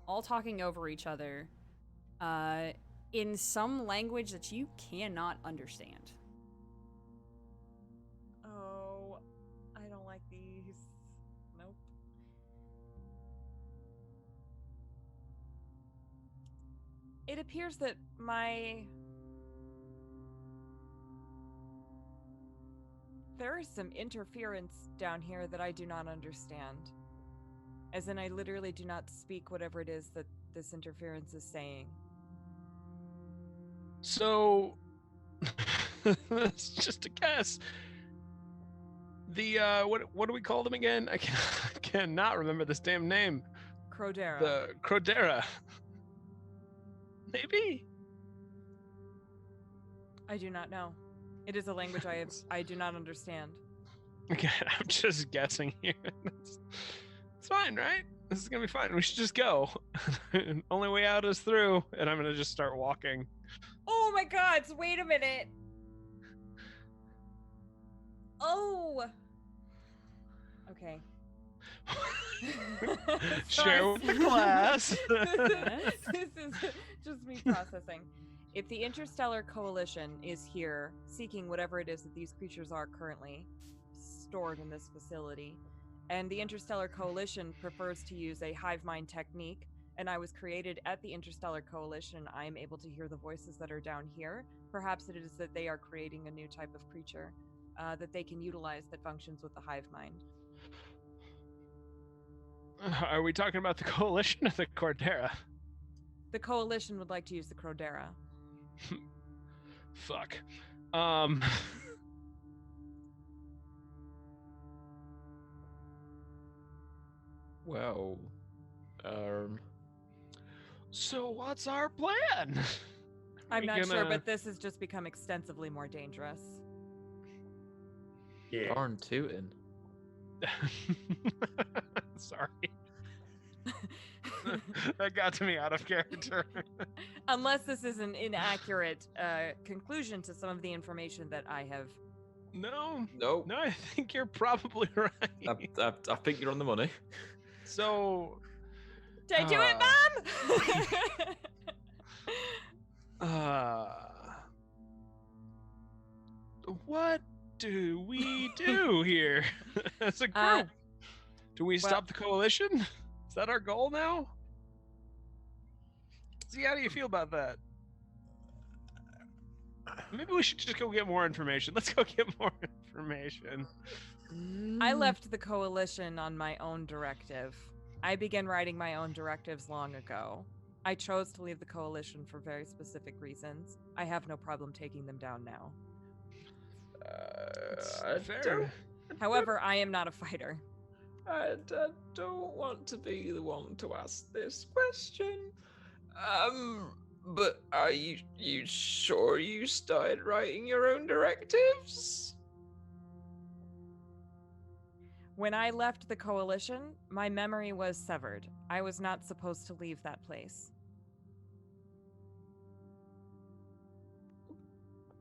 All talking over each other in some language that you cannot understand. Oh, I don't like these. Nope. It appears that there is some interference down here that I do not understand. As in, I literally do not speak whatever it is that this interference is saying. So, it's just a guess. The what do we call them again? I cannot remember this damn name. Crodera. The Crodera. Maybe. I do not know. It is a language I do not understand. Again, I'm just guessing here. It's fine, right? This is gonna be fine. We should just go. Only way out is through, and I'm gonna just start walking. Oh my god, wait a minute. Oh. Okay. Share with the class. This is just me processing. If the Interstellar Coalition is here, seeking whatever it is that these creatures are currently stored in this facility, and the Interstellar Coalition prefers to use a hive mind technique and I was created at the Interstellar Coalition, I am able to hear the voices that are down here. Perhaps it is that they are creating a new type of creature that they can utilize that functions with the hive mind. Are we talking about the Coalition or the Cordera? The Coalition would like to use the Crodera. Fuck. Well, So what's our plan? I'm We not sure, gonna- but this has just become extensively more dangerous. Yeah. darn tootin'. Sorry. That got to me out of character. Unless this is an inaccurate conclusion to some of the information that I have. No, Nope. I think you're probably right. I think you're on the money. So, Did I do it, Mom? What do we do here as a group? Do we stop the coalition? Is that our goal now? See, how do you feel about that? Maybe we should just go get more information. Let's go get more information. I left the coalition on my own directive. I began writing my own directives long ago. I chose to leave the coalition for very specific reasons. I have no problem taking them down now. Fair. However, I am not a fighter. I don't want to be the one to ask this question. But are you sure you started writing your own directives? When I left the coalition, my memory was severed. I was not supposed to leave that place.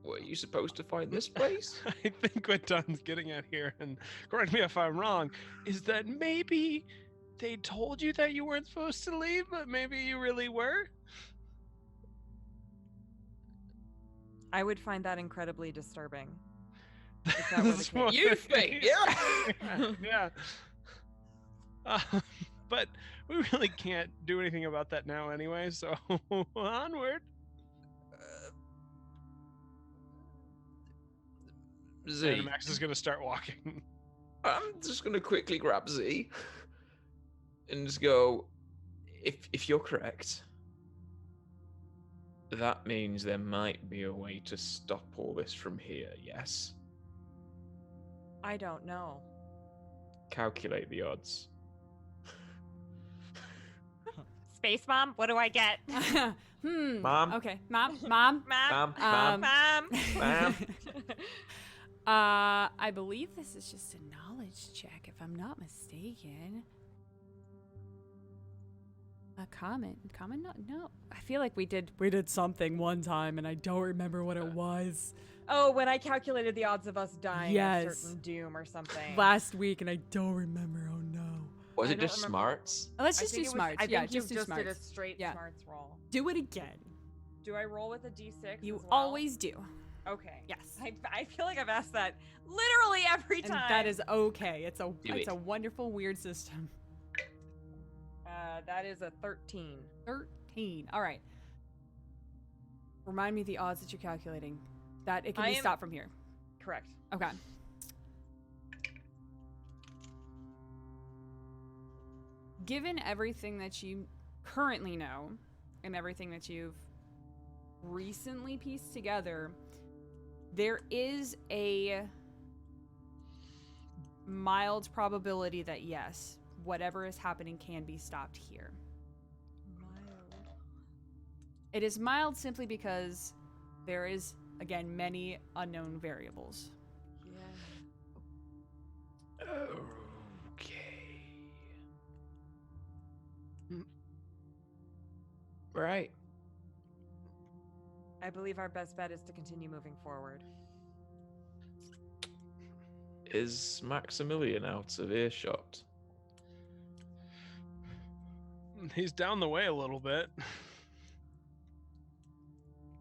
Were you supposed to find this place? I think what Don's getting at here, and correct me if I'm wrong, is that maybe they told you that you weren't supposed to leave, but maybe you really were? I would find that incredibly disturbing. If that were the That's case. what You it think, is. yeah? Yeah. But we really can't do anything about that now anyway, so onward. Z, And Max is going to start walking. I'm just gonna quickly grab Z and just go. If you're correct, that means there might be a way to stop all this from here. Yes. I don't know. Calculate the odds. Space Mom, what do I get? Mom? Okay. Mom. Mom? Mom. Ma'am. I believe this is just a knowledge check, if I'm not mistaken. A comment? No. I feel like we did something one time, and I don't remember what it was. Oh, when I calculated the odds of us dying Yes. a certain doom or something. Last week, and I don't remember. Oh no. Was I it don't just remember. smarts? Let's I just do think it was- smarts. I Yeah, think you just do just did a smarts. straight Yeah. smarts roll. Do it again. Do I roll with a d6? You as well? always do. Okay. Yes. I feel like I've asked that literally every And time. that is okay. It's a it. wonderful weird system. That is a 13. 13. All right. Remind me the odds that you're calculating. That it can I be am- stopped from here. Correct. Okay. Given everything that you currently know and everything that you've recently pieced together, there is a mild probability that yes, whatever is happening can be stopped here. Mild. It is mild simply because there is, again, many unknown variables. Yeah. Okay. Right. I believe our best bet is to continue moving forward. Is Maximilian out of earshot? He's down the way a little bit.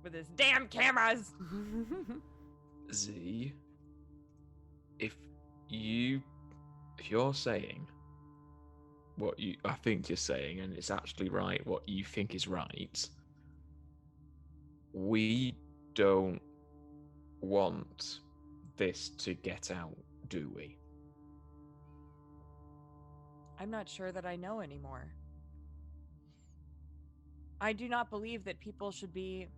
With his damn cameras! Z, if you're saying what I think you're saying, and it's actually right what you think is right. We don't want this to get out, do we? I'm not sure that I know anymore. I do not believe that people should be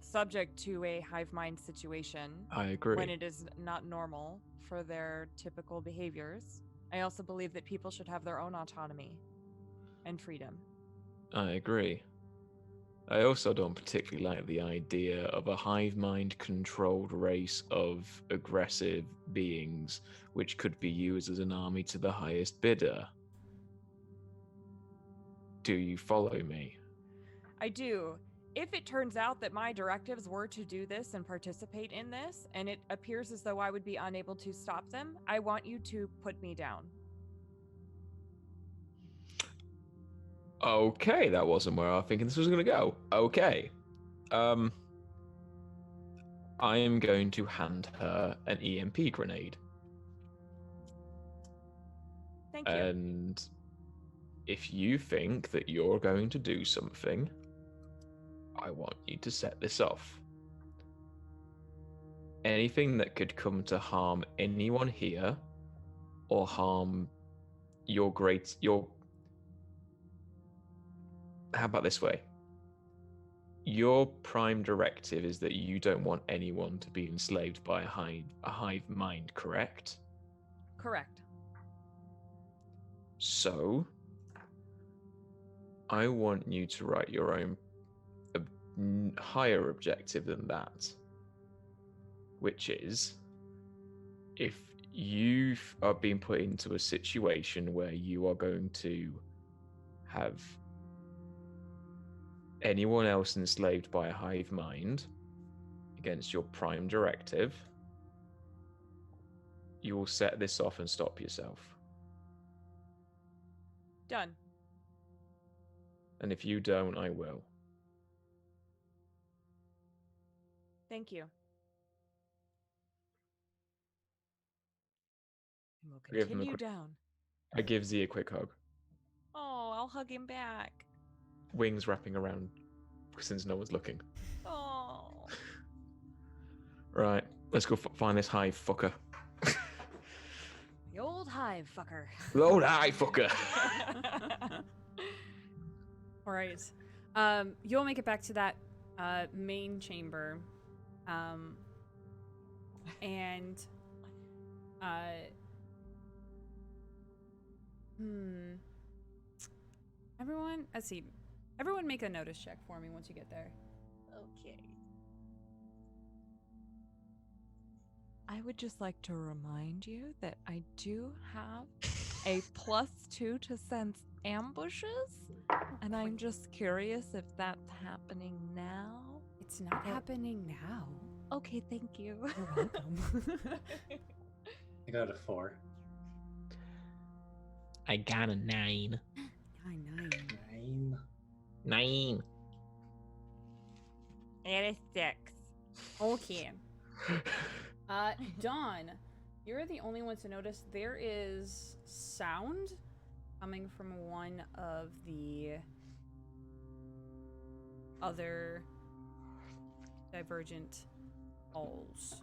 subject to a hive mind situation I agree. when it is not normal for their typical behaviors. I also believe that people should have their own autonomy and freedom. I agree. I also don't particularly like the idea of a hive mind controlled race of aggressive beings which could be used as an army to the highest bidder. Do you follow me? I do. If it turns out that my directives were to do this and participate in this, and it appears as though I would be unable to stop them, I want you to put me down. Okay, that wasn't where I was thinking this was going to go. Okay. I am going to hand her an EMP grenade. Thank you. And if you think that you're going to do something, I want you to set this off. Anything that could come to harm anyone here or harm your how about this way? Your prime directive is that you don't want anyone to be enslaved by a hive mind, correct? Correct. So, I want you to write your own higher objective than that, which is if you are being put into a situation where you are going to have anyone else enslaved by a hive mind against your prime directive, you will set this off and stop yourself. Done. And if you don't, I will. Thank you. And we'll Give him a continue quick- down. I give Z a quick hug. Oh, I'll hug him back. Wings wrapping around since no one's looking. Oh. Right, let's go find this hive fucker. The old hive fucker. The old hive fucker. All right. You'll make it back to that main chamber. And everyone, let's see. Everyone make a notice check for me once you get there. Okay. I would just like to remind you that I do have a +2 to sense ambushes, and I'm just curious if that's happening now. It's not happening now. Okay, thank you. You're welcome. I got a 4. I got a 9. 9. 9. And a 6. Okay. Dawn, you're the only one to notice there is sound coming from one of the other divergent halls.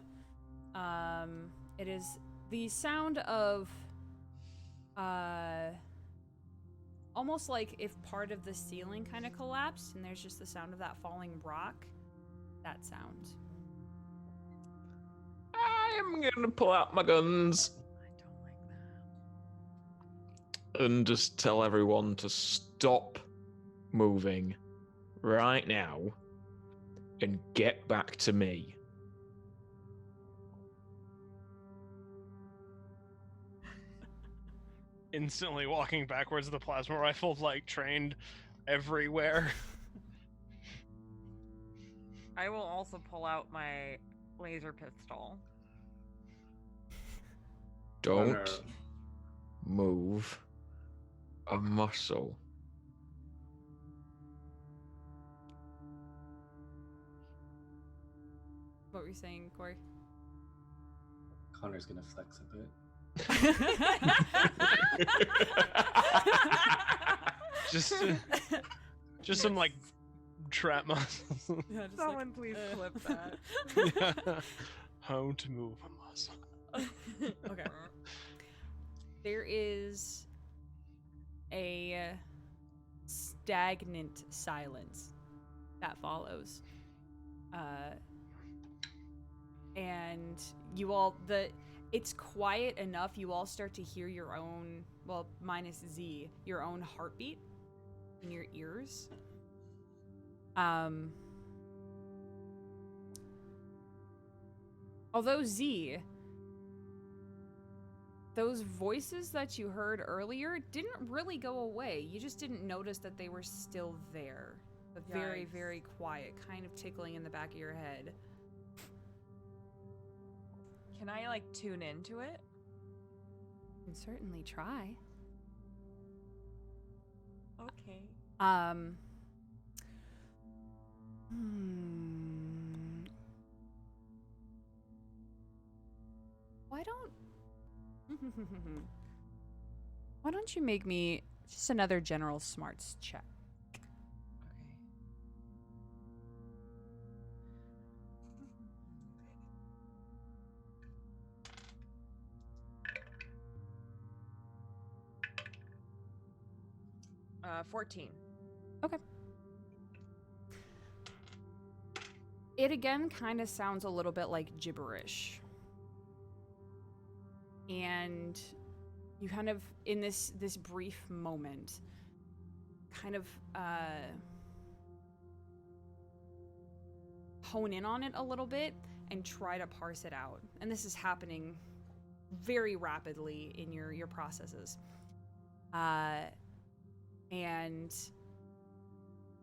It is the sound of almost like if part of the ceiling kind of collapsed and there's just the sound of that falling rock. That sound. I'm gonna pull out my guns I don't like that. and just tell everyone to stop moving right now and get back to me. Instantly walking backwards, the plasma rifle like trained everywhere. I will also pull out my laser pistol. Don't move a muscle. What were you saying, Corey? Connor's gonna flex a bit. just some like trap muscles. Yeah, just Someone please clip that. Yeah. How to move a muscle. Okay. There is a stagnant silence that follows. And you all, it's quiet enough, you all start to hear your own, well, minus Z, your own heartbeat in your ears. Although Z, those voices that you heard earlier didn't really go away. You just didn't notice that they were still there. But very, Yikes. very quiet, kind of tickling in the back of your head. Can I like tune into it? You can certainly try. Okay. Why don't you make me just another general smarts check? Okay. 14. Okay. It again kind of sounds a little bit like gibberish. And you kind of, in this brief moment, kind of hone in on it a little bit and try to parse it out. And this is happening very rapidly in your processes. And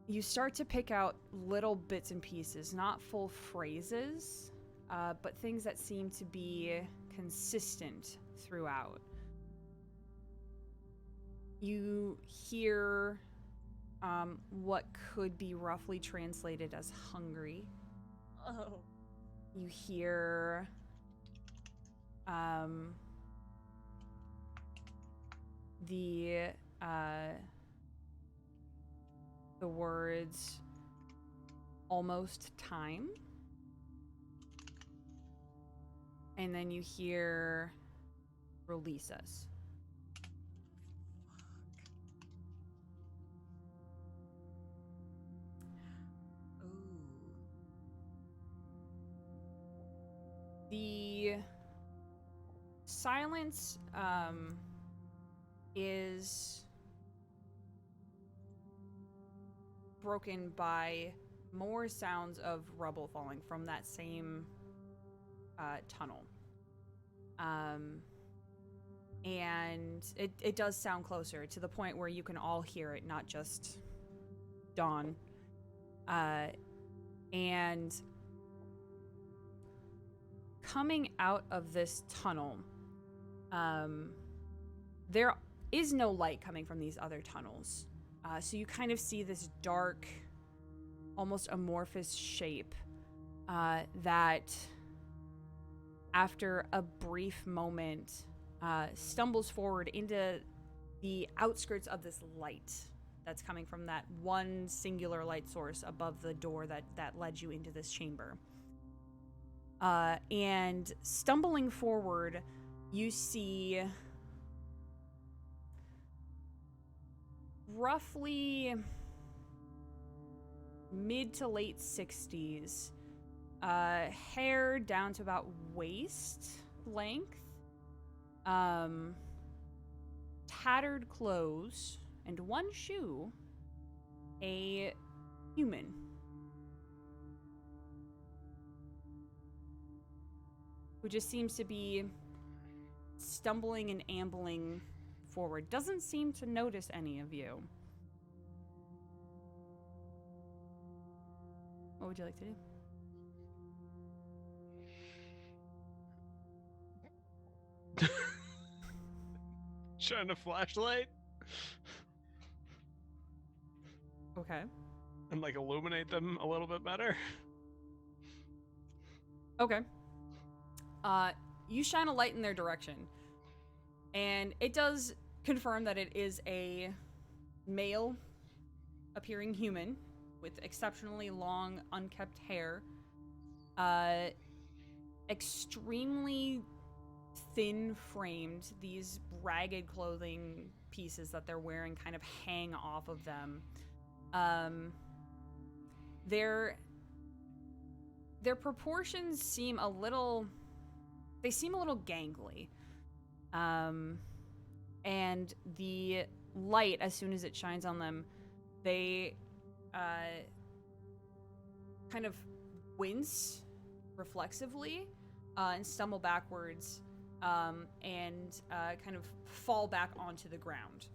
you start to pick out little bits and pieces, not full phrases, but things that seem to be consistent throughout. You hear what could be roughly translated as hungry. Oh. You hear the words almost time. And then you hear release us. The silence is broken by more sounds of rubble falling from that same tunnel. And it does sound closer to the point where you can all hear it, not just Dawn. And coming out of this tunnel, there is no light coming from these other tunnels. So you kind of see this dark, almost amorphous shape that, after a brief moment, stumbles forward into the outskirts of this light that's coming from that one singular light source above the door that led you into this chamber. And stumbling forward, you see roughly mid to late 60s, hair down to about waist length, tattered clothes, and one shoe, a human. Who just seems to be stumbling and ambling forward. Doesn't seem to notice any of you. What would you like to do? Shine a flashlight Okay. and like illuminate them a little bit better. Okay. You shine a light in their direction, And it does confirm that it is a male appearing human with exceptionally long, unkept hair. Extremely thin framed. These ragged clothing pieces that they're wearing kind of hang off of them. Their proportions seem a little gangly. And the light, as soon as it shines on them, they kind of wince reflexively and stumble backwards and kind of fall back onto the ground.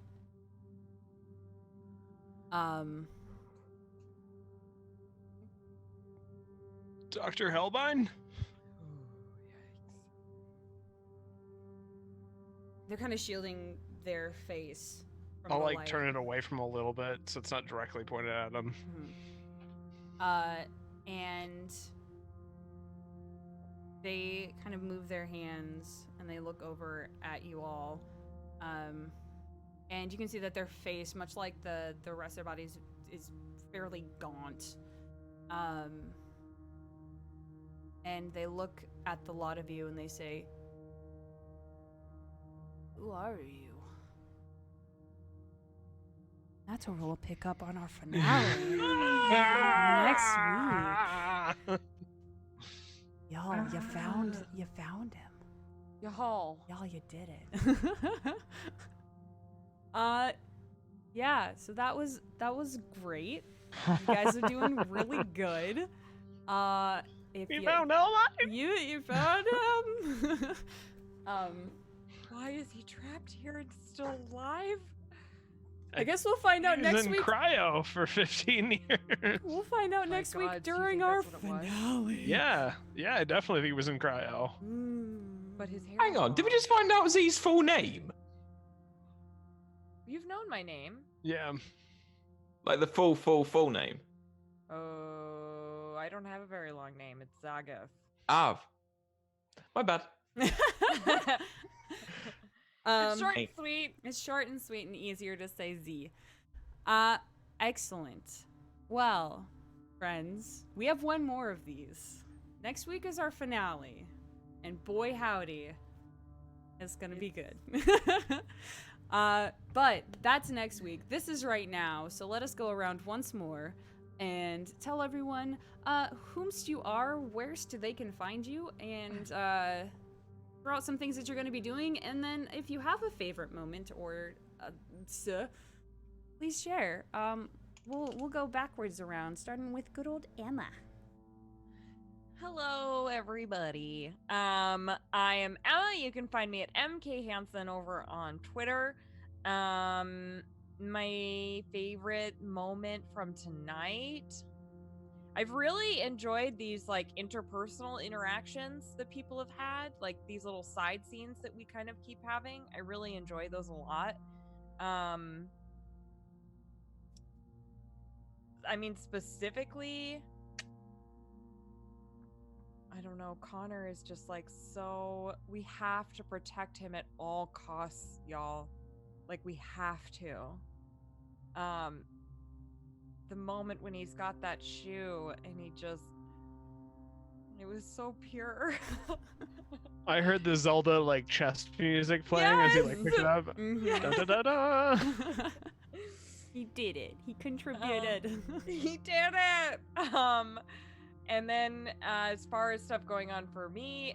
Dr. Helbine? They're kind of shielding their face from I'll the like light. turn it away from a little bit so it's not directly pointed at them. And they kind of move their hands and they look over at you all. And you can see that their face, much like the rest of their bodies, is fairly gaunt. And they look at the lot of you and they say, "Who are you?" That's where we'll pick up on our finale next week. Y'all, you found him. Y'all. Y'all, you did it. Yeah, so that was great. You guys are doing really good. If You found Helbine? you found him. Why is he trapped here and still alive? I guess we'll find out He was next in week. cryo for 15 years. We'll find out My next God, week do you during think our that's what it was? finale. Yeah, I definitely think he was in cryo. But his hair. Hang is on, did we long. just find out Z's full name? You've known my name. Yeah. Like the full name? Oh, I don't have a very long name. It's Zagath. Ah, my bad. It's short and Hey. sweet. It's short and sweet and easier to say Z. Excellent. Well, friends, we have one more of these. Next week is our finale. And boy howdy, it's gonna be good. But that's next week. This is right now, so let us go around once more and tell everyone whomst you are, where's they can find you, and throw out some things that you're going to be doing, and then if you have a favorite moment or please share. We'll go backwards around, starting with good old Emma. Hello, everybody. I am Emma. You can find me at MK Hansen over on Twitter. My favorite moment from tonight. I've really enjoyed these like interpersonal interactions that people have had, like these little side scenes that we kind of keep having. I really enjoy those a lot. I mean, specifically, I don't know, Connor is just like, so we have to protect him at all costs, y'all. Like, we have to. The moment when he's got that shoe and he just, it was so pure. I heard the Zelda like chest music playing as he like picked it up. Mhm. Da, da, da, da. He did it. He contributed. He did it. And then as far as stuff going on for me,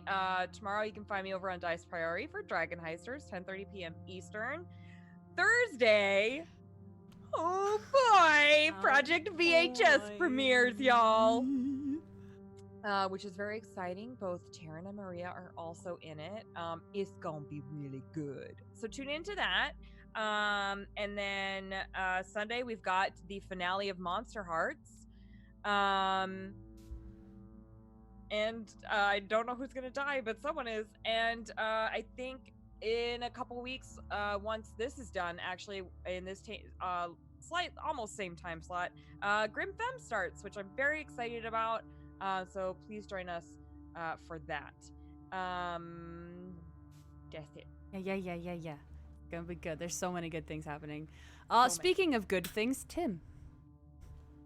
tomorrow you can find me over on Dice Priority for Dragon Heisters, 10:30 p.m. Eastern. Thursday, oh boy, Project VHS premieres, y'all. Which is very exciting. Both Taryn and Maria are also in it. It's gonna be really good. So tune into that. And then Sunday we've got the finale of Monster Hearts. And I don't know who's gonna die, but someone is. And I think in a couple weeks, once this is done, actually in this almost same time slot, Grim Femme starts, which I'm very excited about. So please join us for that. That's it. Yeah. Gonna be good. There's so many good things happening. many. Speaking of good things, Tim.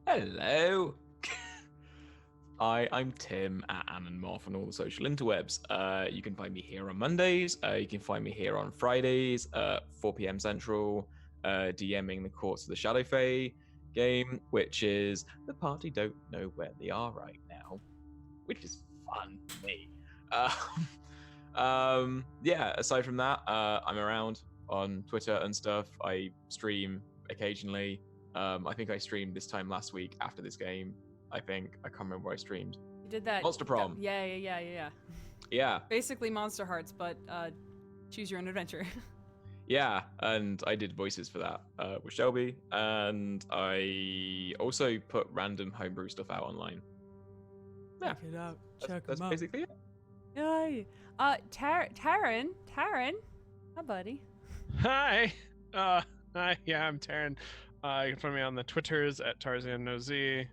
Hello. I'm Tim at Annonmoth on all the social interwebs. You can find me here on Mondays. You can find me here on Fridays, 4 p.m. Central, DMing the Courts of the Shadow Fae game, which is the party don't know where they are right now, which is fun for me. Yeah, aside from that, I'm around on Twitter and stuff. I stream occasionally. I think I streamed this time last week after this game. I can't remember where I streamed. You did that. Monster Prom. Yeah. Yeah, Basically Monster Hearts, but choose your own adventure. yeah, and I did voices for that with Shelby, and I also put random homebrew stuff out online. Yeah, Check it out. that's basically it. Yay. Taryn. Hi, buddy. Hi. Hi. Yeah, I'm Taryn. You can find me on the Twitters at TarzanNoZ.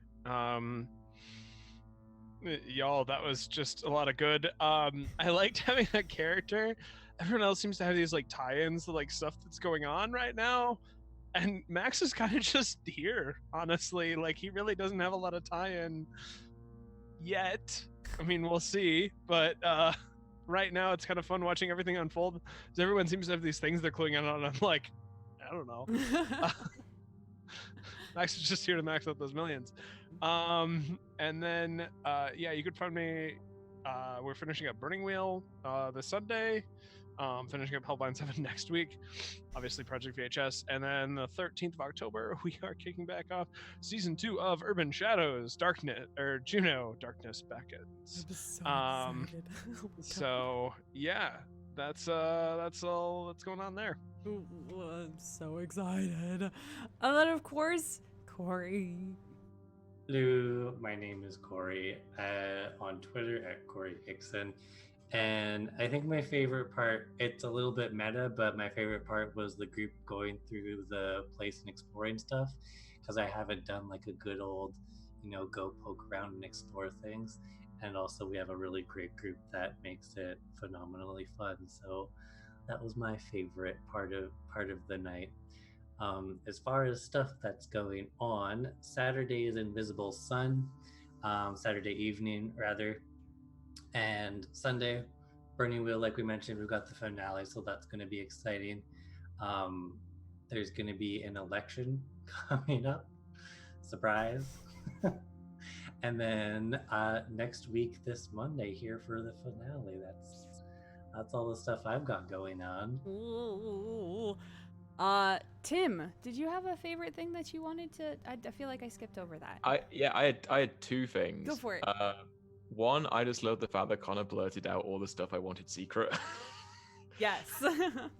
Y'all, that was just a lot of good. I liked having that character. Everyone else seems to have these like tie-ins to like stuff that's going on right now, and Max is kind of just here, honestly. Like, he really doesn't have a lot of tie-in yet. I mean, we'll see, but right now it's kind of fun watching everything unfold, because everyone seems to have these things they're cluing in on, and I'm like, I don't know. Max is just here to max out those millions. And then yeah, you could find me, we're finishing up Burning Wheel this Sunday, finishing up Helbine-7 next week, obviously Project VHS, and then the 13th of October we are kicking back off season 2 of Urban Shadows Juno Darkness Beckons. I'm so excited. So yeah, that's all that's going on there. Ooh, I'm so excited. And then, of course, Corey. Hello, my name is Corey, on Twitter at Corey Hickson. And I think my favorite part, it's a little bit meta, but my favorite part was the group going through the place and exploring stuff, because I haven't done like a good old, go poke around and explore things. And also we have a really great group that makes it phenomenally fun. So that was my favorite part of the night. As far as stuff that's going on, Saturday is Invisible Sun, Saturday evening rather, and Sunday, Burning Wheel. Like we mentioned, we've got the finale, so that's going to be exciting. There's going to be an election coming up, surprise. And then next week, this Monday, here for the finale. That's all the stuff I've got going on. Ooh. Tim, did you have a favorite thing that you wanted to? I feel like I skipped over that. I had two things. Go for it. One, I just love the fact that Connor blurted out all the stuff I wanted secret. Yes,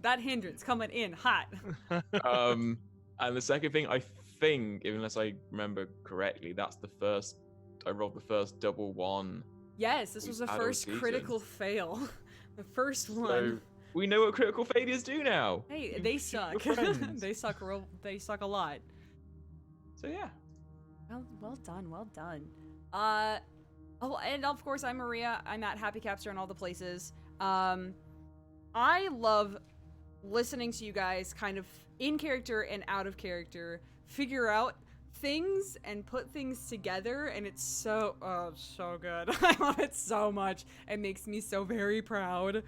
that hindrance coming in hot. And the second thing, I think, unless I remember correctly, I rolled the first double one. Yes, this was the first critical fail. The first one. So we know what critical failures do now. Hey, they suck. They suck a lot. So yeah. Well done. Oh, and of course I'm Maria. I'm at Happy Capster in all the places. I love listening to you guys kind of in character and out of character figure out things and put things together, and it's so good. I love it so much. It makes me so very proud.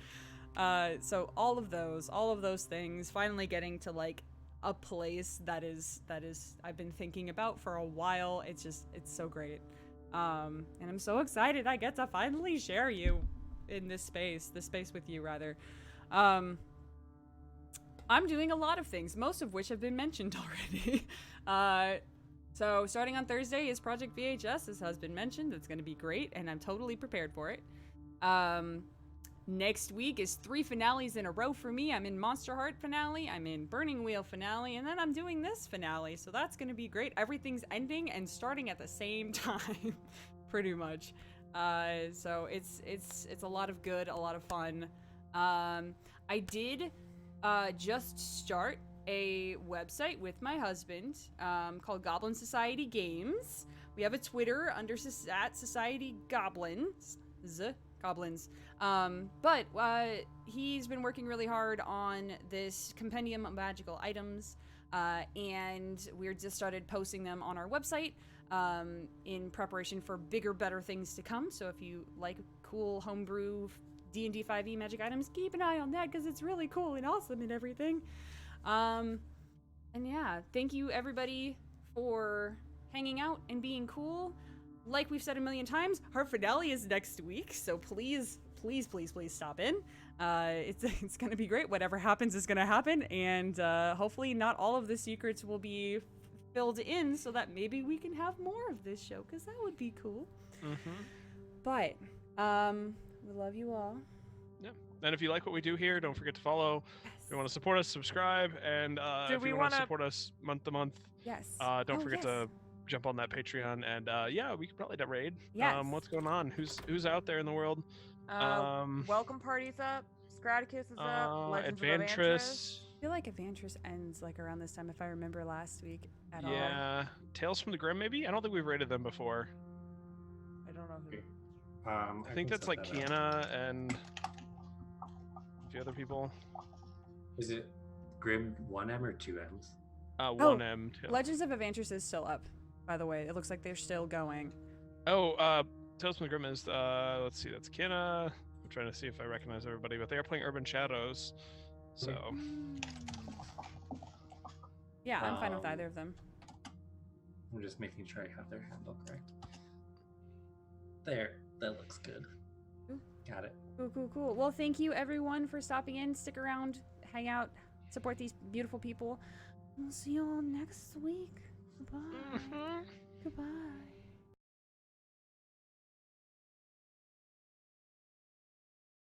So all of those things, finally getting to like a place that is I've been thinking about for a while. It's so great. And I'm so excited I get to finally share you in this space with you rather. I'm doing a lot of things, most of which have been mentioned already. So starting on Thursday is Project VHS, as has been mentioned. It's going to be great, and I'm totally prepared for it. Next week is 3 finales in a row for me. I'm in Monster Heart finale, I'm in Burning Wheel finale, and then I'm doing this finale, so that's going to be great. Everything's ending and starting at the same time, pretty much. So it's a lot of good, a lot of fun. I did just start a website with my husband called Goblin Society Games. We have a Twitter under at Society Goblins. goblins. But he's been working really hard on this compendium of magical items, and we're just started posting them on our website in preparation for bigger, better things to come. So if you like cool homebrew D&D 5e magic items, keep an eye on that because it's really cool and awesome and everything. And yeah, thank you everybody for hanging out and being cool. Like we've said a million times, our finale is next week, so please stop in. It's gonna be great. Whatever happens is gonna happen, and hopefully not all of the secrets will be filled in, so that maybe we can have more of this show, because that would be cool. But we love you all. Yeah. And if you like what we do here, don't forget to follow. If you want to support us, subscribe, and if you want to support us month to month, don't forget to jump on that Patreon, and yeah, we could probably raid. What's going on? Who's out there in the world? Welcome Party's up. Scraticus is up. Legends of Advantris. Advantris. I feel like Advantris ends like around this time, if I remember last week at all. Yeah. Tales from the Grim, maybe? I don't think we've raided them before. I don't know who. I think that's like Kiana and a few other people. Is it Grim 1M or 2Ms? 1M. Legends of Advantris is still up, by the way. It looks like they're still going. Oh, Tales from the Grim is, let's see, that's Kiana. I'm trying to see if I recognize everybody, but they are playing Urban Shadows, so. Yeah, I'm fine with either of them. I'm just making sure I have their handle correct. There, that looks good. Ooh. Got it. Cool. Well, thank you everyone for stopping in. Stick around, hang out, support these beautiful people. We'll see you all next week. Goodbye. Goodbye.